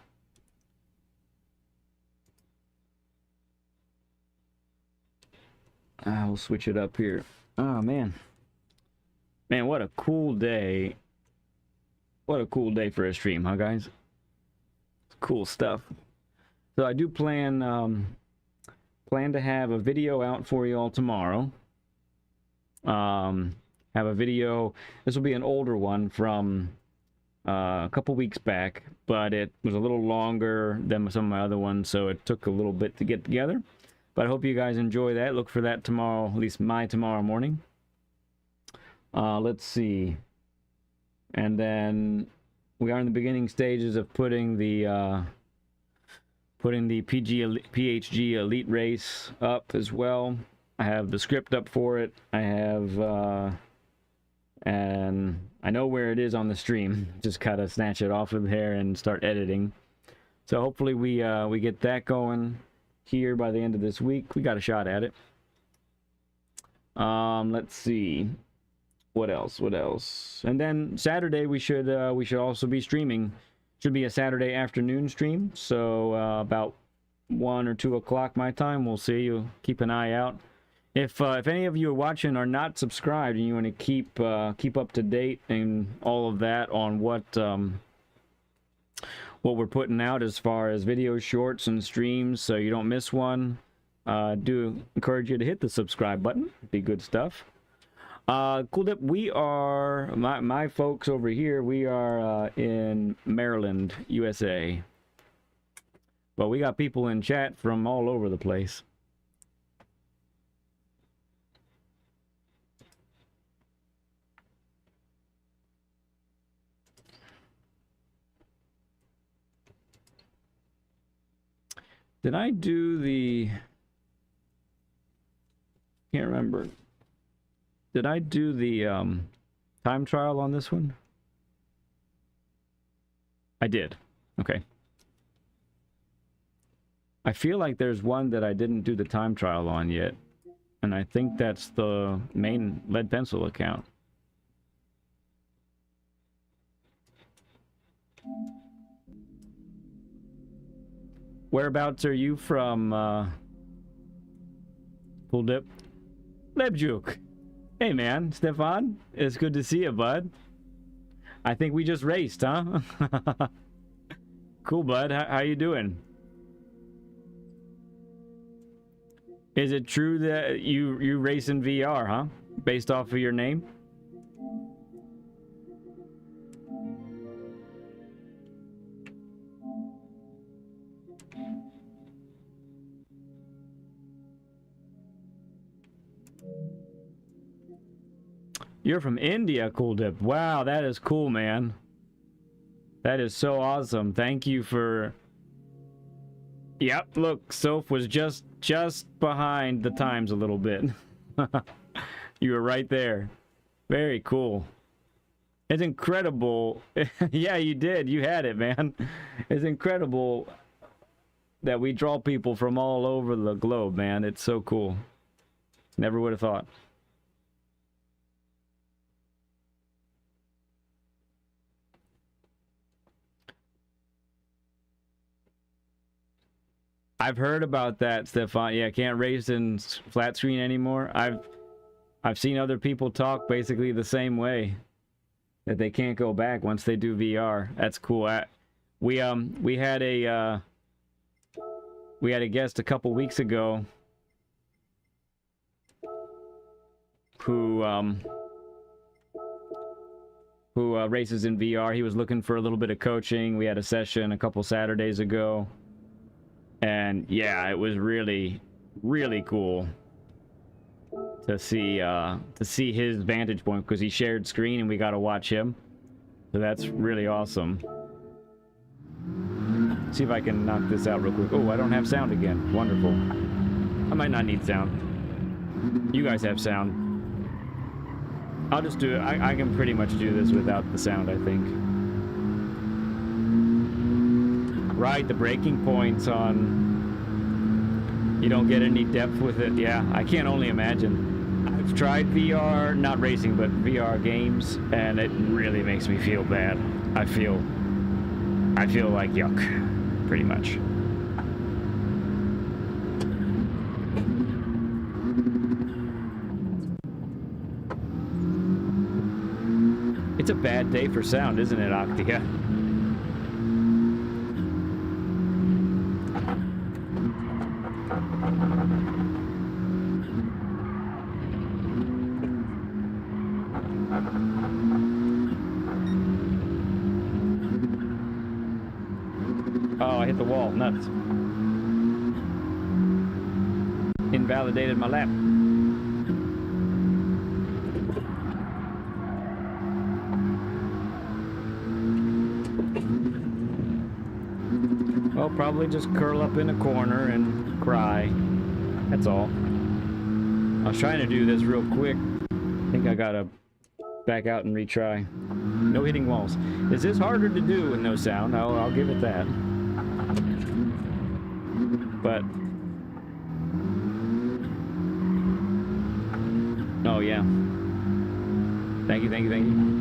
We'll switch it up here. Oh, man. Man, what a cool day. What a cool day for a stream, huh, guys? Cool stuff. So I do plan to have a video out for you all tomorrow. have a video. This will be an older one from a couple weeks back, but it was a little longer than some of my other ones, so it took a little bit to get together. But I hope you guys enjoy that. Look for that tomorrow, at least tomorrow morning. Let's see. And then we are in the beginning stages of putting the PHG Elite Race up as well. I have the script up for it. I have, and I know where it is on the stream. Just kind of snatch it off of there and start editing. So hopefully we get that going here by the end of this week. We got a shot at it. Let's see. What else? And then Saturday we should also be streaming. Should be a Saturday afternoon stream. So about 1 or 2 o'clock my time. We'll see. You keep an eye out. If any of you are watching are not subscribed and you want to keep up to date and all of that on what we're putting out as far as video shorts and streams, so you don't miss one, do encourage you to hit the subscribe button. Be good stuff. Cool Dip, we are, my folks over here, we are in Maryland, USA. But we got people in chat from all over the place. Did I do the... Can't remember. Did I do the time trial on this one? I did. Okay. I feel like there's one that I didn't do the time trial on yet. And I think that's the main Ledpencil account. Whereabouts are you from, Cool Dip? Lebjuk. Hey man, Stefan, it's good to see you, bud. I think we just raced, huh? Cool, bud. How you doing? Is it true that you race in VR, huh? Based off of your name? You're from India, Cool Dip. Wow, that is cool, man. That is so awesome. Thank you for... Yep, look, Soph was just behind the times a little bit. You were right there. Very cool. It's incredible. Yeah, you did. You had it, man. It's incredible that we draw people from all over the globe, man. It's so cool. Never would have thought. I've heard about that, Stefan. Yeah, can't race in flat screen anymore. I've seen other people talk basically the same way, that they can't go back once they do VR. That's cool. We had a guest a couple weeks ago who races in VR. He was looking for a little bit of coaching. We had a session a couple Saturdays ago. And yeah, it was really, really cool to see his vantage point, because he shared screen and we got to watch him. So that's really awesome. See if I can knock this out real quick. Oh, I don't have sound again. Wonderful. I might not need sound. You guys have sound. I'll just do it. I can pretty much do this without the sound, I think. Right, the breaking points on... You don't get any depth with it. Yeah, I can't only imagine. I've tried VR, not racing, but VR games, and it really makes me feel bad. I feel like yuck, pretty much. It's a bad day for sound, isn't it, Octia? Oh, I hit the wall. Nuts. Invalidated my lap. Well, probably just curl up in a corner and cry. That's all. I was trying to do this real quick. I think I gotta back out and retry. No hitting walls. This is harder to do with no sound. I'll give it that. But oh yeah. Thank you, thank you, thank you.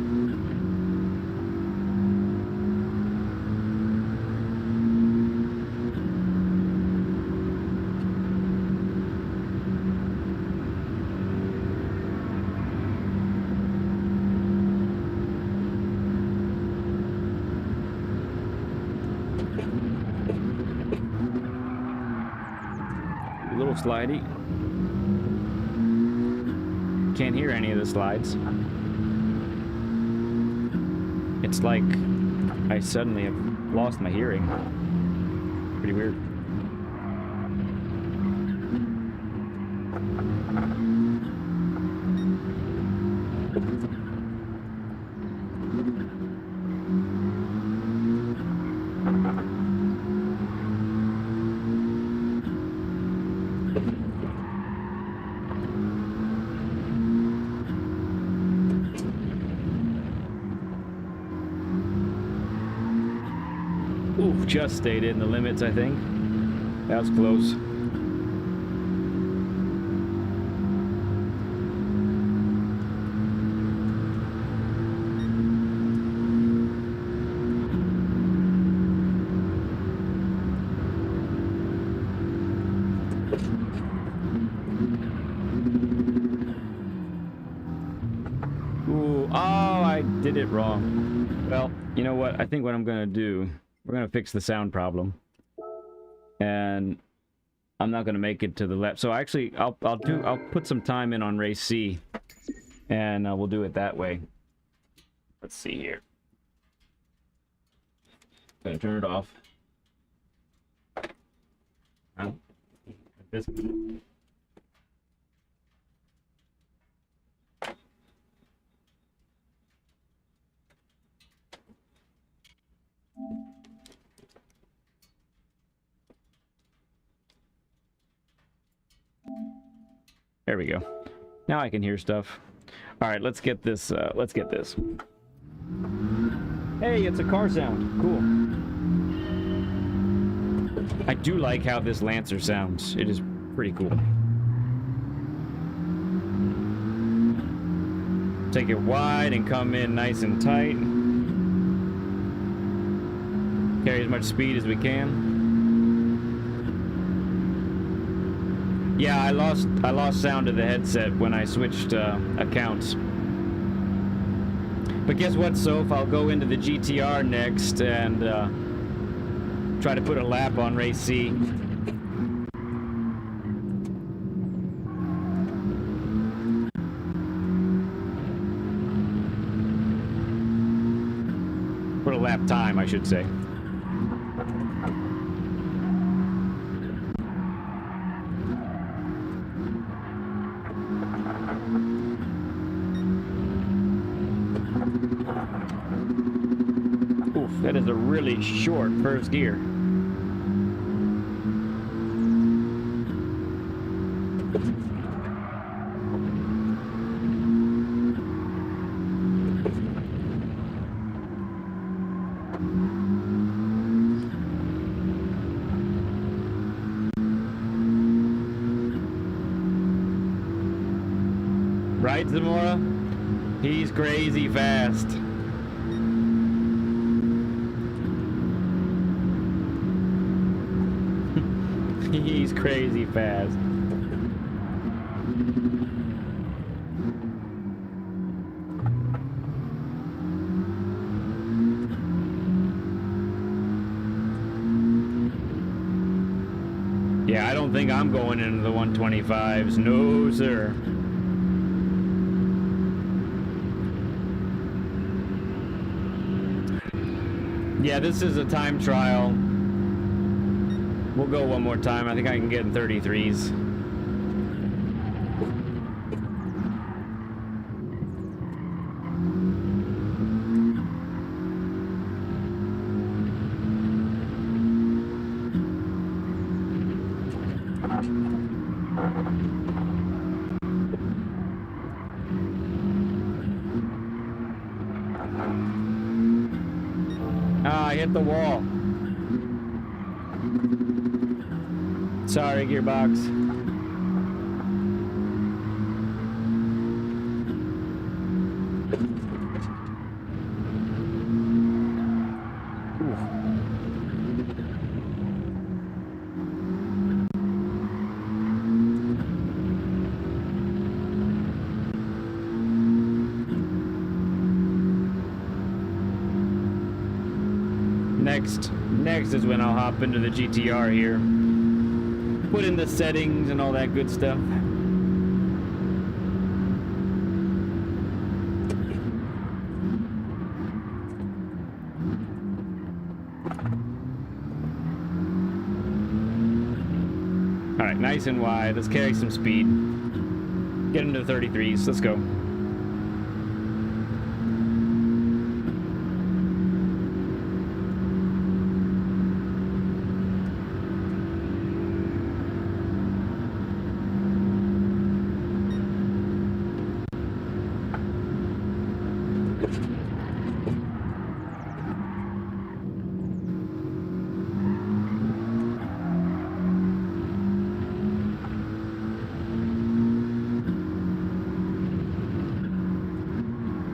Little slidey. Can't hear any of the slides. It's like I suddenly have lost my hearing. Pretty weird. Oof, just stayed in the limits, I think. That was close. Ooh, oh, I did it wrong. Well, you know what? I think what I'm gonna do, we're gonna fix the sound problem, and I'm not gonna make it to the left. So actually, I'll put some time in on race C, and we'll do it that way. Let's see here. Gonna turn it off. This. There we go. Now I can hear stuff. All right, let's get this. Let's get this. Hey, it's a car sound. Cool. I do like how this Lancer sounds. It is pretty cool. Take it wide and come in nice and tight. Carry as much speed as we can. Yeah, I lost sound to the headset when I switched accounts. But guess what, Soph? I'll go into the GTR next and try to put a lap on race C. Put a lap time, I should say. That is a really short first gear. Right, Zamora? He's crazy fast. He's crazy fast. Yeah, I don't think I'm going into the 125s. No, sir. Yeah, this is a time trial. We'll go one more time. I think I can get in 33s. Ah, I hit the wall. Sorry, gearbox. Next is when I'll hop into the GTR here. Put in the settings and all that good stuff. All right, nice and wide. Let's carry some speed. Get into the 33s. Let's go.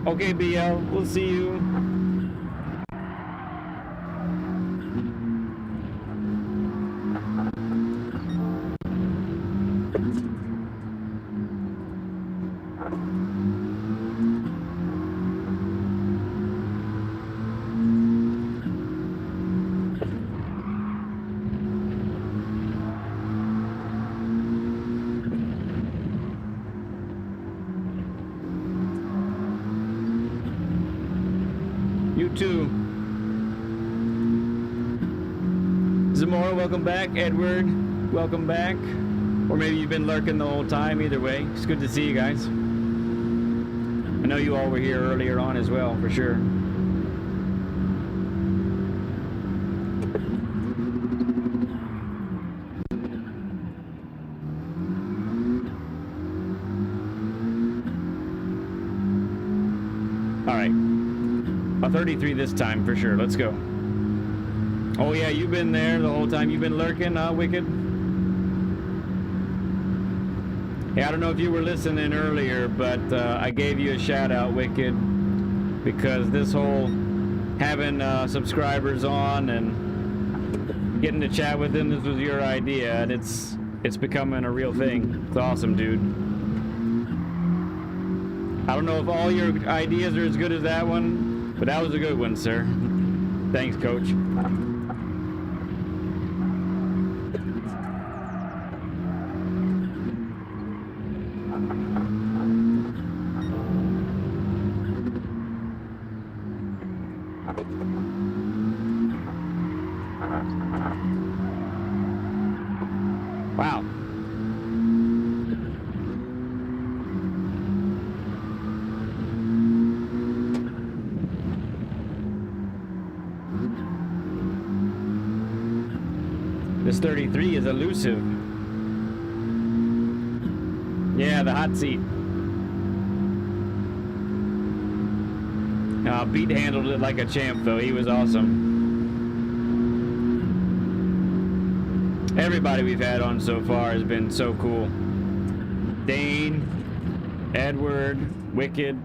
Okay, BL, we'll see you. You too. Zamora, welcome back. Edward, welcome back. Or maybe you've been lurking the whole time. Either way, it's good to see you guys. I know you all were here earlier on as well, for sure. All right. A 33 this time for sure. Let's go. Oh yeah, you've been there the whole time. You've been lurking, Wicked. Yeah, I don't know if you were listening earlier, but I gave you a shout out, Wicked, because this whole having subscribers on and getting to chat with them, this was your idea, and it's becoming a real thing. It's awesome, dude. I don't know if all your ideas are as good as that one, but that was a good one, sir. Thanks, Coach. Wow. This 33 is elusive. Yeah, the hot seat. Pete handled it like a champ, though. He was awesome. Everybody we've had on so far has been so cool. Dane, Edward, Wicked.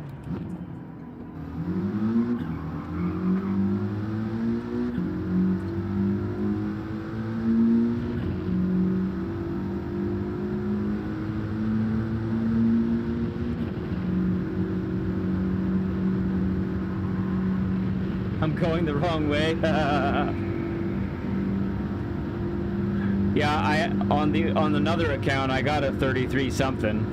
I'm going the wrong way. Yeah, on another account I got a 33 something.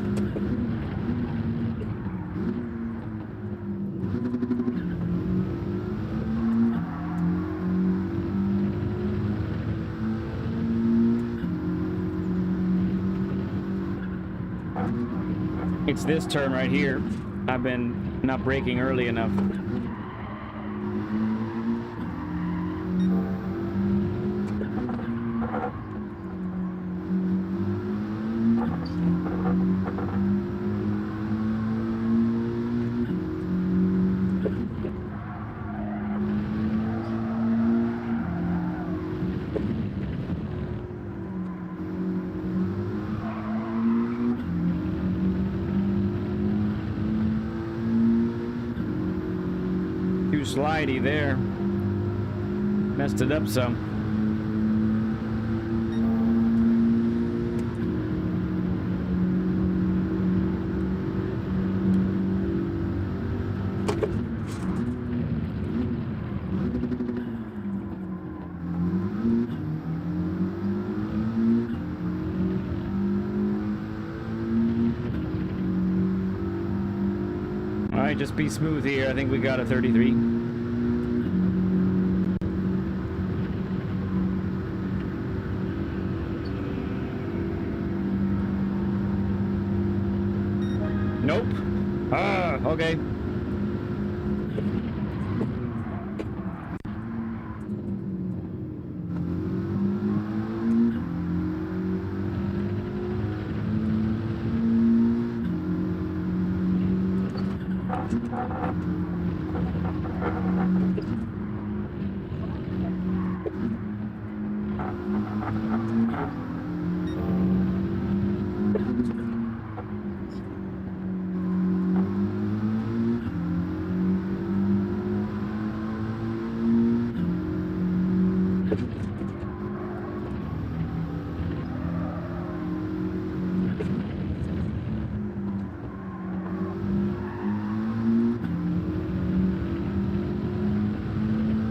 It's this turn right here. I've been not braking early enough. Too slidey there. Messed it up some. All right, just be smooth here. I think we got a 33. Nope. Ah, okay.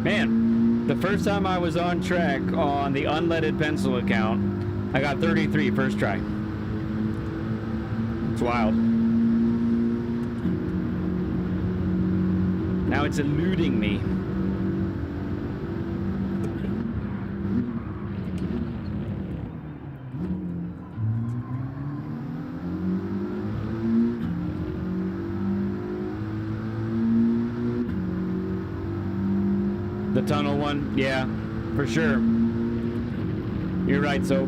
Man, the first time I was on track on the unleaded pencil account, I got 33 first try. It's wild. Now it's eluding me. The tunnel one, yeah, for sure. You're right, Soph.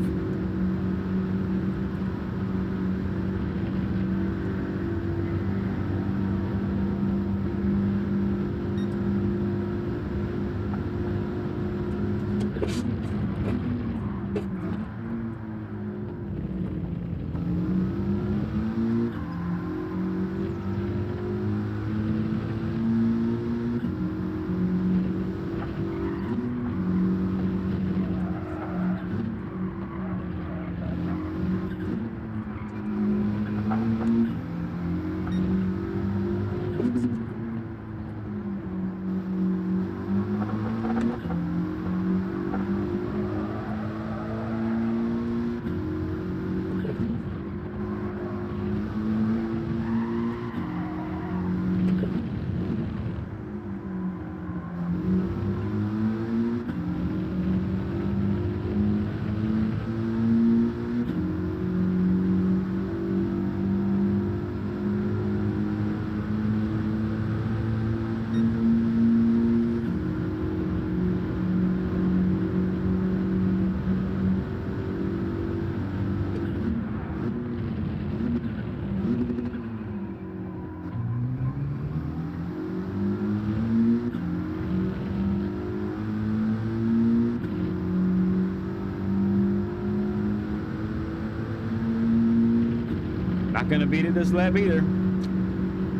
Not gonna beat it this lap either.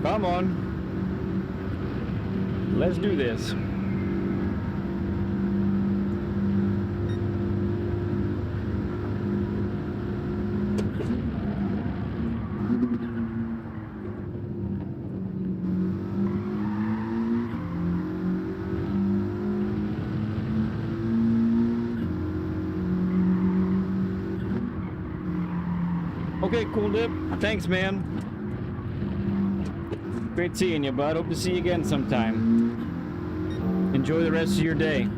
Come on. Let's do this. Okay, cool dip. Thanks, man. Great seeing you, bud. Hope to see you again sometime. Enjoy the rest of your day.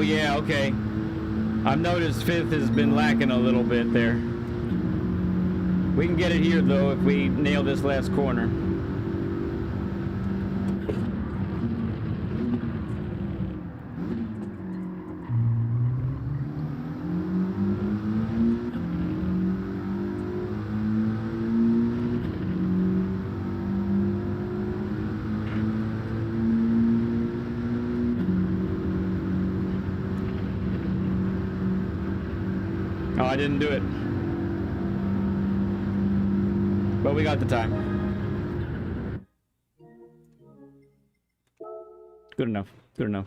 Oh, yeah, okay. I've noticed 5th has been lacking a little bit there. We can get it here, though, if we nail this last corner. Oh, I didn't do it. But we got the time. Good enough. Good enough.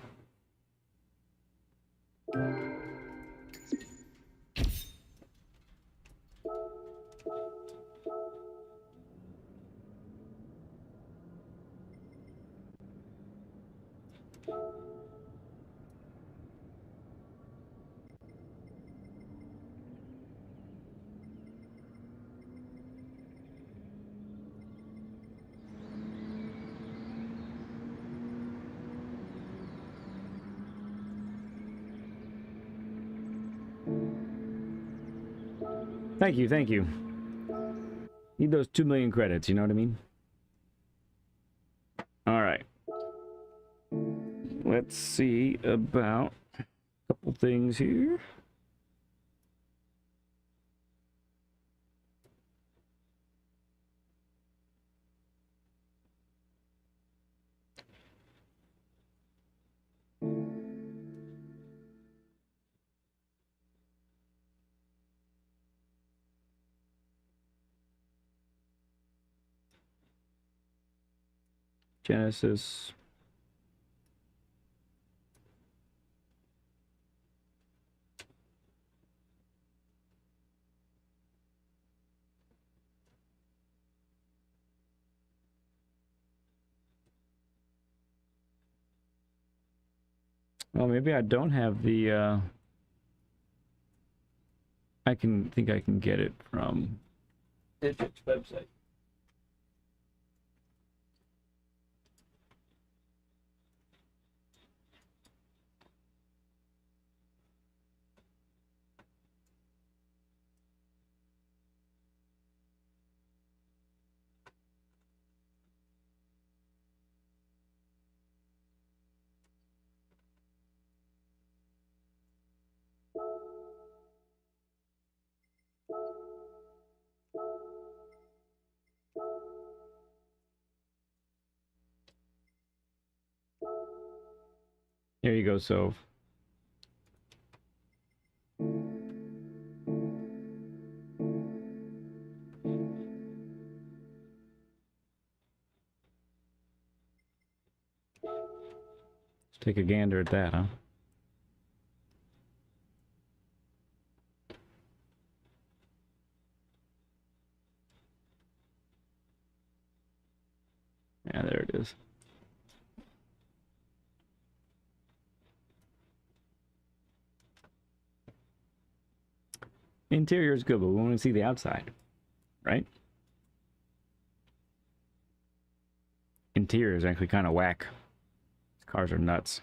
Thank you, thank you. Need those 2 million credits, you know what I mean? Alright. Let's see about a couple things here. Genesis. Well, maybe I don't have the, I think I can get it from Digit's website. There you go, Sove. Let's take a gander at that, huh? Yeah, there it is. Interior is good, but we want to see the outside, right? Interior is actually kind of whack. These cars are nuts.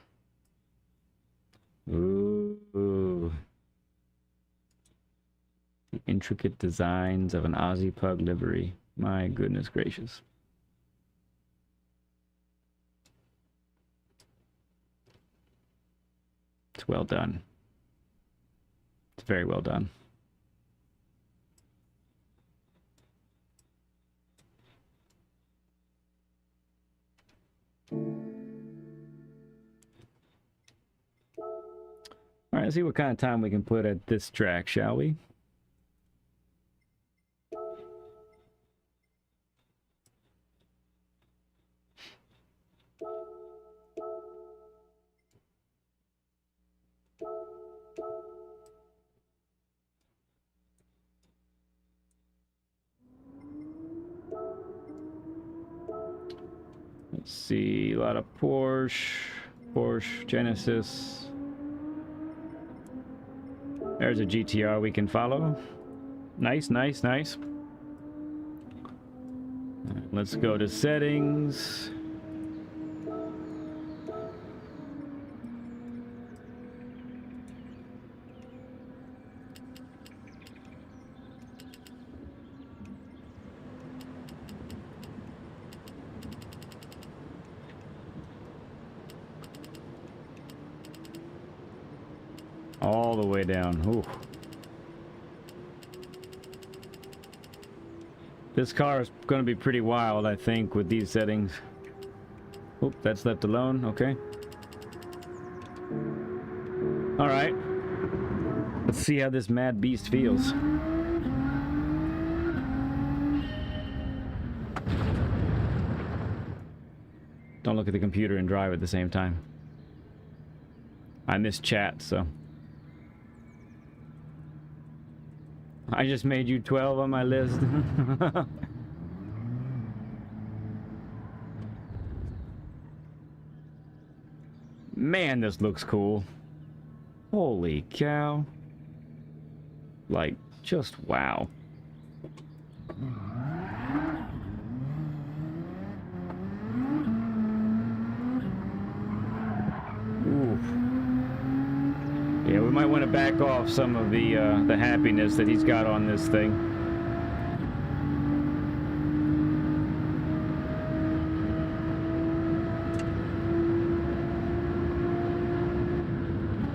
Ooh. The intricate designs of an Aussie Pug livery. My goodness gracious. It's well done. It's very well done. All right, let's see what kind of time we can put at this track, shall we? Let's see, a lot of Porsche, Genesis. There's a GTR we can follow. Nice, nice, nice. Let's go to settings. All the way down. Ooh. This car is going to be pretty wild, I think, with these settings. Oop, that's left alone. Okay. All right. Let's see how this mad beast feels. Don't look at the computer and drive at the same time. I miss chat, so. I just made you 12 on my list. Man, this looks cool. Holy cow. Like, just wow. Oof. Yeah, we might want to back off some of the happiness that he's got on this thing.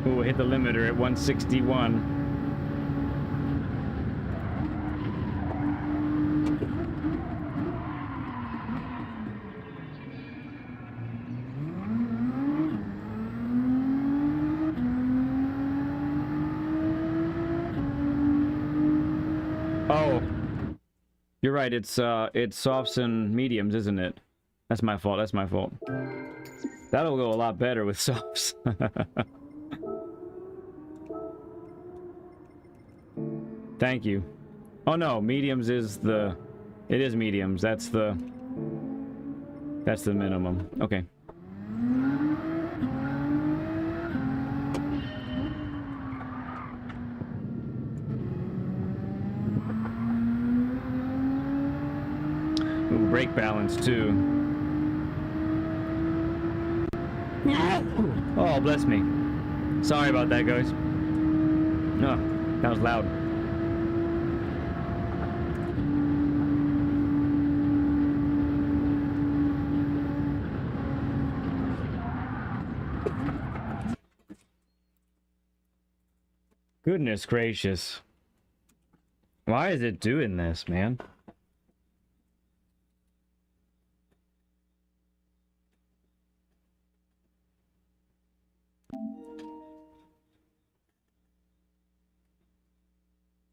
Ooh, hit the limiter at 161. Oh, you're right. It's softs and mediums, isn't it? That's my fault. That's my fault. That'll go a lot better with softs. Thank you. Oh no, mediums is the... It is mediums. That's the minimum. Okay. Ooh, brake balance too. Oh, bless me. Sorry about that, guys. No, that was loud. Goodness gracious. Why is it doing this, man?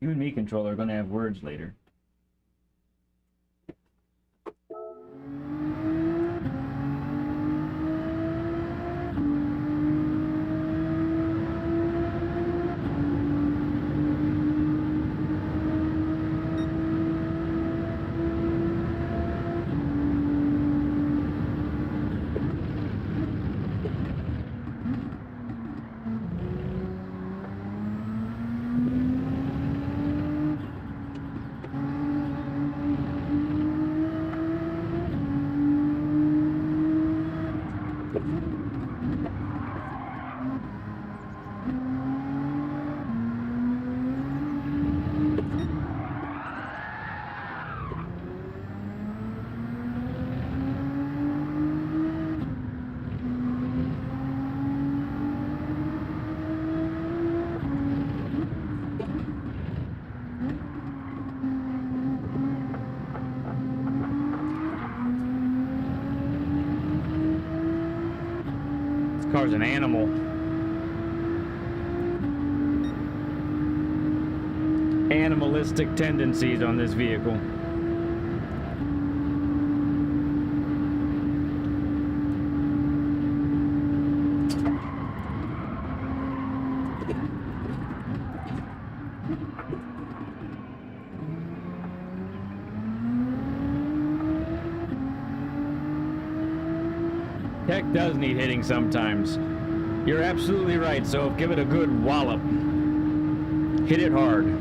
You and me, controller, are gonna have words later. Car's an animal. Animalistic tendencies on this vehicle. Tech does need hitting sometimes. You're absolutely right, so give it a good wallop. Hit it hard.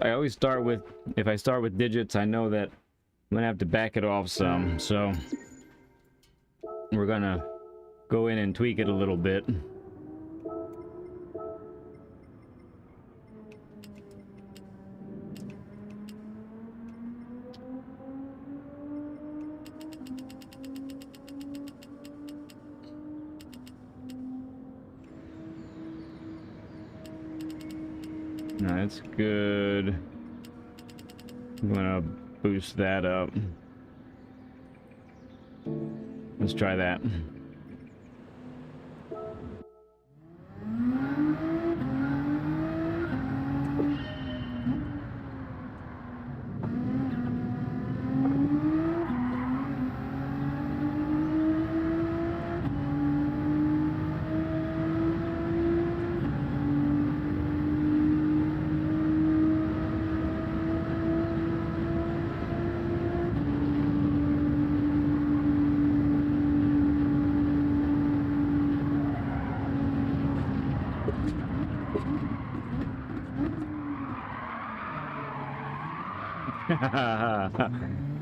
always start with, if I start with digits, I know that I'm gonna have to back it off some, so we're gonna go in and tweak it a little bit. That's good. I'm gonna boost that up. Let's try that.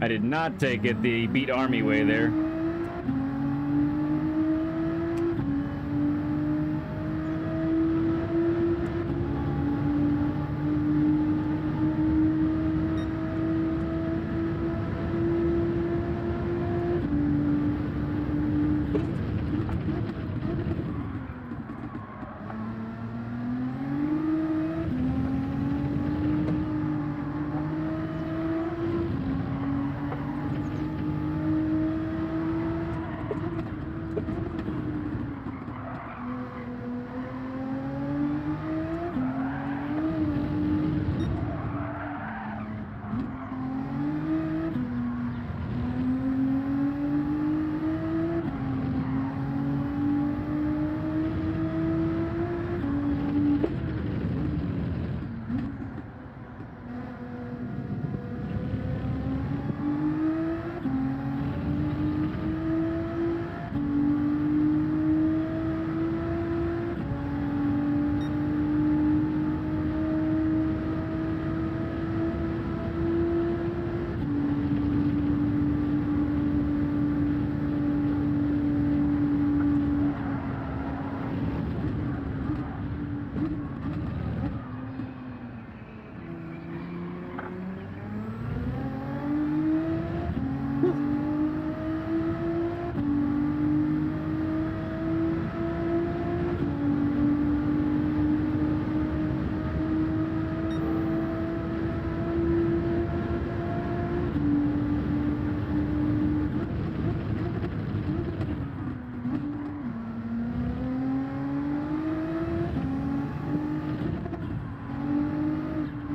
I did not take it the beat army way there.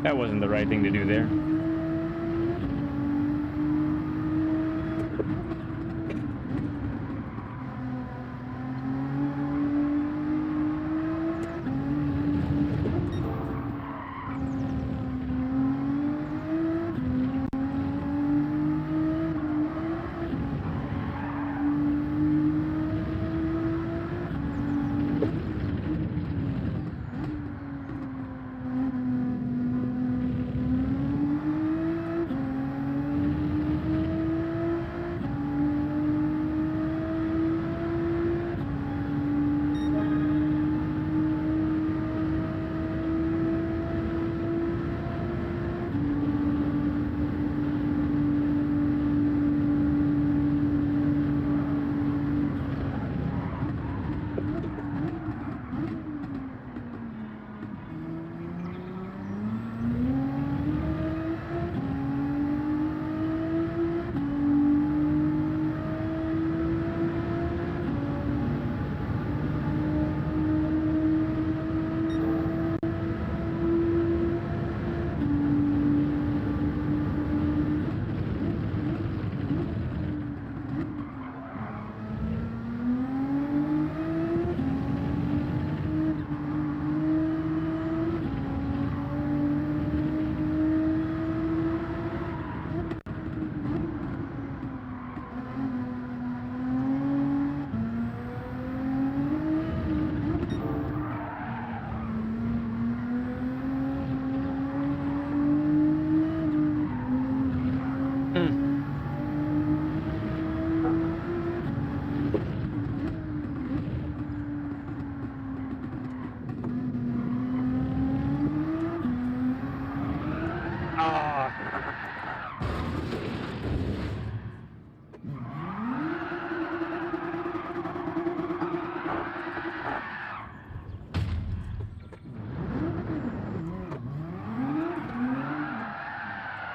That wasn't the right thing to do there.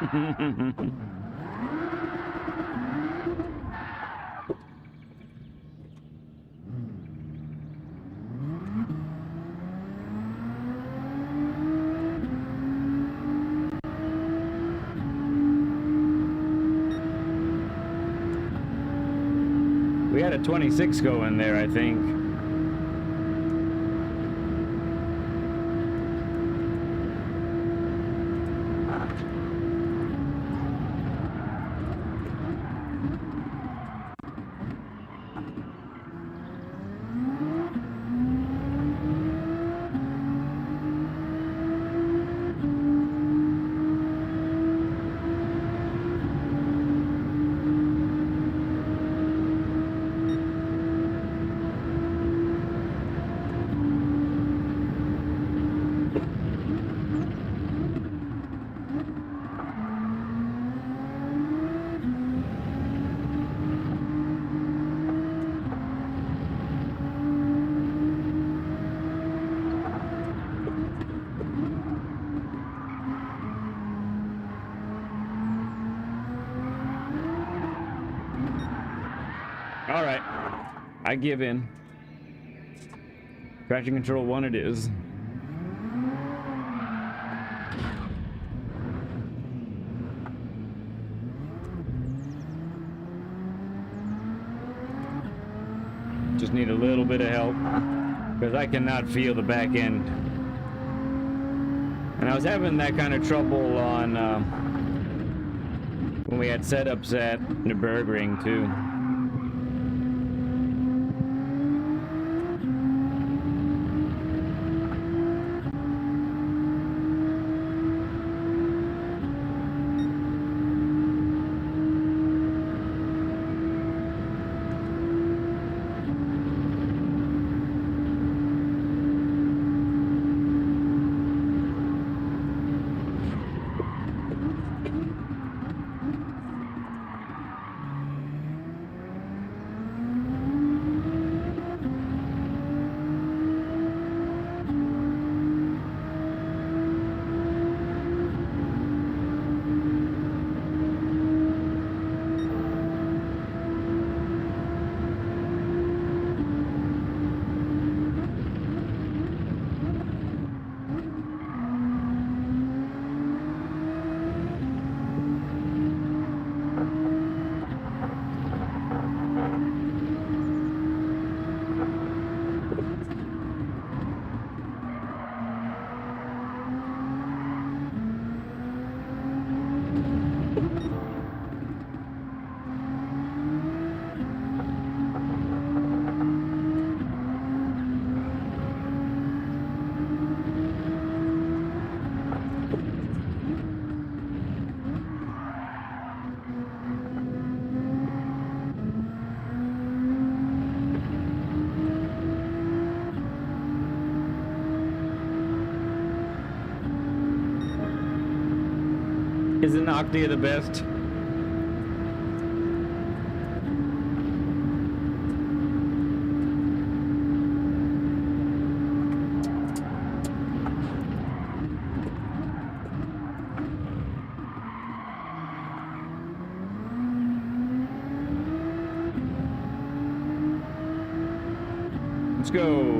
We had a 26 going there, I think. All right, I give in. Traction control 1 it is. Just need a little bit of help because I cannot feel the back end. And I was having that kind of trouble on when we had setups at Nürburgring too. Isn't Octavia the best? Let's go.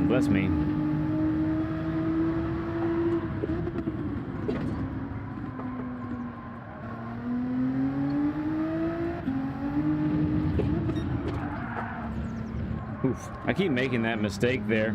Bless me. Oof. I keep making that mistake there.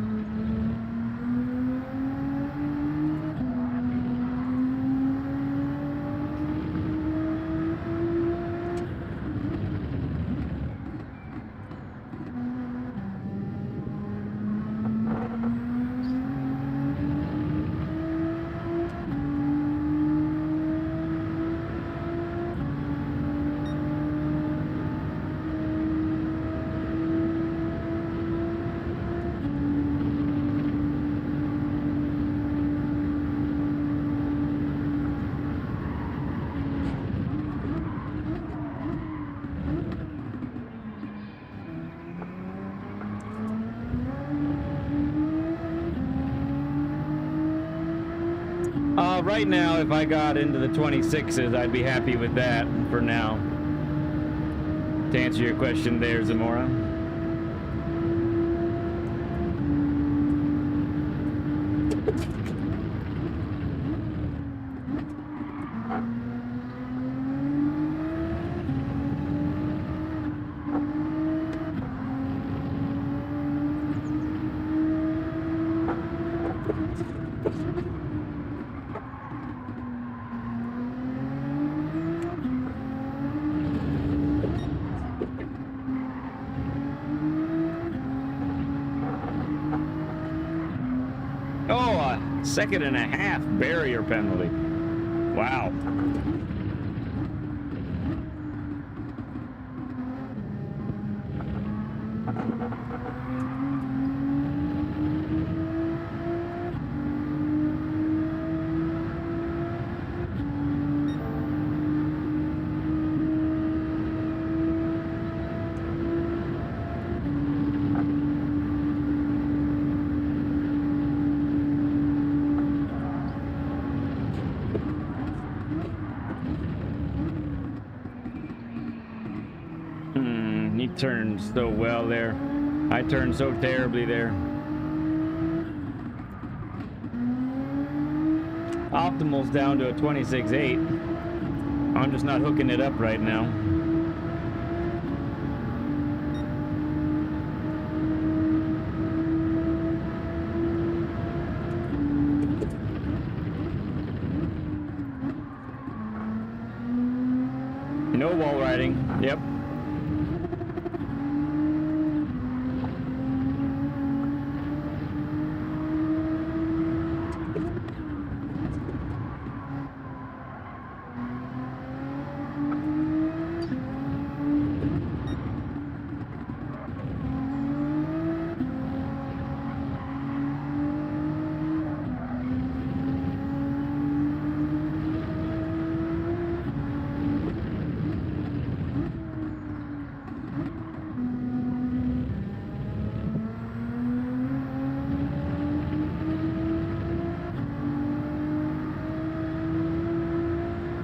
Right now, if I got into the 26s, I'd be happy with that for now. To answer your question there, Zamora. Oh, a 2.5-second barrier penalty. Wow. He turned so well there. I turned so terribly there. Optimal's down to a 26.8. I'm just not hooking it up right now. No wall riding. Yep.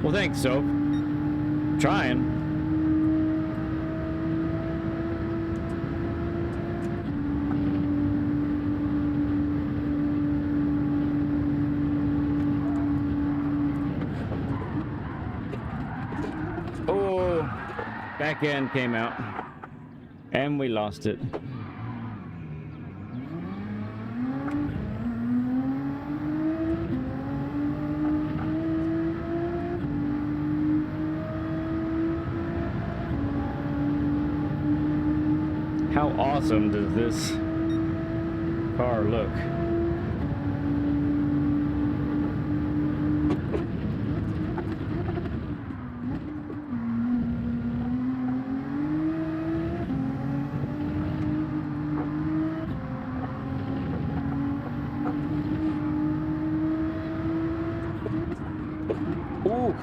Well, thanks, Soap. Trying. Oh, back end came out. And we lost it. How awesome does this car look? Ooh.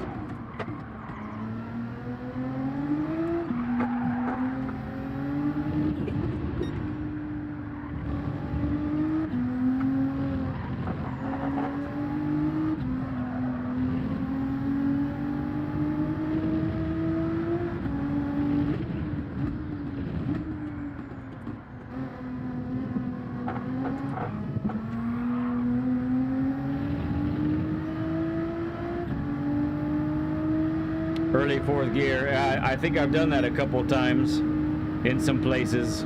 early fourth gear. I think I've done that a couple times in some places.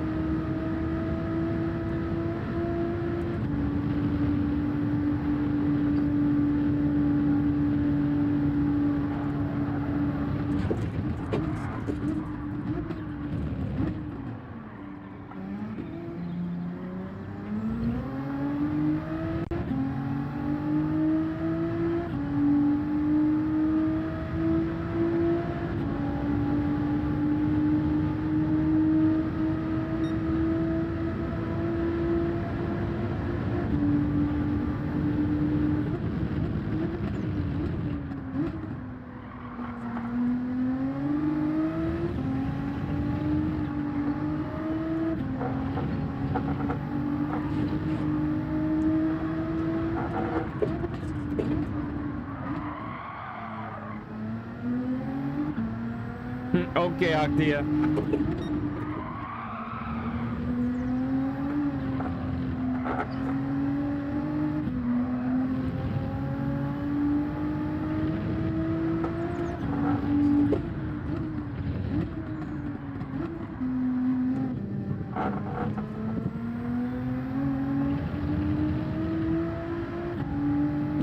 Okay, Octia.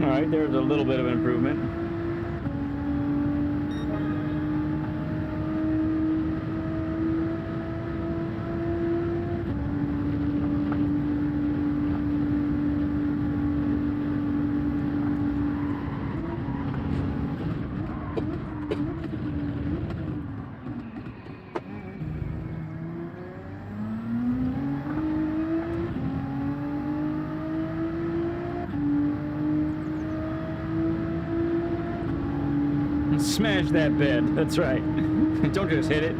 All right, there's a little bit of improvement. Smash that bed. That's right. Don't just hit it.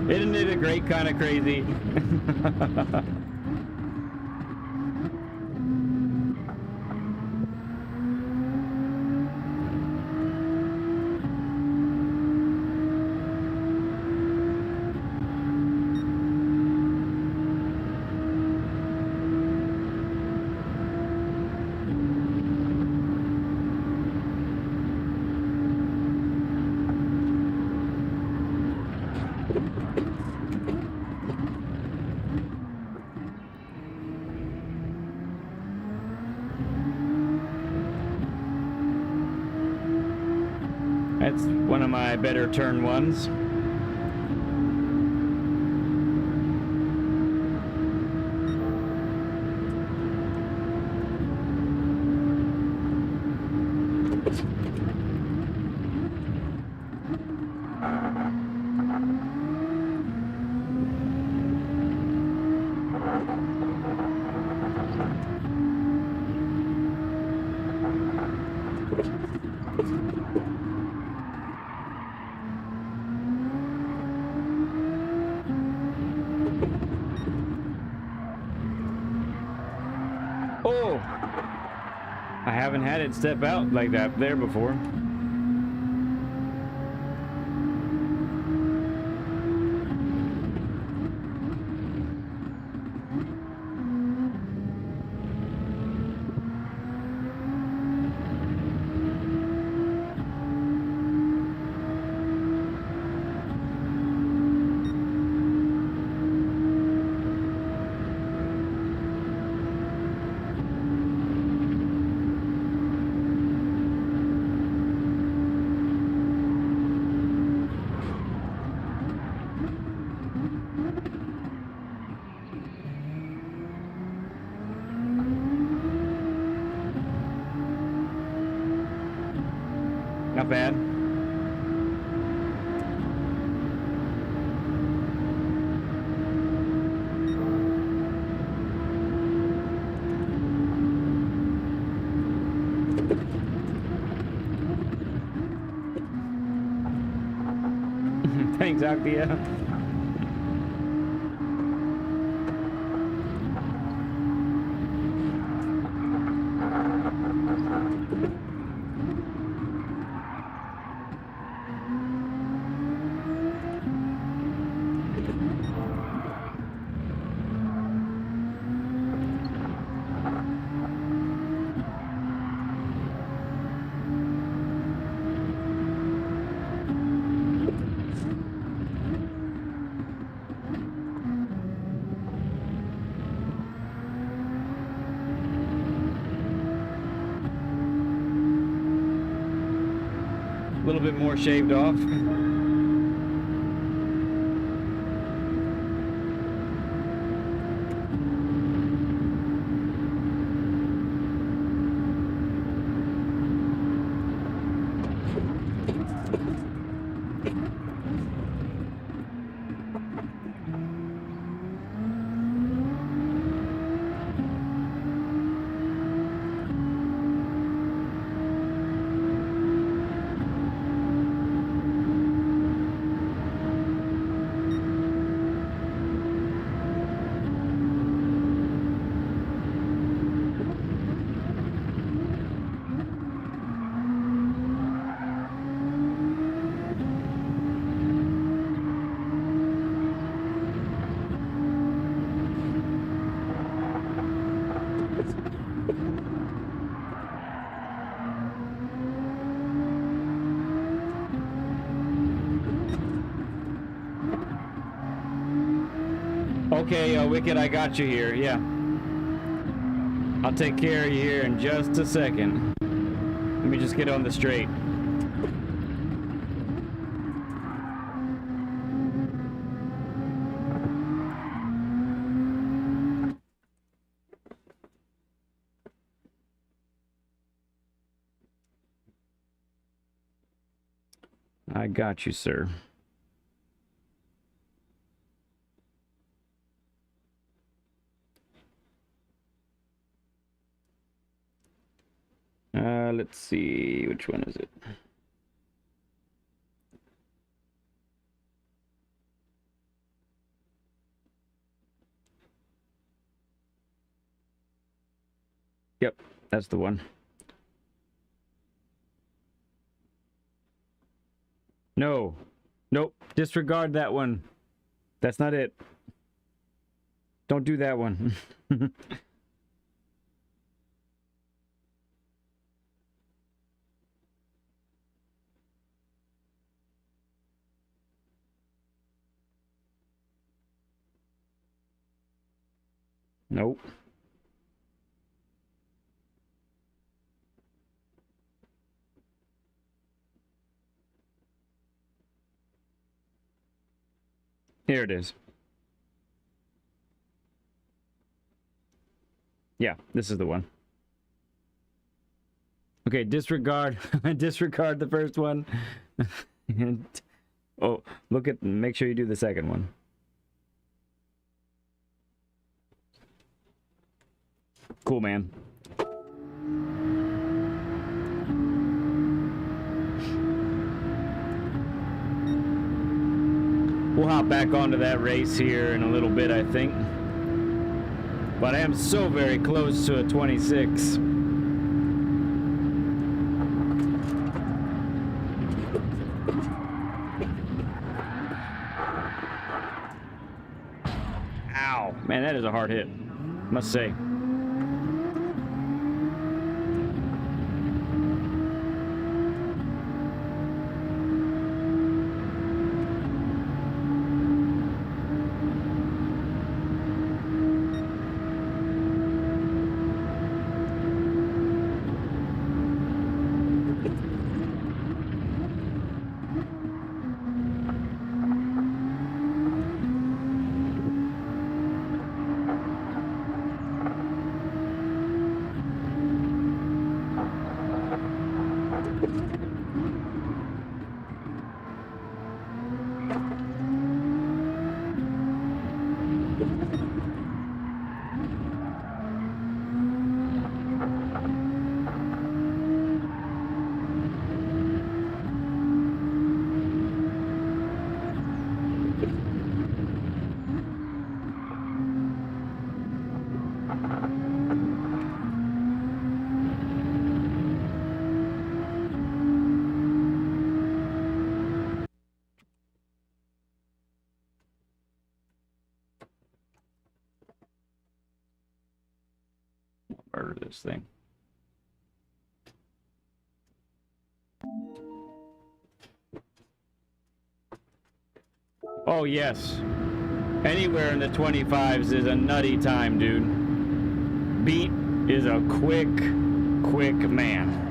Isn't it a great kind of crazy? That's one of my better turn ones. Oh, I haven't had it step out like that there before. Not bad. exactly, yeah. A little bit more shaved off. Okay, Wicked, I got you here, yeah. I'll take care of you here in just a second. Let me just get on the straight. I got you, sir. Let's see, which one is it? Yep, that's the one. No. Nope, disregard that one. That's not it. Don't do that one. Nope. Here it is. Yeah, this is the one. Okay, disregard disregard the first one. And, oh, make sure you do the second one. Cool, man. We'll hop back onto that race here in a little bit, I think. But I am so very close to a 26. Ow. Man, that is a hard hit, must say. of this thing. Oh, yes. Anywhere in the 25s is a nutty time, dude. Beat is a quick man.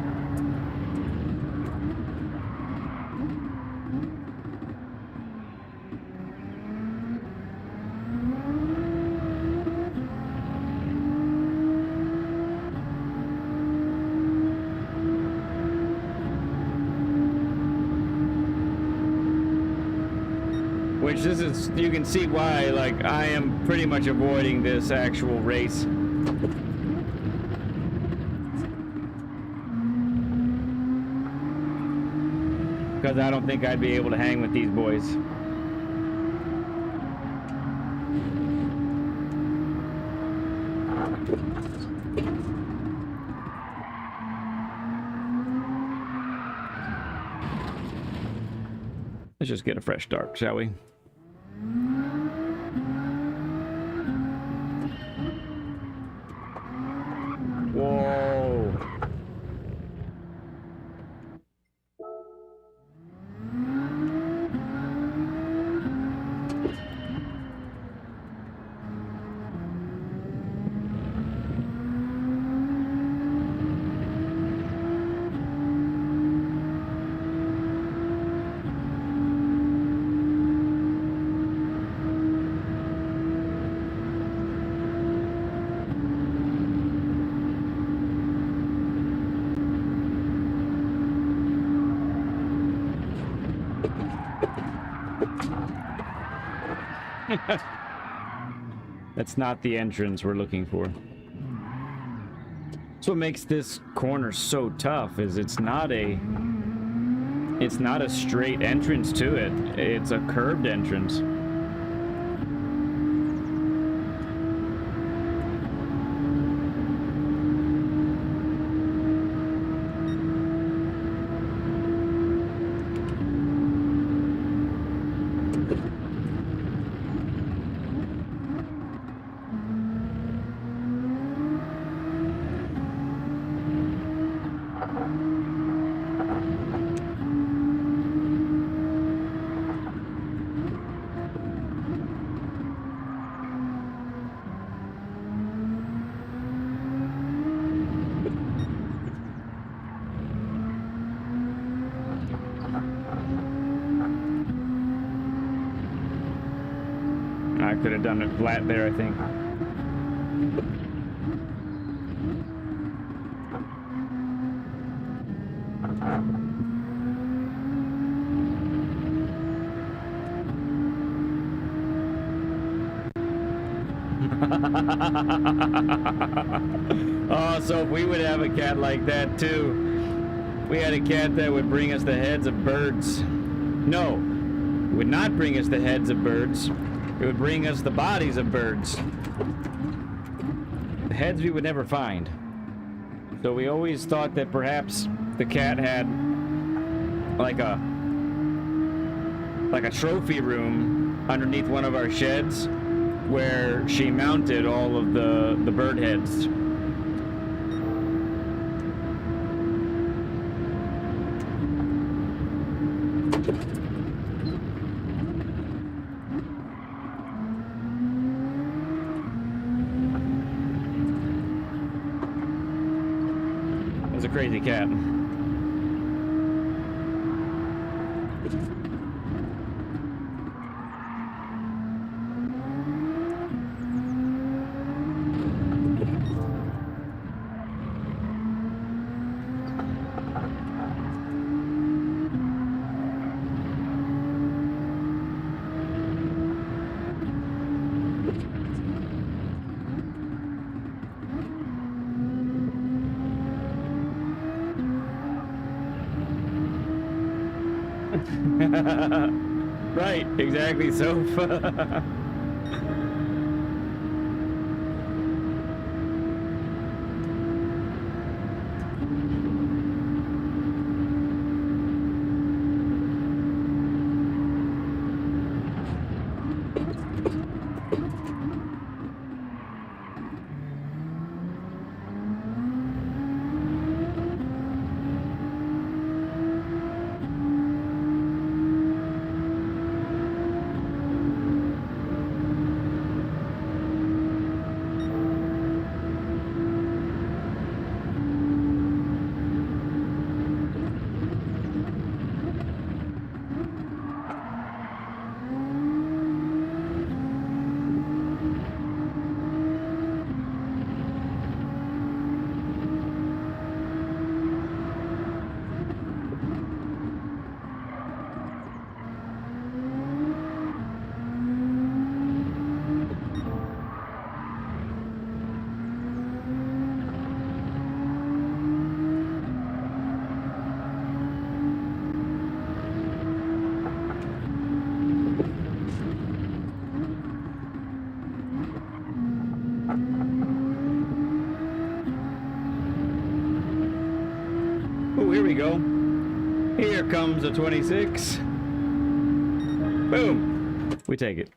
Which this is, you can see why, like, I am pretty much avoiding this actual race. Because I don't think I'd be able to hang with these boys. Let's just get a fresh start, shall we? Whoa. That's not the entrance we're looking for. So what makes this corner so tough is it's not a straight entrance to it. It's a curved entrance. I could have done it flat there, I think. Oh, so if we would have a cat like that too. We had a cat that would bring us the heads of birds. No, it would not bring us the heads of birds. It would bring us the bodies of birds. The heads we would never find. So we always thought that perhaps the cat had like a trophy room underneath one of our sheds where she mounted all of the bird heads. It's a crazy cat. Right, exactly, so. Oh, here we go. Here comes a 26. Boom. We take it.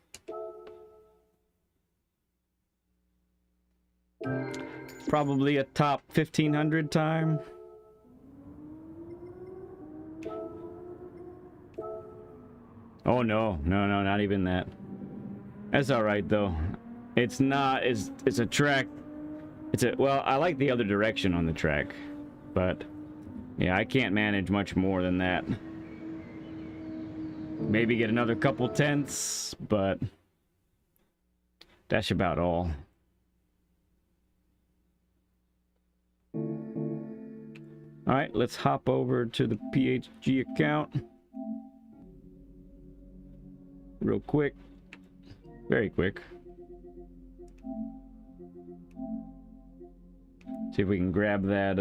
Probably a top 1500 time. Oh no, not even that. That's all right though. It's not. It's a track. Well, I like the other direction on the track, but yeah, I can't manage much more than that. Maybe get another couple tenths, but that's about all. All right, let's hop over to the PHG account real quick. Very quick. See if we can grab that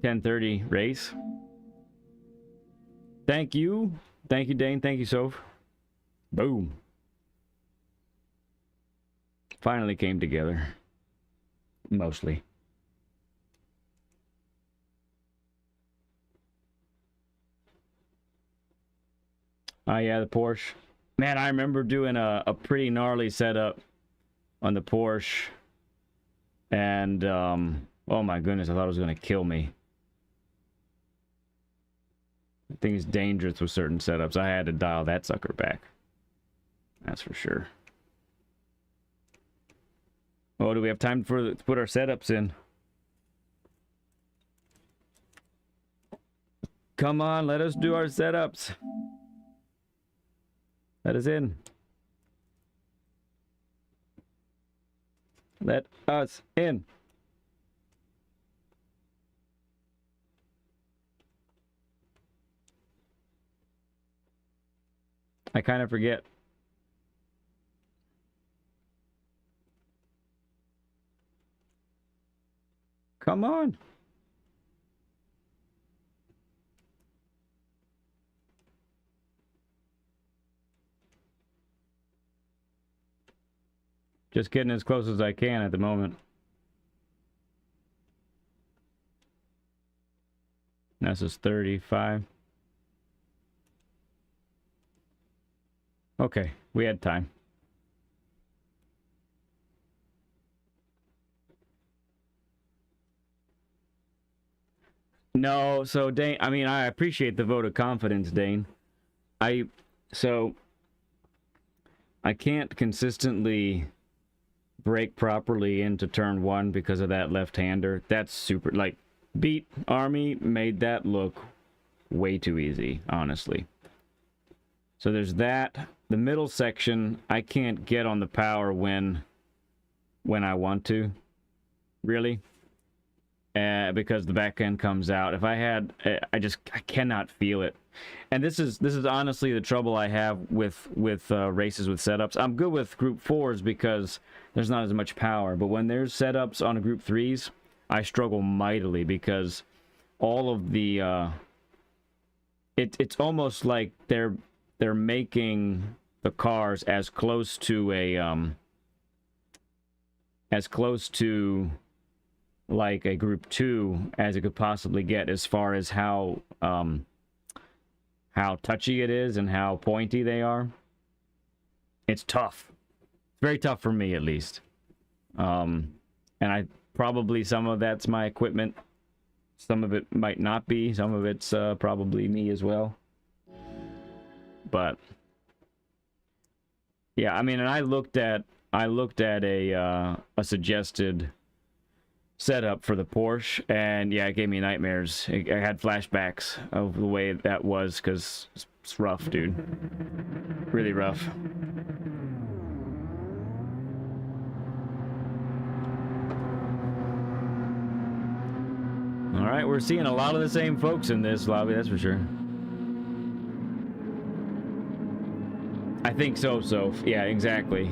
1030 race. Thank you. Thank you, Dane. Thank you, Soph. Boom. Finally came together. Mostly. Oh yeah, the Porsche. Man, I remember doing a pretty gnarly setup on the Porsche. And, oh my goodness, I thought it was going to kill me. I think it's dangerous with certain setups. I had to dial that sucker back. That's for sure. Oh, do we have time to put our setups in? Come on, let us do our setups. Let us in. Let us in. I kind of forget. Come on. Just getting as close as I can at the moment. This is 35. Okay, we had time. No, so Dane, I mean, I appreciate the vote of confidence, Dane. So I can't consistently brake properly into turn one because of that left-hander. That's super, like, Beat Army made that look way too easy, honestly. So there's that. The middle section, I can't get on the power when I want to, really, because the back end comes out. If I had, I cannot feel it. And this is honestly the trouble I have with races with setups. I'm good with group 4s because there's not as much power, but when there's setups on a group 3s, I struggle mightily because all of the it's almost like they're making the cars as close to like a group 2 as it could possibly get, as far as how touchy it is and how pointy they are. It's tough. It's very tough for me, at least. And I probably, some of that's my equipment. Some of it might not be. Some of it's probably me as well. But yeah, I mean, and I looked at a suggested setup for the Porsche, and yeah, it gave me nightmares. I had flashbacks of the way that was, because it's rough, dude. Really rough. All right, we're seeing a lot of the same folks in this lobby, that's for sure. I think so. Yeah, exactly.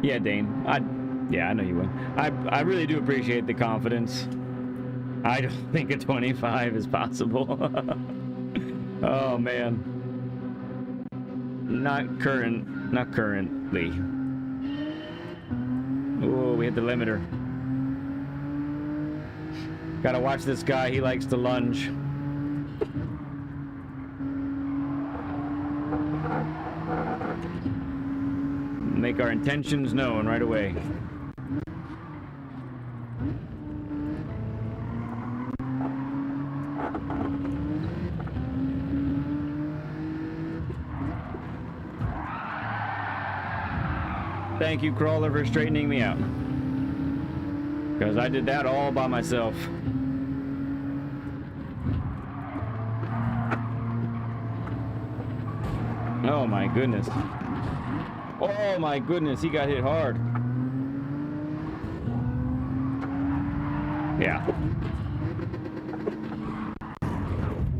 Yeah, Dane. Yeah, I know you would. I really do appreciate the confidence. I don't think a 25 is possible. Oh, man. Not currently. Oh, we hit the limiter. Gotta watch this guy. He likes to lunge. Make our intentions known right away. Thank you, Crawler, for straightening me out. Because I did that all by myself. Oh my goodness. Oh my goodness, he got hit hard. Yeah.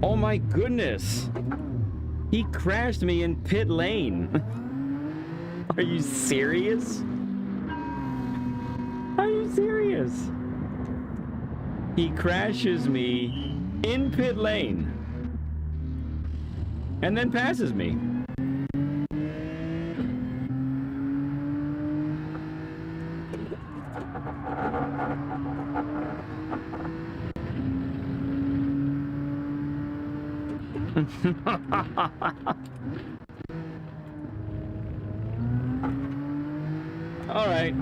Oh my goodness. He crashed me in pit lane. Are you serious? Are you serious? He crashes me in pit lane and then passes me. All right.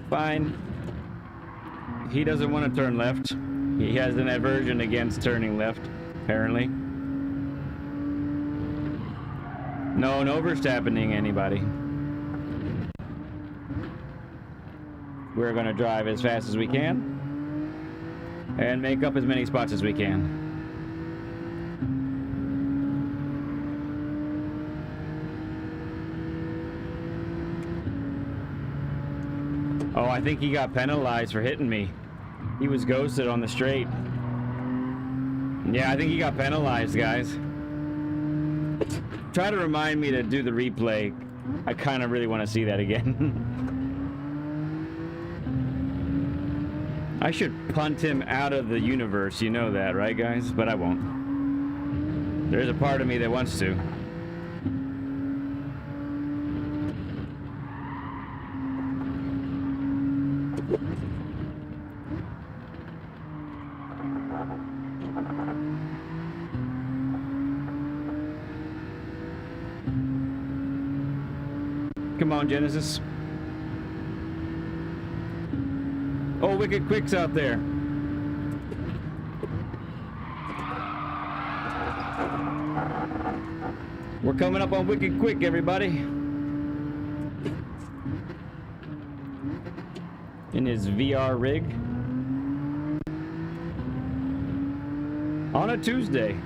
Fine. He doesn't want to turn left. He has an aversion against turning left, apparently. No overstappening anybody. We're gonna drive as fast as we can and make up as many spots as we can. Oh, I think he got penalized for hitting me. He was ghosted on the straight. Yeah, I think he got penalized, guys. Try to remind me to do the replay. I kind of really want to see that again. I should punt him out of the universe, you know that, right, guys? But I won't. There's a part of me that wants to. Come on, Genesis. Oh, Wicked Quick's out there. We're coming up on Wicked Quick, everybody. In his VR rig. On a Tuesday.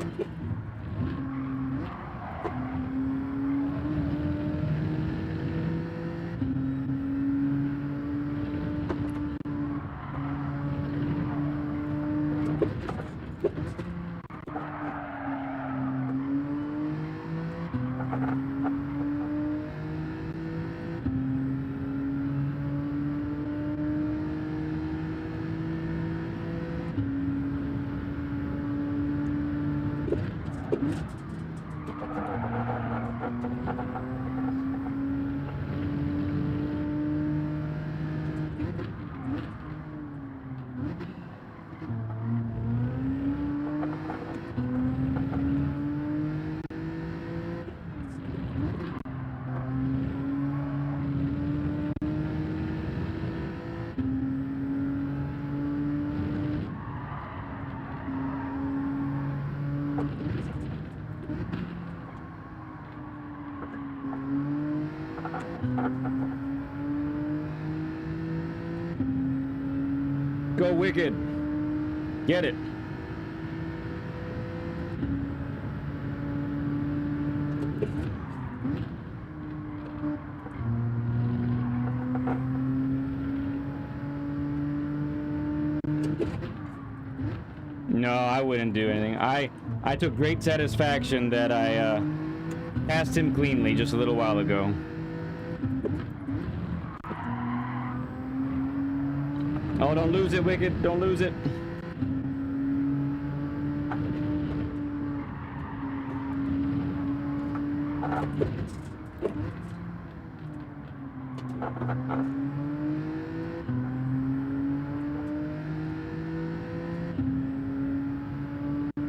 Go Wicked. Get it. No, I wouldn't do anything. I took great satisfaction that I passed him cleanly just a little while ago. Oh, don't lose it, Wicked. Don't lose it.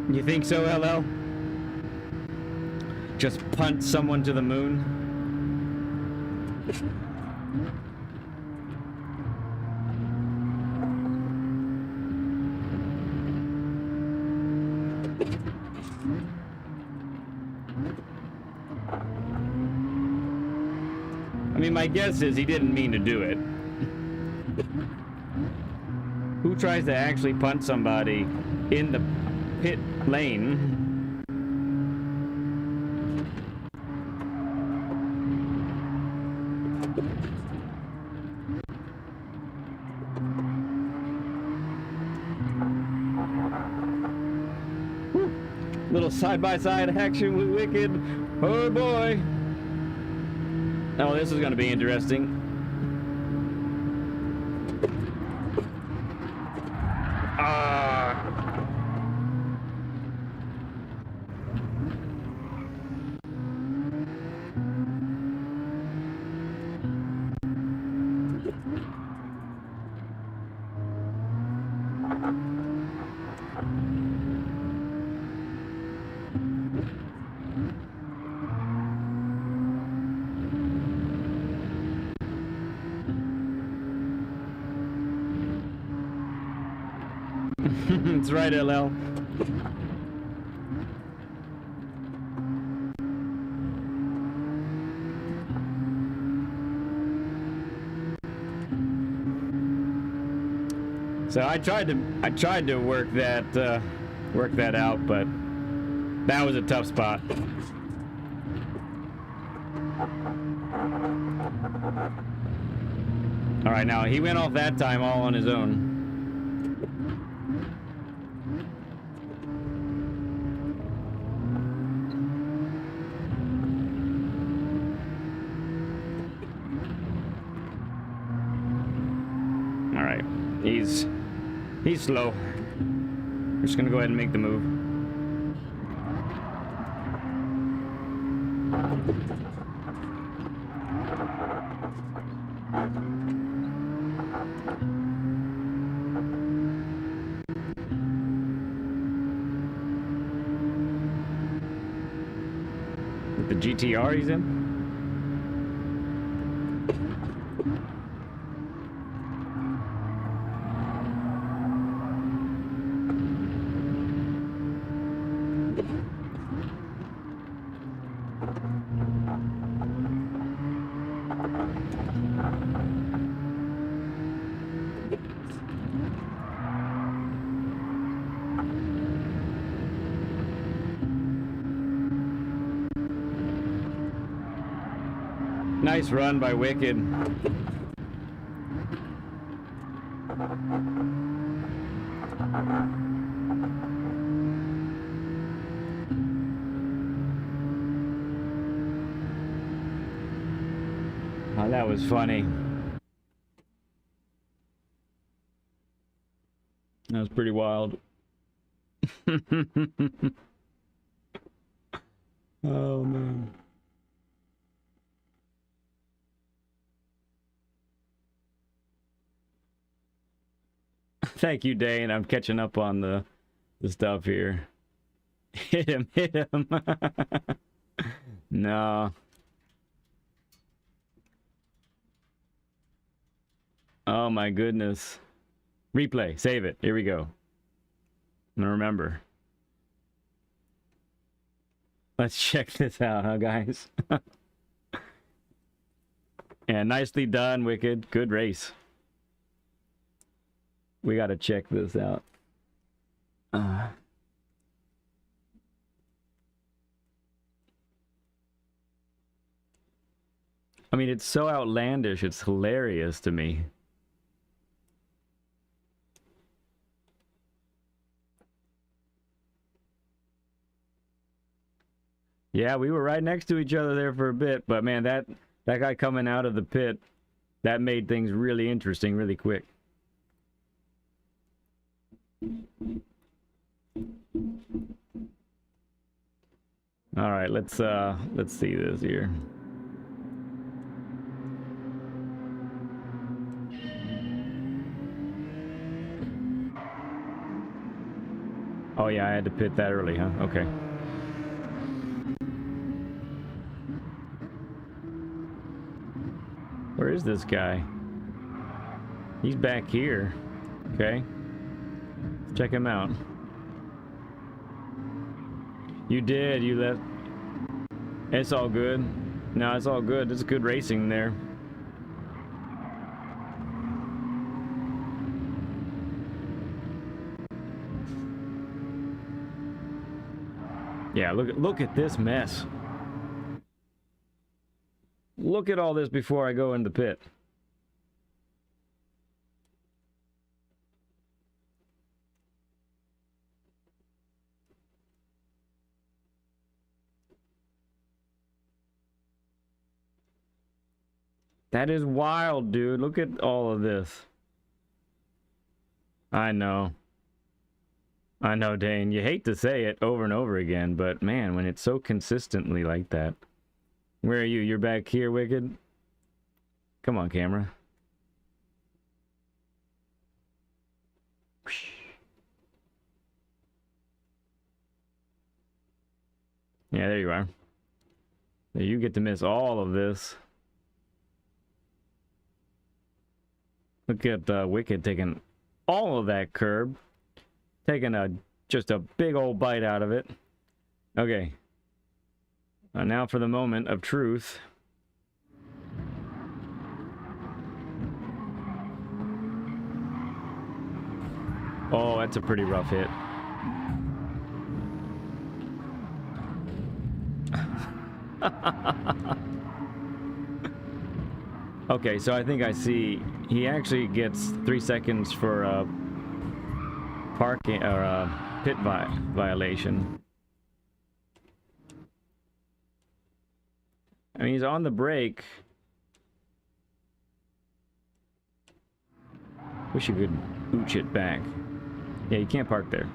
You think so, LL? Just punt someone to the moon? I mean, my guess is he didn't mean to do it. Who tries to actually punt somebody in the pit lane? Little side-by-side action with Wicked. Oh boy. Oh, this is going to be interesting. Ah. That's right, LL. So I tried to work that out, but that was a tough spot. All right, now he went off that time all on his own. All right, he's slow. We're just gonna go ahead and make the move. With the GTR he's in? Nice run by Wicked. Oh, that was funny. That was pretty wild. Oh, man. Thank you, Dane. I'm catching up on the stuff here. Hit him, hit him. No. Oh my goodness. Replay, save it. Here we go. I'm gonna remember. Let's check this out, huh, guys? Yeah, nicely done, Wicked. Good race. We gotta check this out. I mean, it's so outlandish, it's hilarious to me. Yeah, we were right next to each other there for a bit, but man, that guy coming out of the pit, that made things really interesting really quick. All right, let's see this here. Oh yeah, I had to pit that early, huh? Okay. Where is this guy? He's back here. Okay. Check him out. You did. You left. It's all good. No, it's all good. It's good racing there. Yeah, look at this mess. Look at all this before I go in the pit. That is wild, dude. Look at all of this. I know. I know, Dane. You hate to say it over and over again, but man, when it's so consistently like that. Where are you? You're back here, Wicked? Come on, camera. Yeah, there you are. You get to miss all of this. Look at Wicked taking all of that curb. Taking just a big old bite out of it. Okay. Now for the moment of truth. Oh, that's a pretty rough hit. Okay, so I think I see he actually gets 3 seconds for parking or pit violation. I mean, he's on the brake. Wish you could ooch it back. Yeah, you can't park there.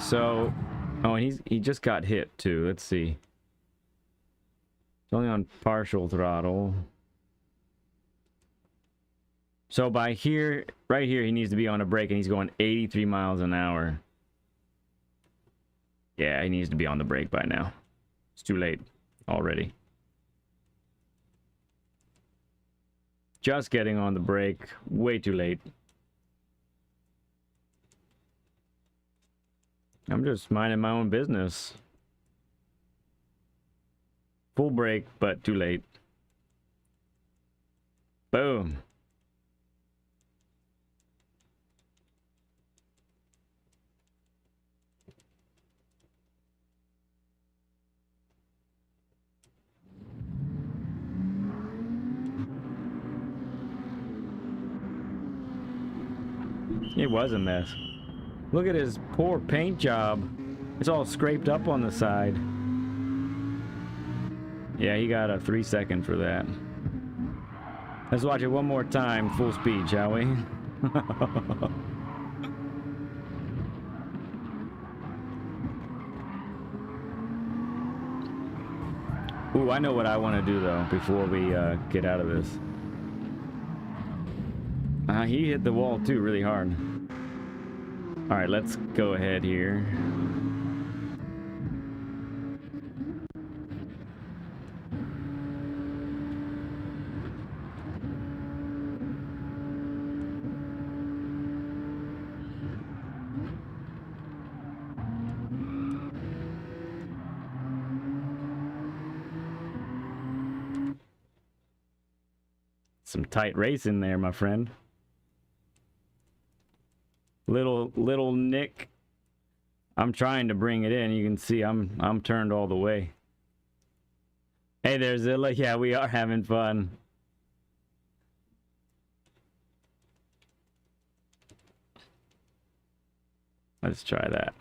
So, oh, and he just got hit too. Let's see. It's only on partial throttle. So by here, right here, he needs to be on a brake, and he's going 83 miles an hour. Yeah, he needs to be on the brake by now. It's too late already. Just getting on the brake, way too late. I'm just minding my own business. Full brake, but too late. Boom. It was a mess. Look at his poor paint job. It's all scraped up on the side. Yeah, he got a 3 second for that. Let's watch it one more time, full speed, shall we? Ooh, I know what I want to do though before we get out of this. He hit the wall too really hard. All right, let's go ahead here. Some tight racing there, my friend. Little Nick. I'm trying to bring it in. You can see I'm turned all the way. Hey there, Zilla. Yeah, we are having fun. Let's try that.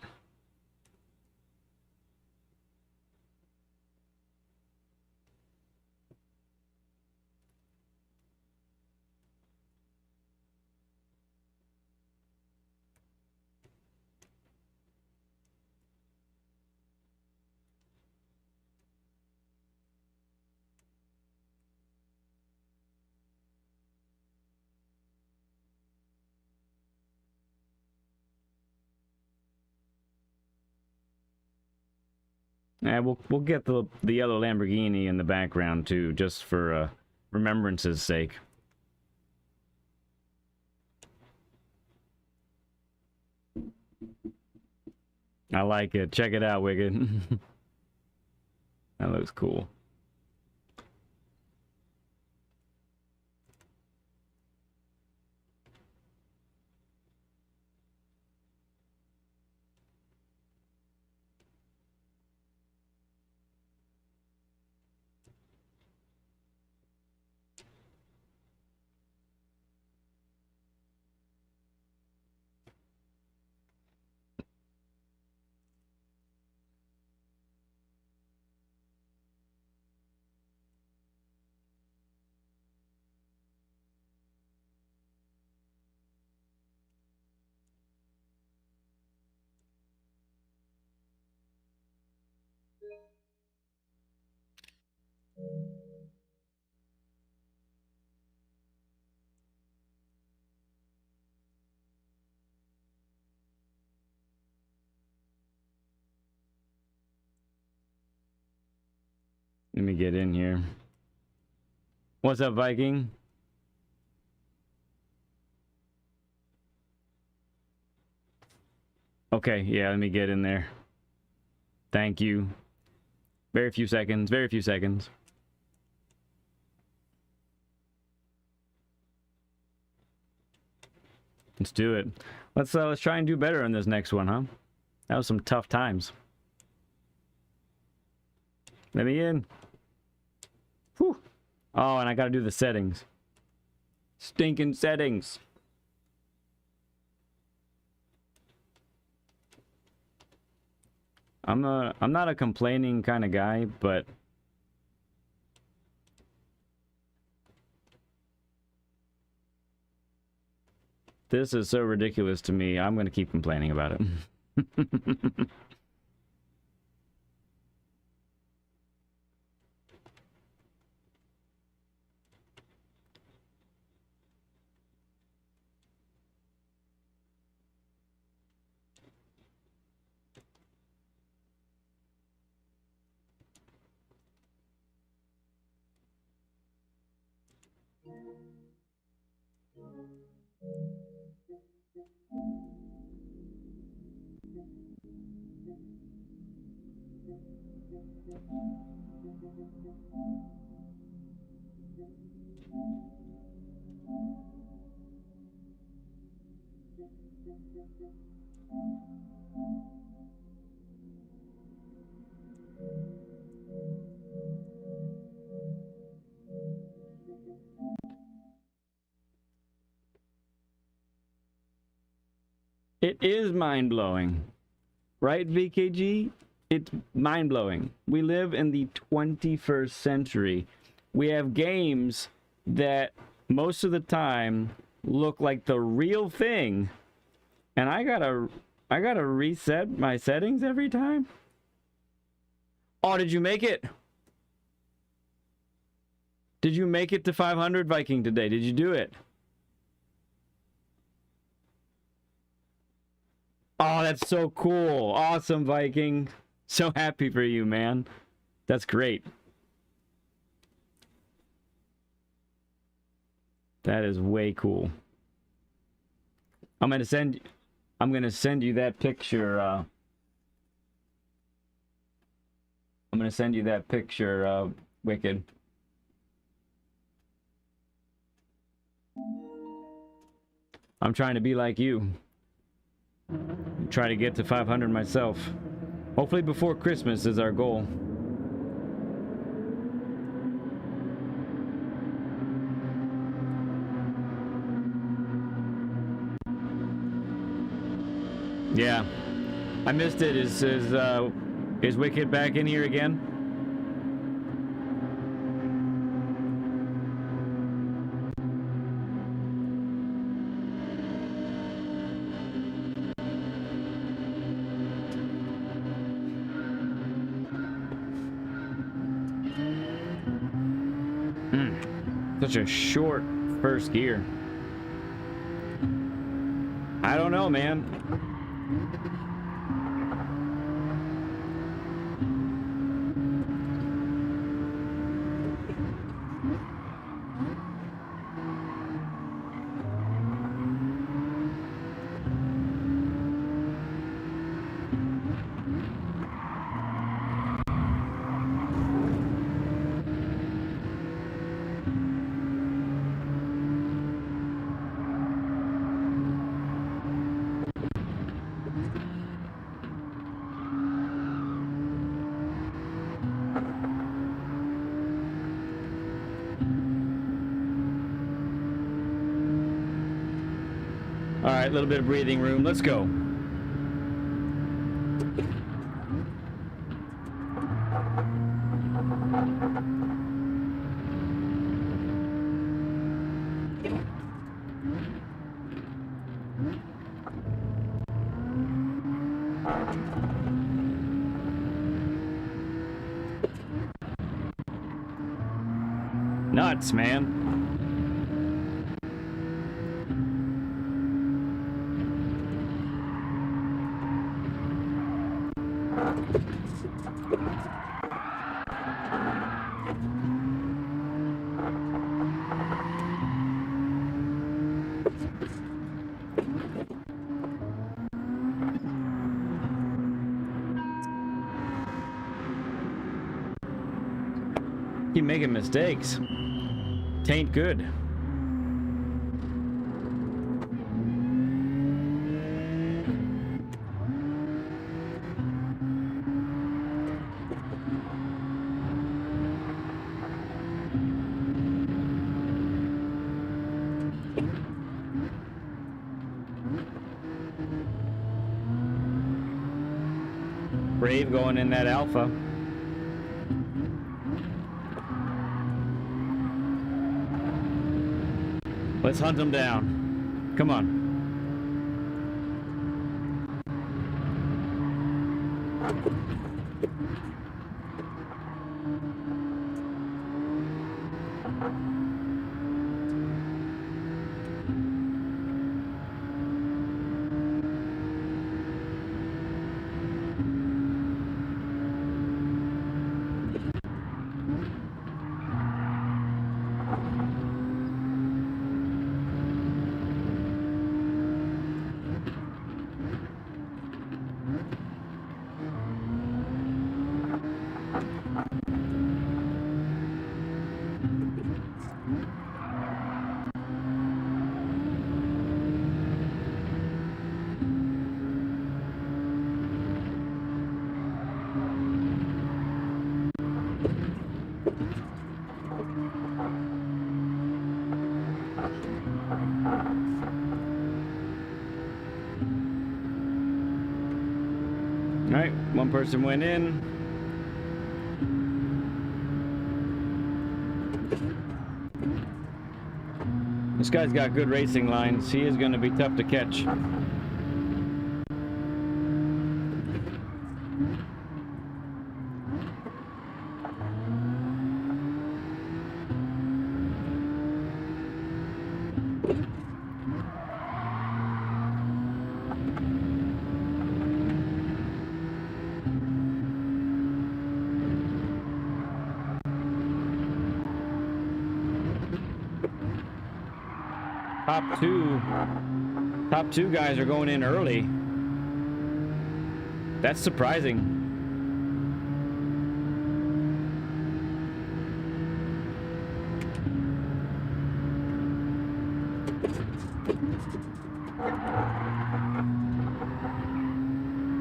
We'll get the yellow Lamborghini in the background too, just for remembrance's sake. I like it. Check it out, Wicked. That looks cool. Let me get in here. What's up, Viking? Okay, yeah, let me get in there. Thank you. Very few seconds, very few seconds. Let's do it. Let's try and do better on this next one, huh? That was some tough times. Let me in. Whew. Oh, and I gotta do the settings. Stinking settings. I'm not a complaining kind of guy, but this is so ridiculous to me. I'm gonna keep complaining about it. It is mind-blowing. Right, VKG? It's mind-blowing. We live in the 21st century. We have games that most of the time look like the real thing. And I gotta reset my settings every time? Oh, did you make it? Did you make it to 500 Viking today? Did you do it? Oh, that's so cool. Awesome, Viking. So happy for you, man. That's great. That is way cool. I'm gonna send you that picture. I'm gonna send you that picture, Wicked. I'm trying to be like you. Try to get to 500 myself. Hopefully before Christmas is our goal. Yeah, I missed it. Is Wicked back in here again? Such a short first gear. I don't know, man. All right, a little bit of breathing room. Let's go. Nuts, man. Keep making mistakes. Tain't good. Brave going in that alpha. Let's hunt them down. Come on. All right, one person went in. This guy's got good racing lines. He is going to be tough to catch. Top two guys are going in early. That's surprising.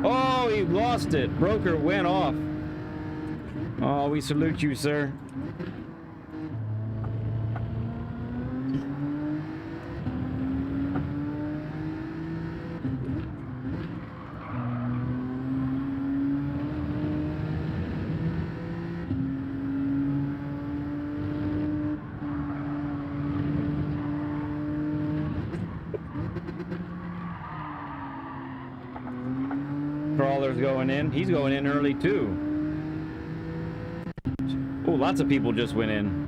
Oh, he lost it. Broker went off. Oh, we salute you, sir. Crawler's going in. He's going in early too. Oh, lots of people just went in.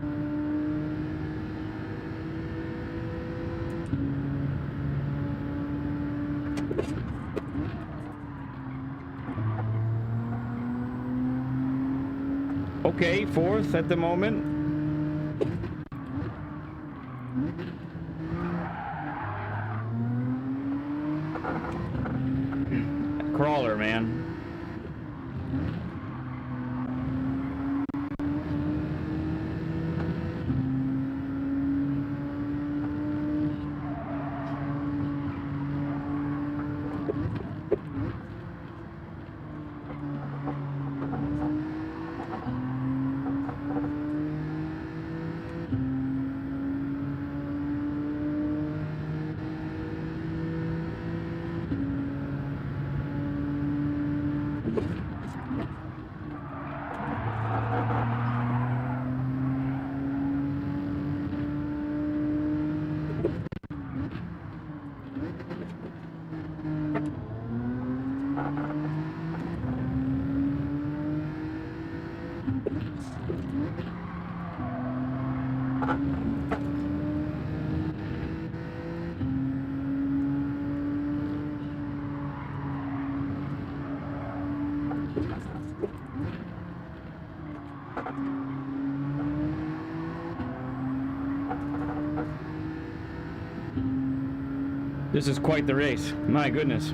Okay, fourth at the moment. Crawler, man. This is quite the race. My goodness.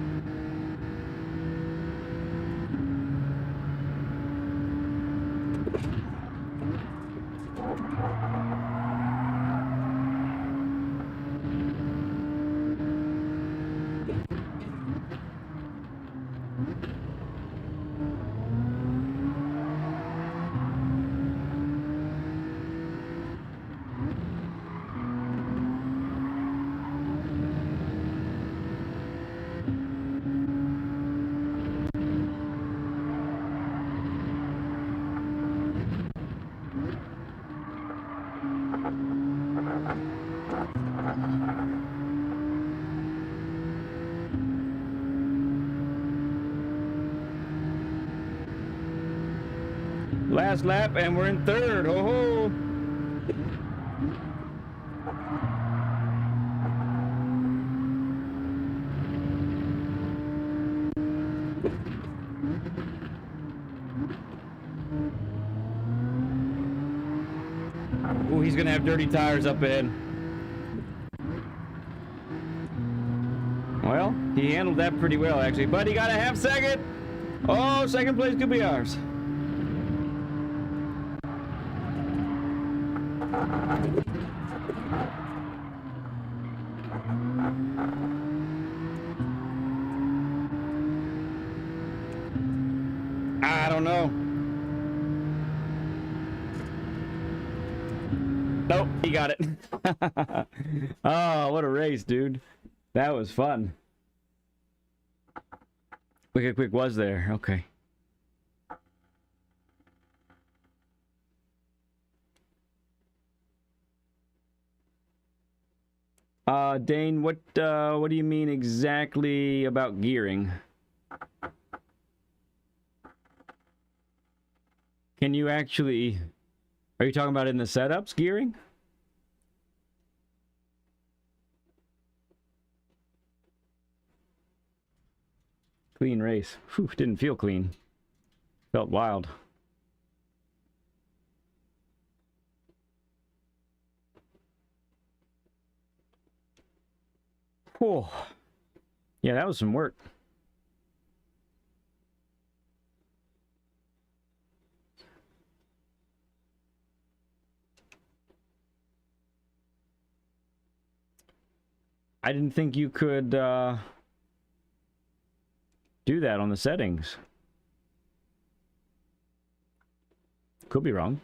Last lap, and we're in third. Ho ho! Oh, he's gonna have dirty tires up ahead. Well, he handled that pretty well, actually, but he got a half second. Oh, second place could be ours. I don't know. Nope, he got it. Oh, what a race, dude. That was fun. Look how quick was there. Okay. Dane, what do you mean exactly about gearing? Can you actually... Are you talking about in the setups, gearing? Clean race. Whew, didn't feel clean. Felt wild. Whew. Yeah, that was some work. I didn't think you could do that on the settings. Could be wrong.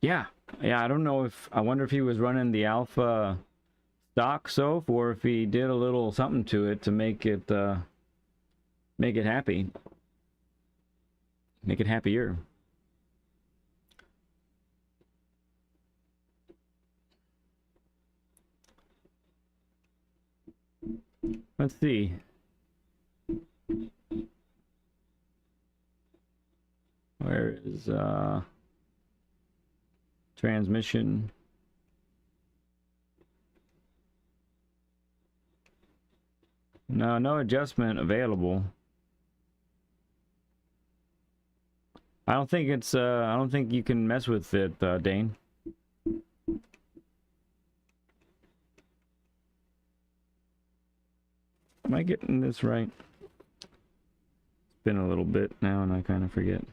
Yeah, I don't know if... I wonder if he was running the alpha stock soap, or if he did a little something to it to make it happy. Make it happier. Let's see. Where is transmission? No adjustment available. I don't think it's I don't think you can mess with it, Dane. Am I getting this right? It's been a little bit now and I kind of forget.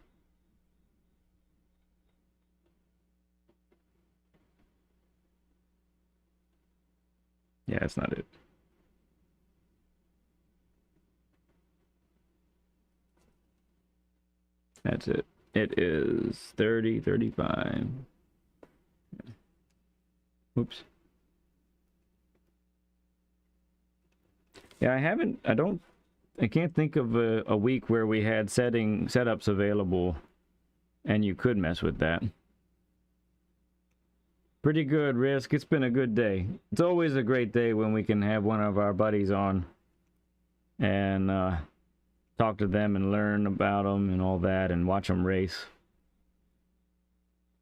Yeah, that's not it. That's it. It is 30, 35. Oops. Yeah, I can't think of a week where we had setups available and you could mess with that. Pretty good, Risk. It's been a good day. It's always a great day when we can have one of our buddies on and talk to them and learn about them and all that and watch them race.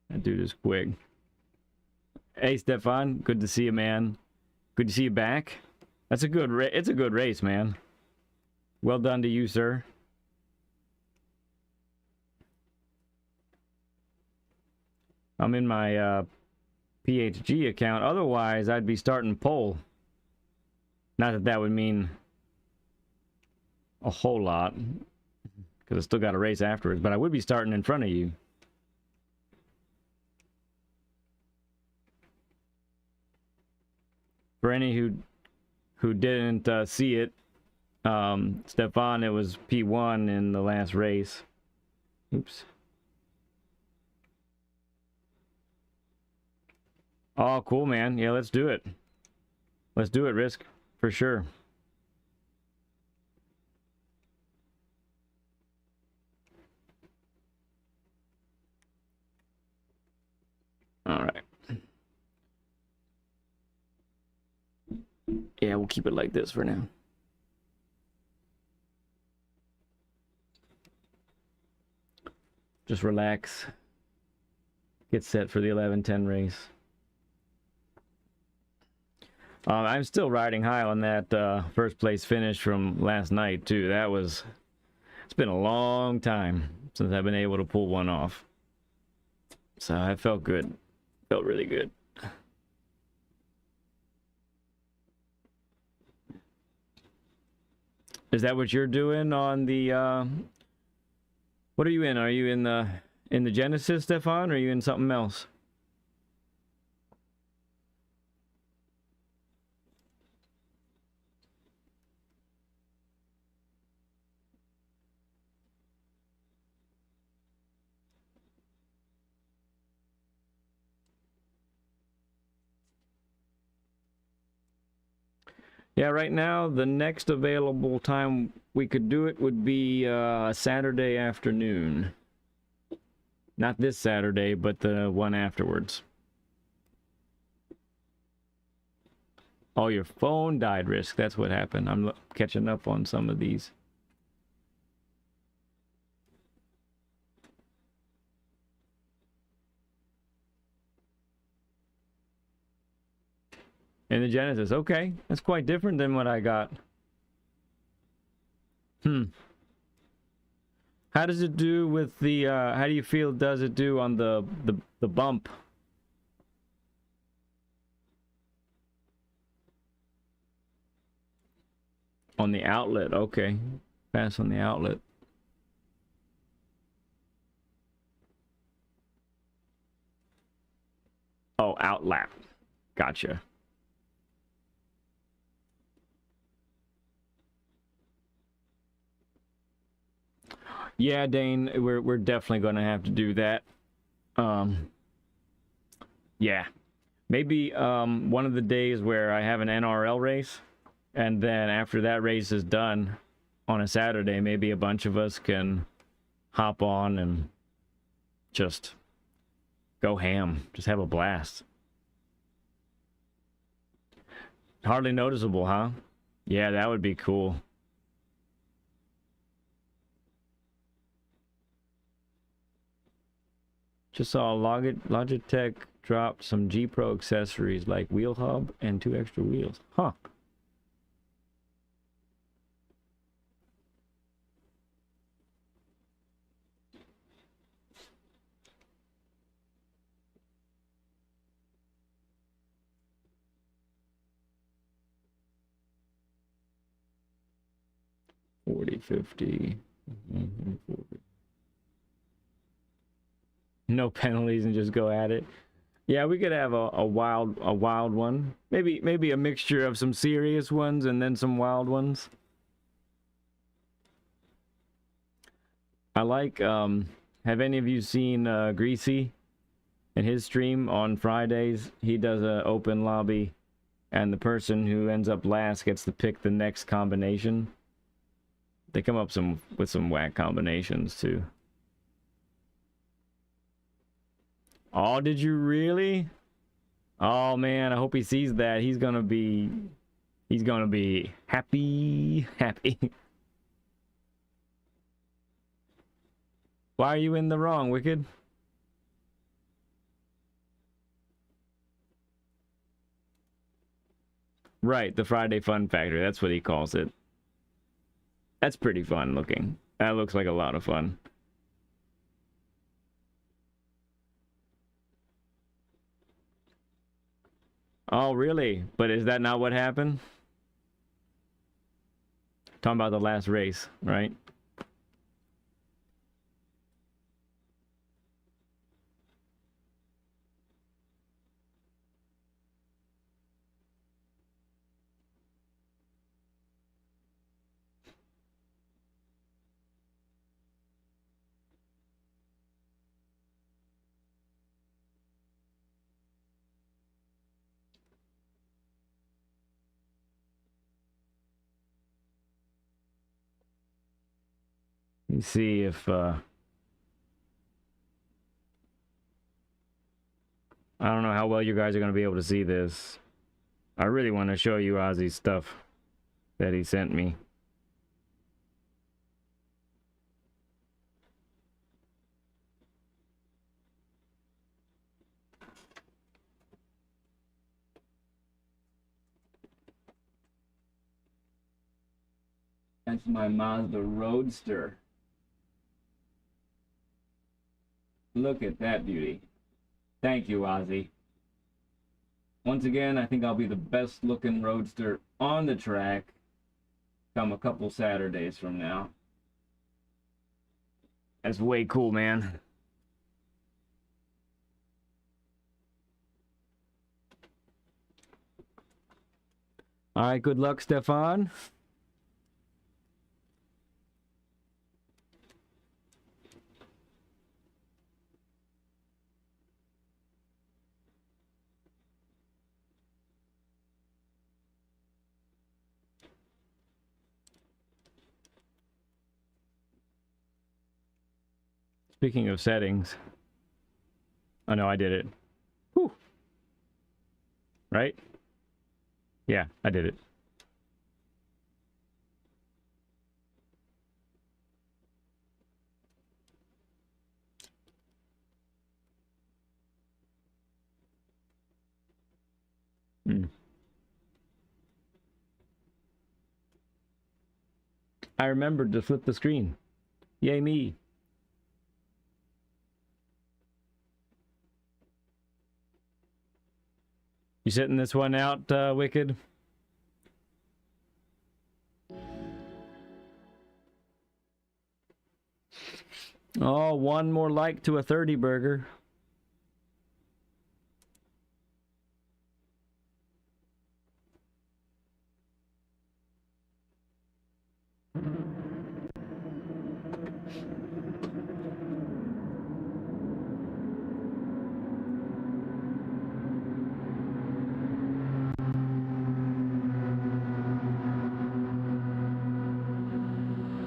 That dude is quick. Hey, Stefan, good to see you, man. Good to see you back. That's a good it's a good race, man. Well done to you, sir. I'm in my PHG account. Otherwise, I'd be starting pole. Not that that would mean a whole lot, because I still got a race afterwards, but I would be starting in front of you. For any who didn't see it, Stefan, it was P1 in the last race. Oops. Oh, cool, man. Yeah, let's do it. Let's do it, Risk, for sure. All right. Yeah, we'll keep it like this for now. Just relax. Get set for the 11:10 race. I'm still riding high on that first place finish from last night too. It's been a long time since I've been able to pull one off. So I felt good. Felt really good. Is that what you're doing on the what are you in? Are you in the Genesis, Stefan, or are you in something else? Yeah, right now, the next available time we could do it would be Saturday afternoon. Not this Saturday, but the one afterwards. Oh, your phone died, Risk. That's what happened. I'm catching up on some of these. In the Genesis. Okay, that's quite different than what I got. How does it do with the how do you feel does it do on the bump? On the outlet, okay. Pass on the outlet. Oh, outlap. Gotcha. Yeah, Dane, we're definitely gonna have to do that. Yeah. Maybe one of the days where I have an NRL race, and then after that race is done on a Saturday, maybe a bunch of us can hop on and just go ham. Just have a blast. Hardly noticeable, huh? Yeah, that would be cool. Just saw Logitech dropped some G Pro accessories like wheel hub and 2 extra wheels. Huh. $40, $50. No penalties and just go at it. Yeah, we could have a wild one. Maybe a mixture of some serious ones and then some wild ones. I like have any of you seen Greasy in his stream on Fridays? He does an open lobby, and the person who ends up last gets to pick the next combination. They come up with some whack combinations too. Oh, did you really? Oh man, I hope he sees that. He's gonna be happy. Why are you in the wrong, Wicked? Right, the Friday Fun Factory. That's what he calls it. That's pretty fun looking. That looks like a lot of fun. Oh, really? But is that not what happened? Talking about the last race, right? Let me see if I don't know how well you guys are going to be able to see this. I really want to show you Ozzy's stuff that he sent me. That's my Mazda Roadster. Look at that beauty. Thank you, Ozzy. Once again, I think I'll be the best looking roadster on the track come a couple Saturdays from now. That's way cool, man. All right, good luck, Stefan. Speaking of settings. Oh no, I did it. Whew. Right? Yeah, I did it. I remembered to flip the screen. Yay me. You sitting this one out, Wicked? Oh, one more like to a 30 burger.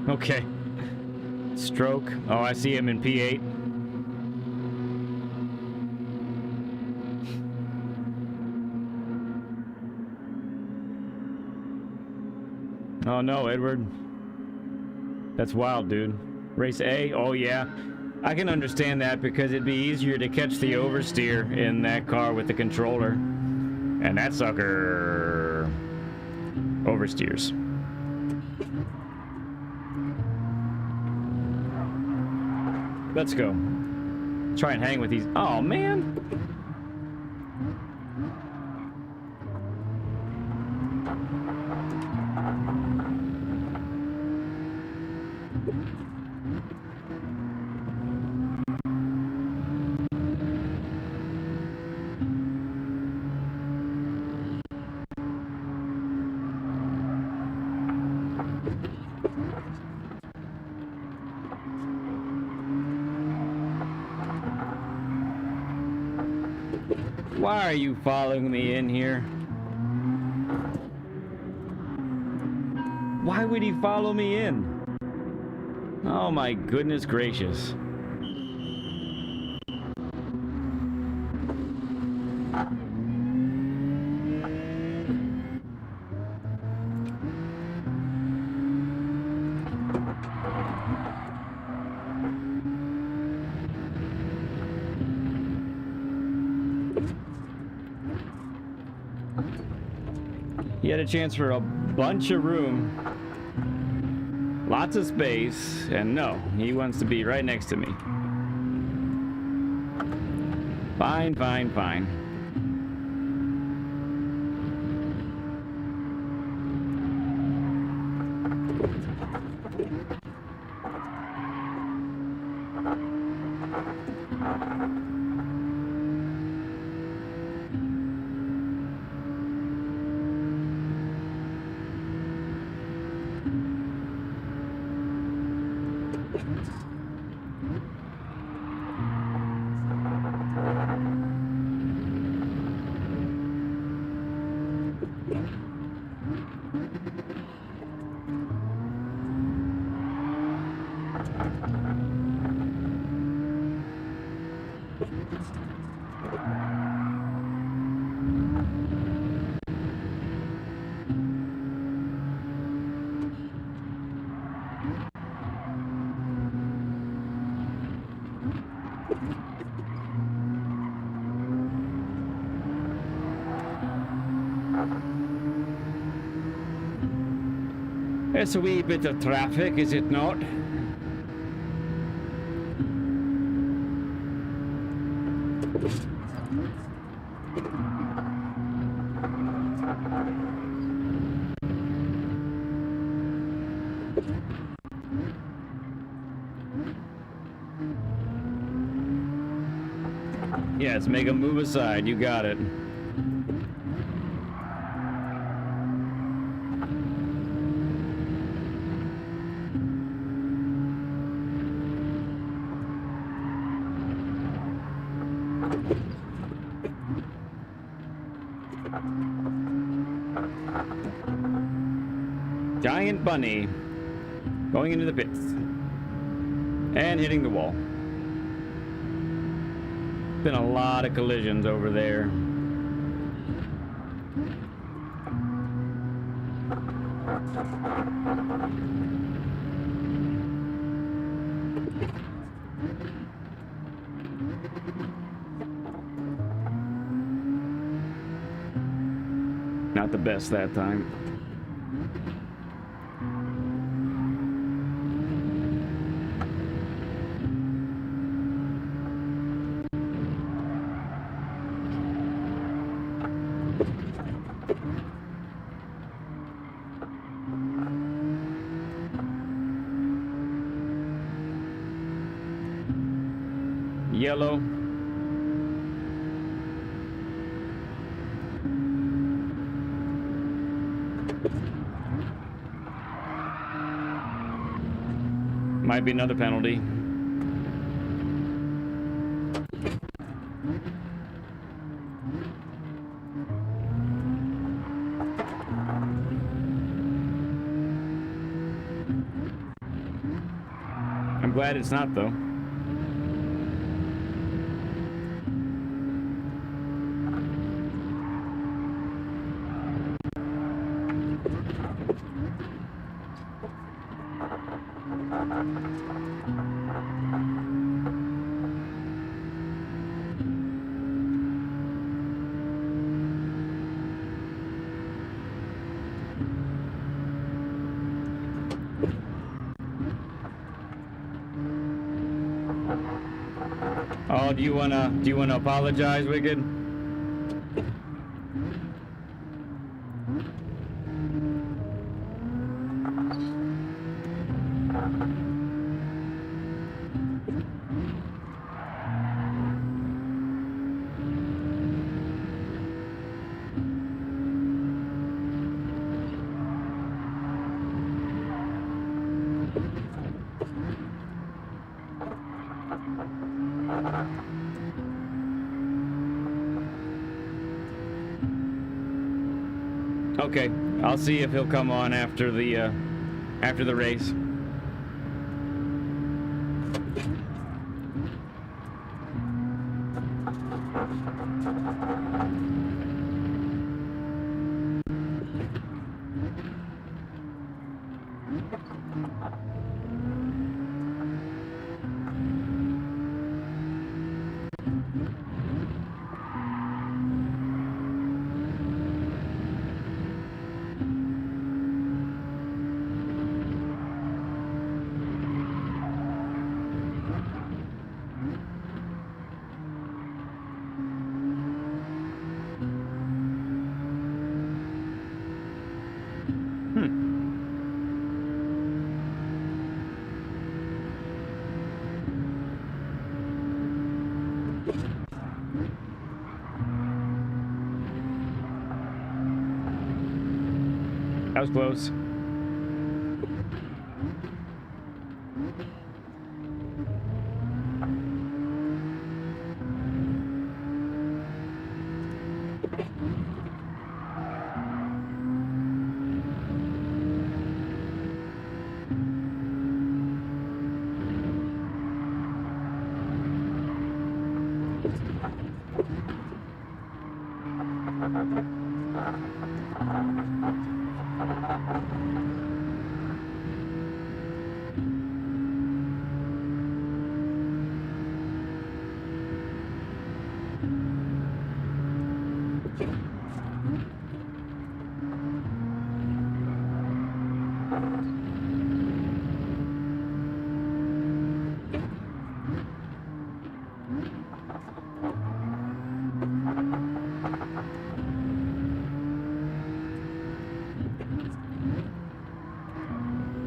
Okay. Stroke. Oh, I see him in P8. Oh no, Edward. That's wild, dude. Race A? Oh yeah. I can understand that because it'd be easier to catch the oversteer in that car with the controller. And that sucker oversteers. Let's go. Try and hang with these. Oh, man. Why are you following me in here? Why would he follow me in? Oh my goodness gracious. He had a chance for a bunch of room, lots of space, and no, he wants to be right next to me. Fine, fine, fine. It's a wee bit of traffic, is it not? Yes, make him move aside, you got it. Giant bunny going into the pits and hitting the wall. Been a lot of collisions over there. Not the best that time. Yellow. Might be another penalty. I'm glad it's not, though. Oh, do you wanna apologize, Wicked? Okay, I'll see if he'll come on after the race. That was close.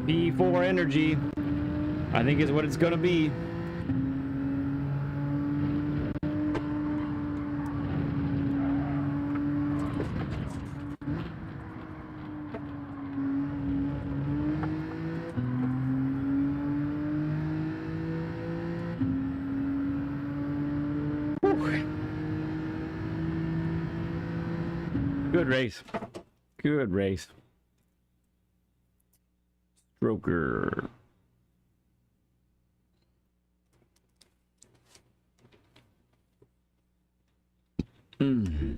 B4 energy, I think is what it's gonna be. Whew. Good race. Good race. Stroker. Mm.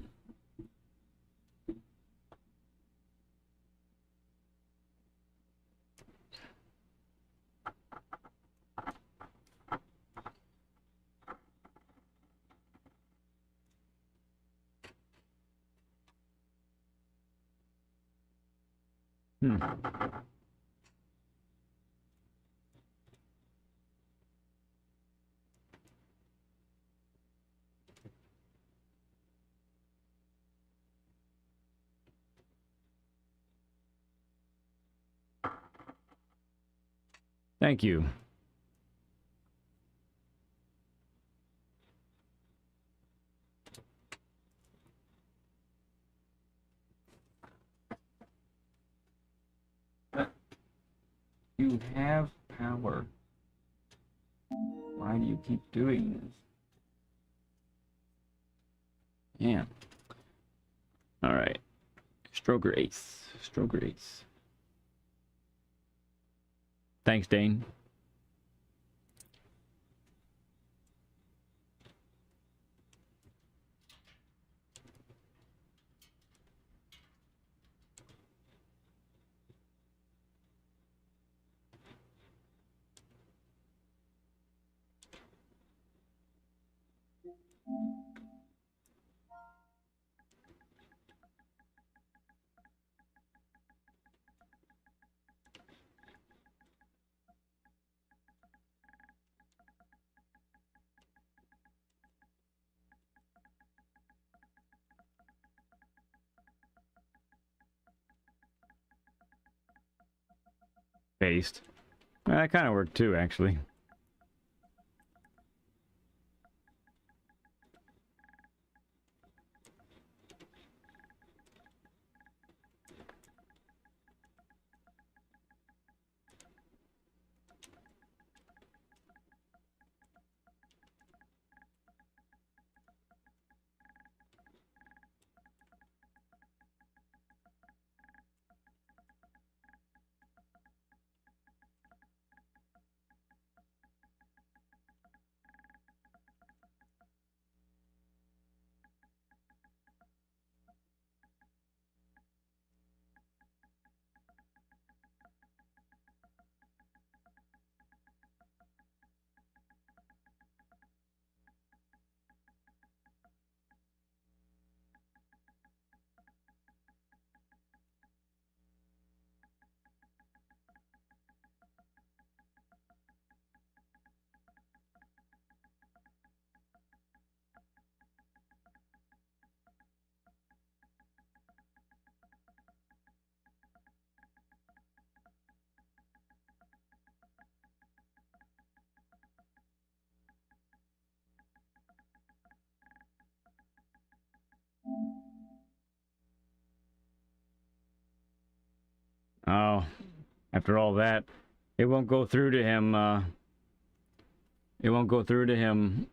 Hmm. Thank you. You have power. Why do you keep doing this? Yeah. All right. Stroker ace. Stroker ace. Thanks, Dane. Paste. That kind of worked too, actually. Oh, after all that, it won't go through to him. It won't go through to him,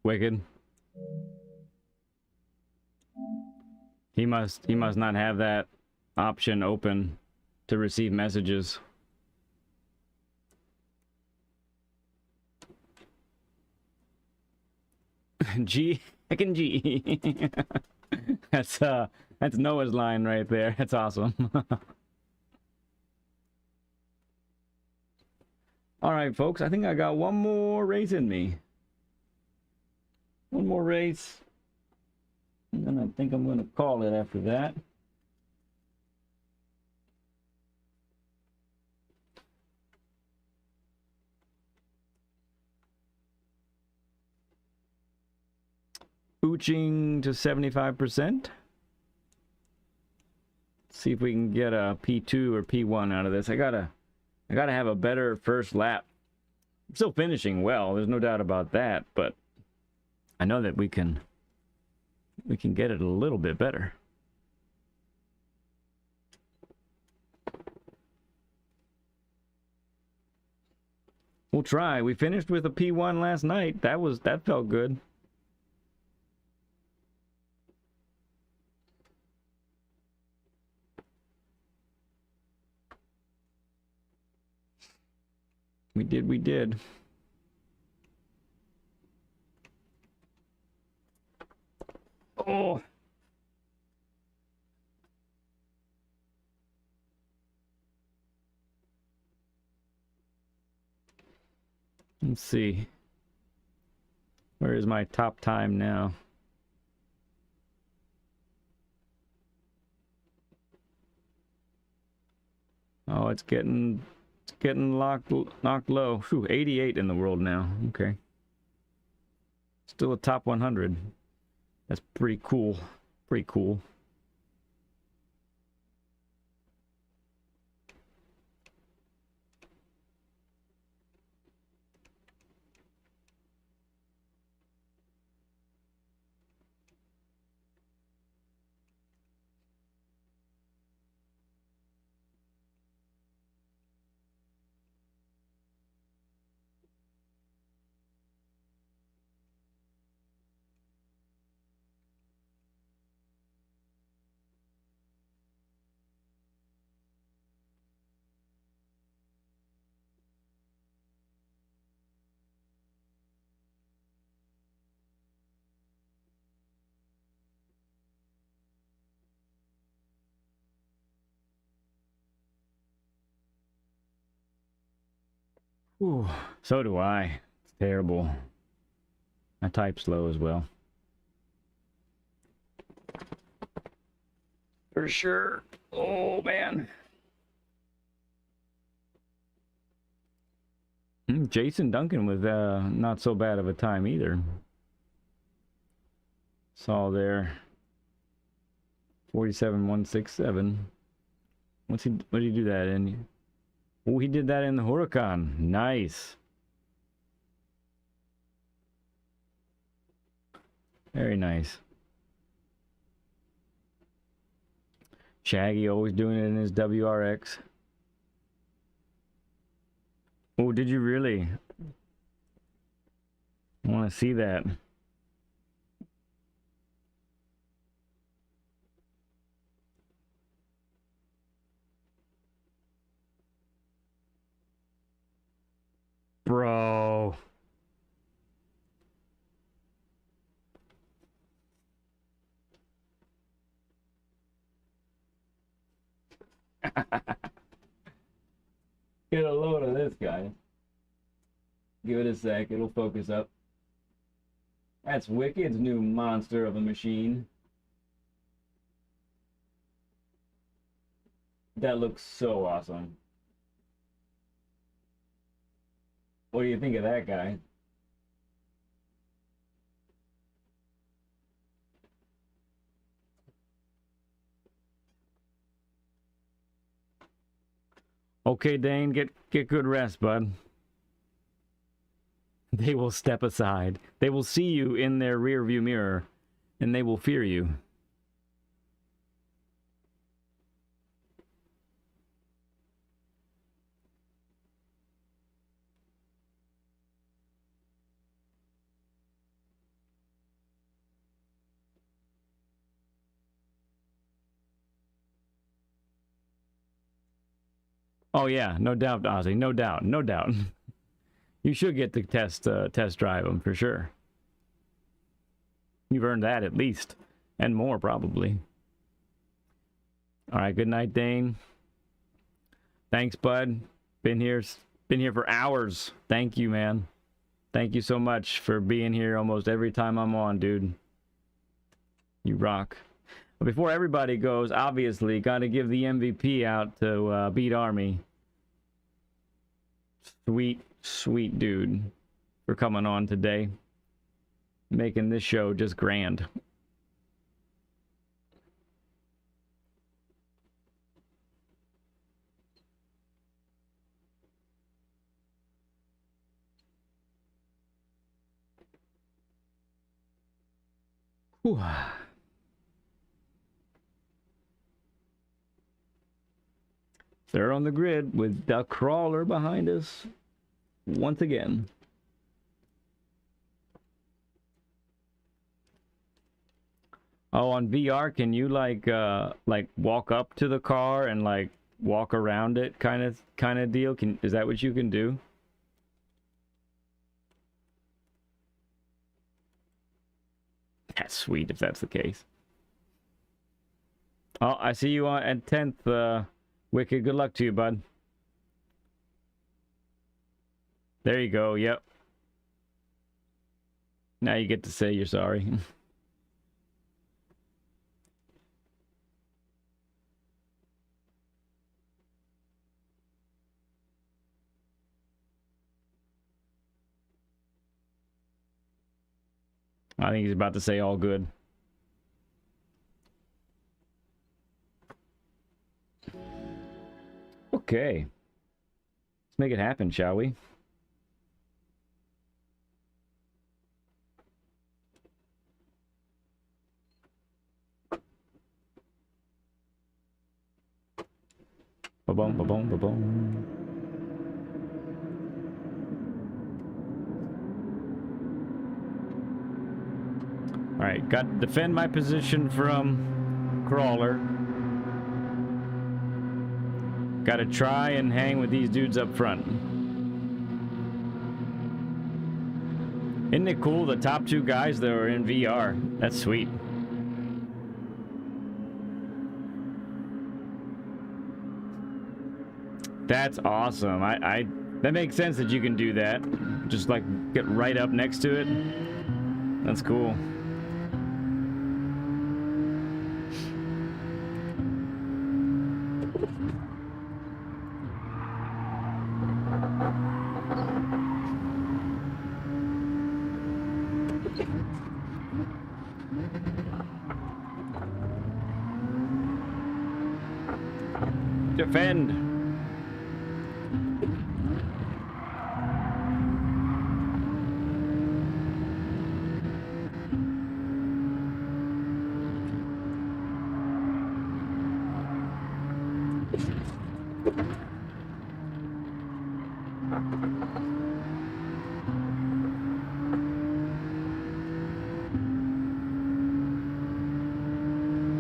Wicked. He must not have that option open to receive messages. G, heckin' G. That's Noah's line right there. That's awesome. All right, folks. I think I got one more race in me. One more race. And then I think I'm going to call it after that. Ooching to 75%. See if we can get a P2 or P1 out of this. I gotta have a better first lap. I'm still finishing well, there's no doubt about that, but I know that we can get it a little bit better. We'll try. We finished with a P1 last night. That felt good. We did. Oh. Let's see. Where is my top time now? Oh, it's getting knocked low. Whew, 88 in the world now. Okay. Still a top 100. That's pretty cool. Pretty cool. Ooh, so do I. It's terrible. I type slow as well. For sure. Oh, man. Jason Duncan with not so bad of a time either. Saw there. 47.167. What did he do that in? Oh, he did that in the Huracan. Nice. Very nice. Shaggy always doing it in his WRX. Oh, did you really? I want to see that. Bro. Get a load of this guy. Give it a sec, it'll focus up. That's Wicked's new monster of a machine. That looks so awesome. What do you think of that guy? Okay, Dane, get good rest, bud. They will step aside. They will see you in their rearview mirror, and they will fear you. Oh yeah, no doubt, Ozzy. No doubt, no doubt. You should get to test drive them for sure. You've earned that at least, and more probably. All right, good night, Dane. Thanks, bud. Been here for hours. Thank you, man. Thank you so much for being here almost every time I'm on, dude. You rock. But before everybody goes, obviously, got to give the MVP out to Beat Army. Sweet, sweet dude for coming on today. Making this show just grand. Whew. They're on the grid with the crawler behind us once again. Oh, on VR, can you like walk up to the car and like walk around it kind of deal? Is that what you can do? That's sweet if that's the case. Oh, I see you on at 10th, Wicked. Good luck to you, bud. There you go. Yep. Now you get to say you're sorry. I think he's about to say all good. Okay. Let's make it happen, shall we? Ba-boom, ba-boom, ba-boom. All right, got to defend my position from Crawler. Got to try and hang with these dudes up front. Isn't it cool? The top two guys that are in VR. That's sweet. That's awesome. That makes sense that you can do that. Just like get right up next to it. That's cool. Defend.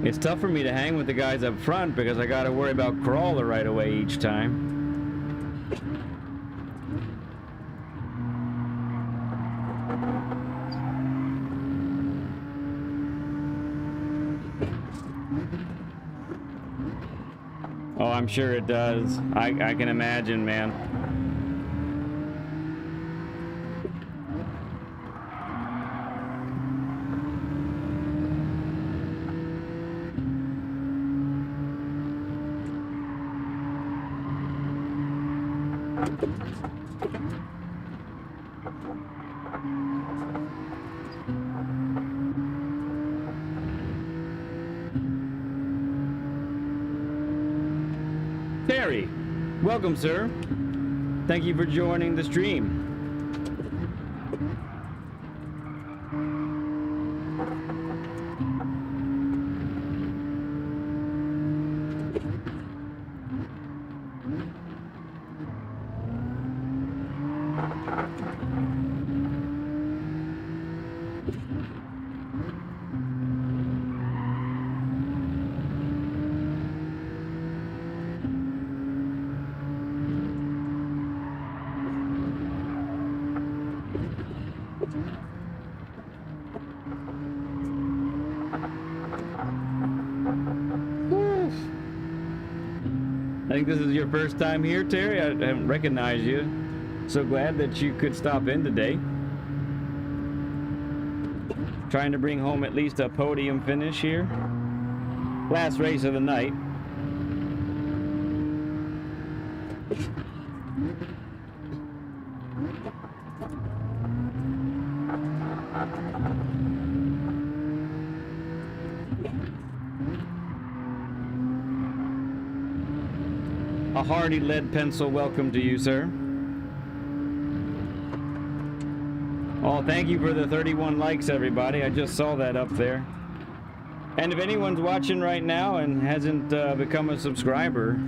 It's tough for me to hang with the guys up front because I gotta worry about Crawler right away each time. Oh, I'm sure it does. I can imagine, man. Terry, welcome, sir. Thank you for joining the stream. Whew. I think this is your first time here, Terry. I haven't recognized you. So glad that you could stop in today. Trying to bring home at least a podium finish here. Last race of the night. A hearty Ledpencil welcome to you, sir. Oh, thank you for the 31 likes, everybody. I just saw that up there. And if anyone's watching right now and hasn't become a subscriber,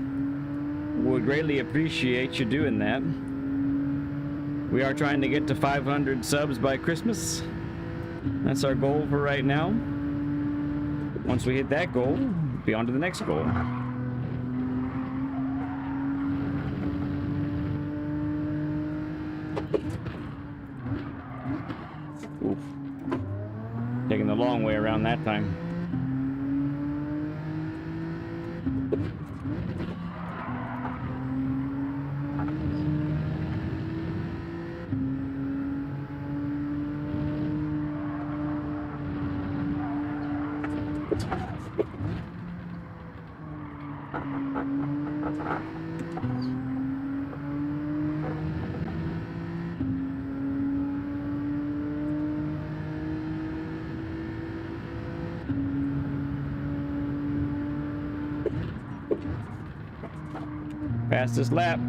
would greatly appreciate you doing that. We are trying to get to 500 subs by Christmas. That's our goal for right now. Once we hit that goal, be on to the next goal. Oof. Taking the long way around that time. Fastest lap.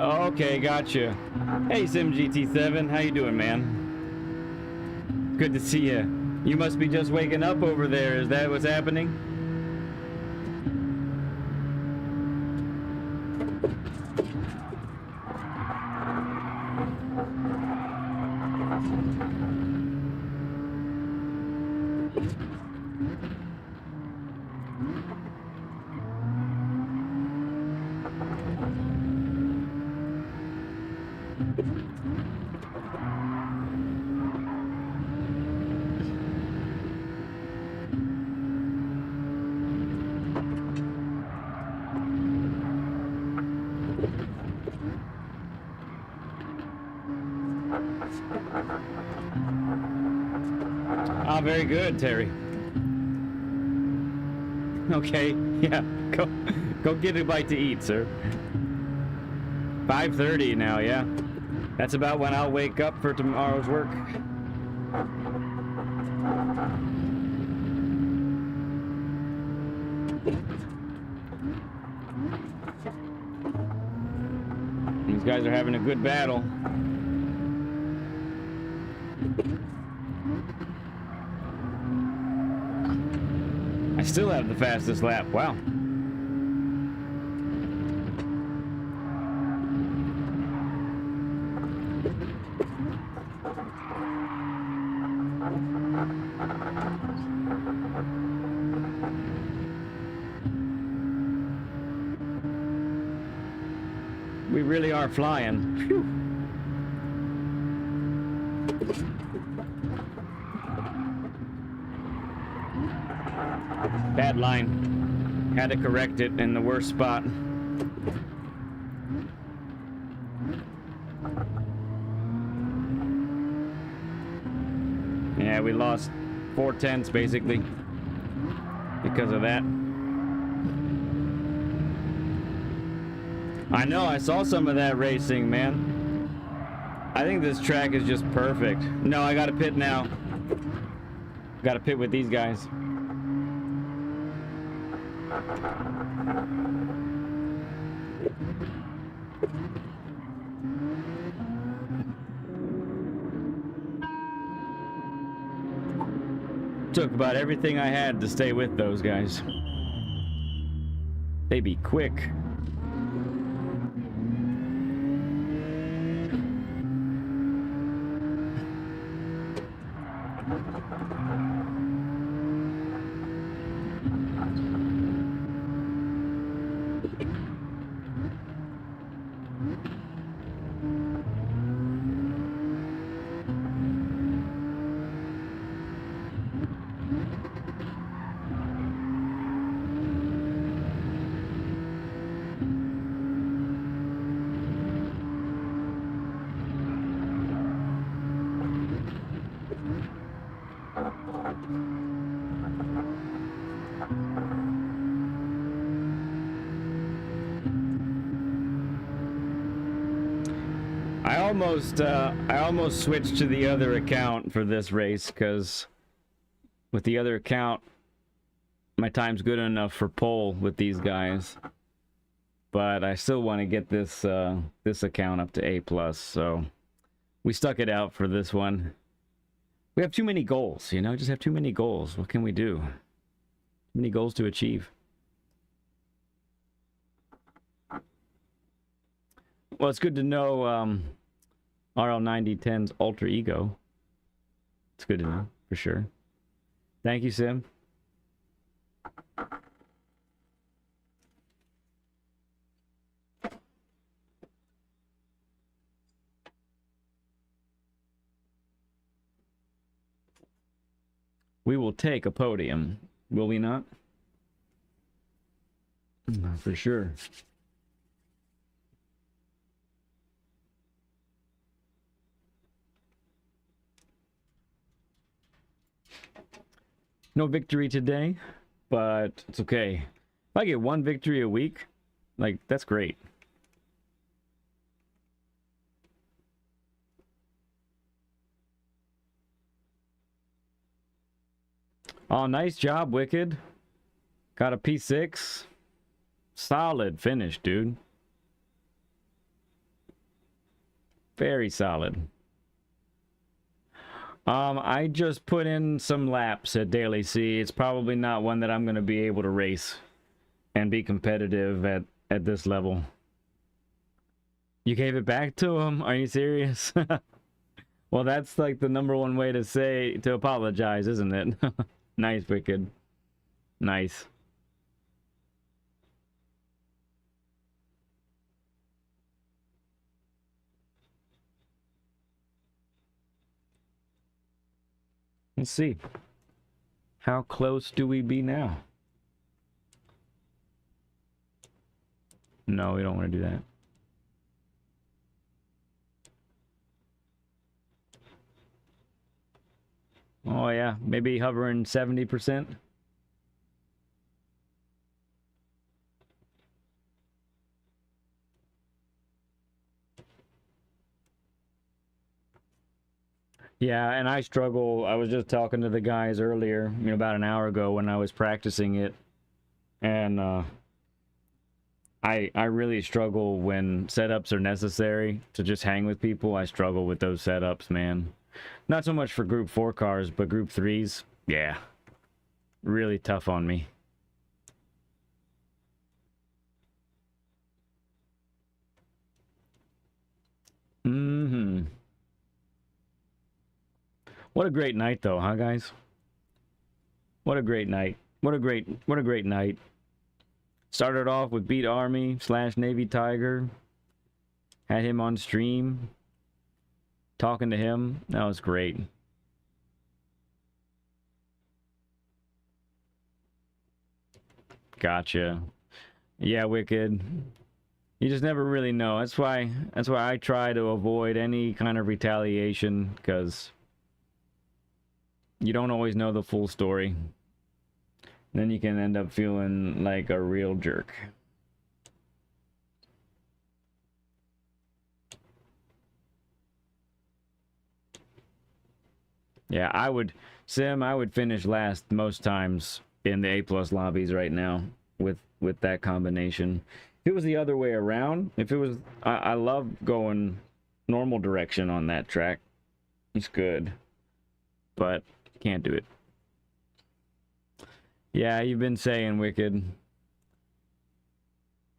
Oh, okay, gotcha. Hey, SimGT7, how you doing, man? Good to see you. You must be just waking up over there. Is that what's happening? Ah, very good, Terry. Okay, yeah, go get a bite to eat, sir. 5:30 now, yeah. That's about when I'll wake up for tomorrow's work. These guys are having a good battle. I still have the fastest lap. Wow. We really are flying. Phew. Bad line. Had to correct it in the worst spot. Yeah, we lost 4/10 basically because of that. I know, I saw some of that racing, man. I think this track is just perfect. No, I gotta pit now. Gotta pit with these guys. Took about everything I had to stay with those guys. They be quick. I almost switched to the other account for this race because with the other account, my time's good enough for pole with these guys. But I still want to get this this account up to A+, so we stuck it out for this one. We have too many goals, you know, just have too many goals. What can we do? Too many goals to achieve. Well, it's good to know RL9010's alter ego. It's good to know, for sure. Thank you, Sim. We will take a podium, will we not? For sure. No victory today, but it's okay. If I get one victory a week, like, that's great. Oh, nice job, Wicked. Got a P6. Solid finish, dude. Very solid. I just put in some laps at Daily C. It's probably not one that I'm going to be able to race and be competitive at this level. You gave it back to him? Are you serious? Well, that's like the #1 way to apologize, isn't it? Nice, Wicked. Nice. Let's see. How close do we be now? No, we don't want to do that. Oh yeah, maybe hovering 70%. Yeah, and I struggle. I was just talking to the guys earlier, you know, about an hour ago when I was practicing it, and I really struggle when setups are necessary to just hang with people. I struggle with those setups, man. Not so much for Group 4 cars, but Group 3s, yeah, really tough on me. What a great night, though, huh, guys? What a great night. What a great night. Started off with Beat Army / Navy Tiger. Had him on stream. Talking to him. That was great. Gotcha. Yeah, Wicked. You just never really know. That's why I try to avoid any kind of retaliation, because you don't always know the full story. Then you can end up feeling like a real jerk. Yeah, I would finish last most times in the A+ lobbies right now with that combination. If it was the other way around, if it was, I love going normal direction on that track. It's good, but can't do it. Yeah, you've been saying wicked.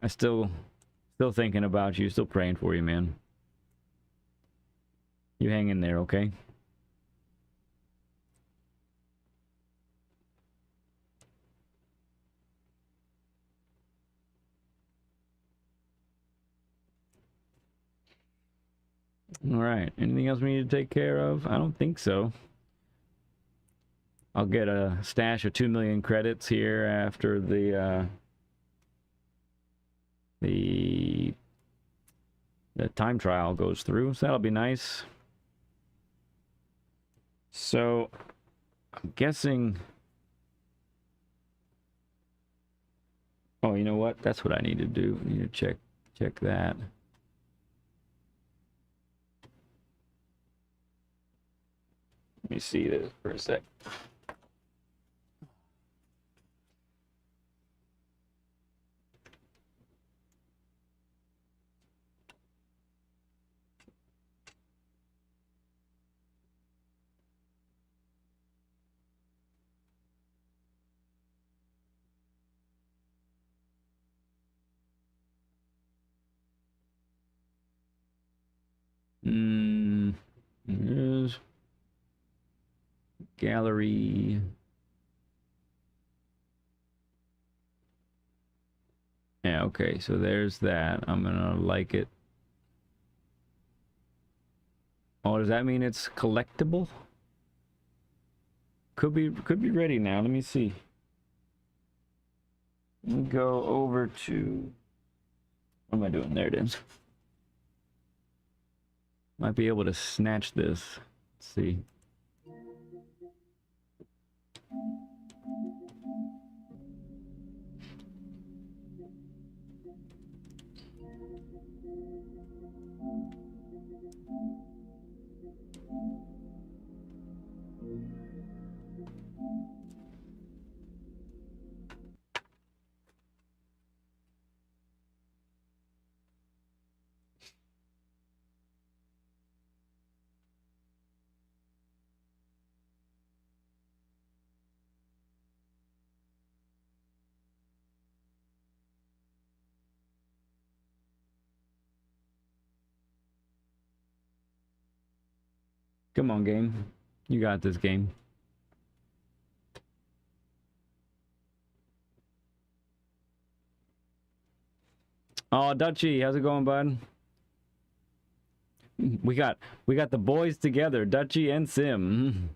I still thinking about you, still praying for you, man. You hang in there, okay? All right. Anything else we need to take care of? I don't think so. I'll get a stash of 2 million credits here after the time trial goes through, so that'll be nice. So I'm guessing. Oh, you know what? That's what I need to do. I need to check that. Let me see this for a sec. Here's gallery. Yeah, okay, so there's that. I'm gonna like it. Oh, does that mean it's collectible? Could be ready now. Let me see. Let me go over to. What am I doing? There it is. Might be able to snatch this. Let's see. Come on, game. You got this, game. Oh, Dutchy, how's it going, bud? We got the boys together, Dutchy and Sim.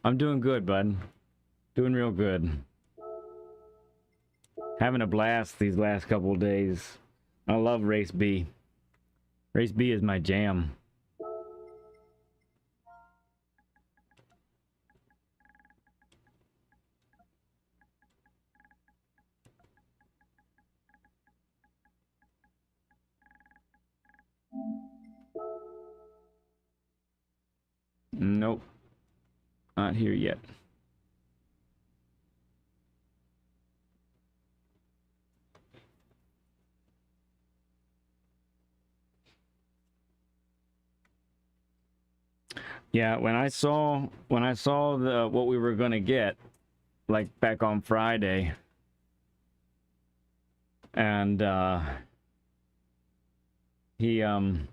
I'm doing good, bud. Doing real good. Having a blast these last couple of days. I love Race B. Race B is my jam. Nope. Not here yet. Yeah, when I saw the what we were gonna get, like back on Friday, and he I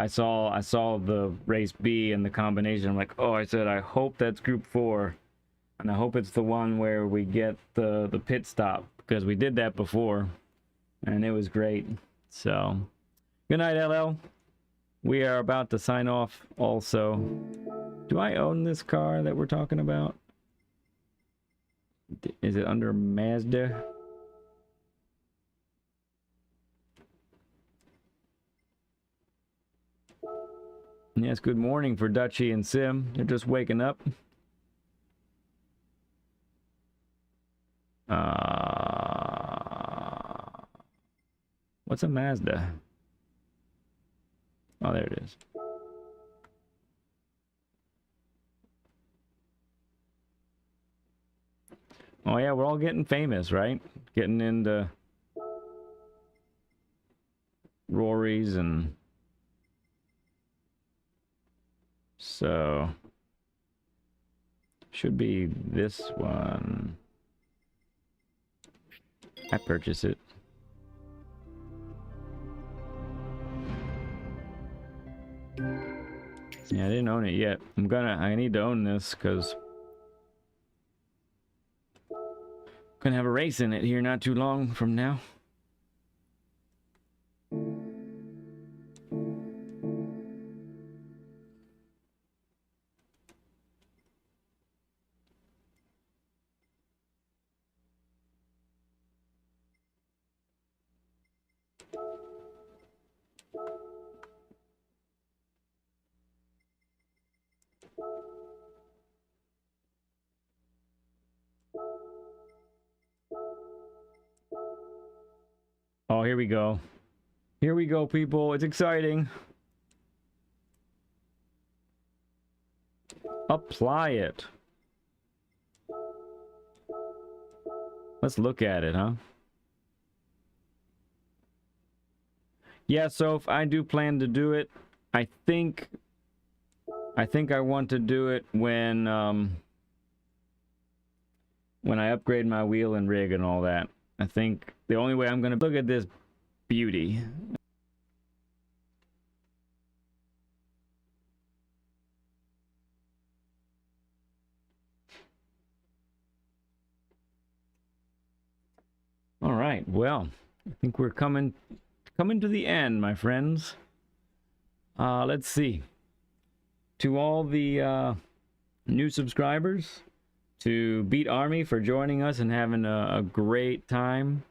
saw the race B and the combination. I'm like, oh, I said I hope that's group 4, and I hope it's the one where we get the pit stop, because we did that before, and it was great. So, good night, LL. We are about to sign off. Also, do I own this car that we're talking about? Is it under Mazda? Yes, good morning for Dutchy and Sim. They're just waking up. What's a Mazda? Oh, there it is. Oh yeah, we're all getting famous, right? Getting into Rory's and So should be this one. I purchased it. Yeah, I didn't own it yet. I need to own this because gonna have a race in it here not too long from now. Oh, here we go. Here we go, people. It's exciting. Apply it. Let's look at it, huh? Yeah, so if I do plan to do it, I think I want to do it when I upgrade my wheel and rig and all that. I think the only way I'm gonna look at this beauty. All right, well, I think we're coming to the end, my friends. Let's see. To all the new subscribers, to Beat Army for joining us and having a great time.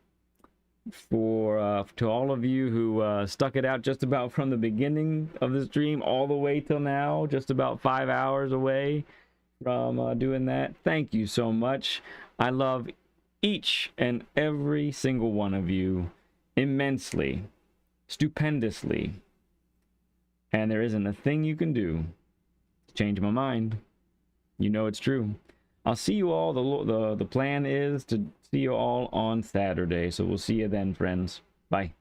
To all of you who stuck it out just about from the beginning of the stream all the way till now, just about 5 hours away from doing that. Thank you so much. I love each and every single one of you immensely, stupendously, and there isn't a thing you can do to change my mind. You know it's true. I'll see you all. The plan is to see you all on Saturday, so we'll see you then, friends. Bye.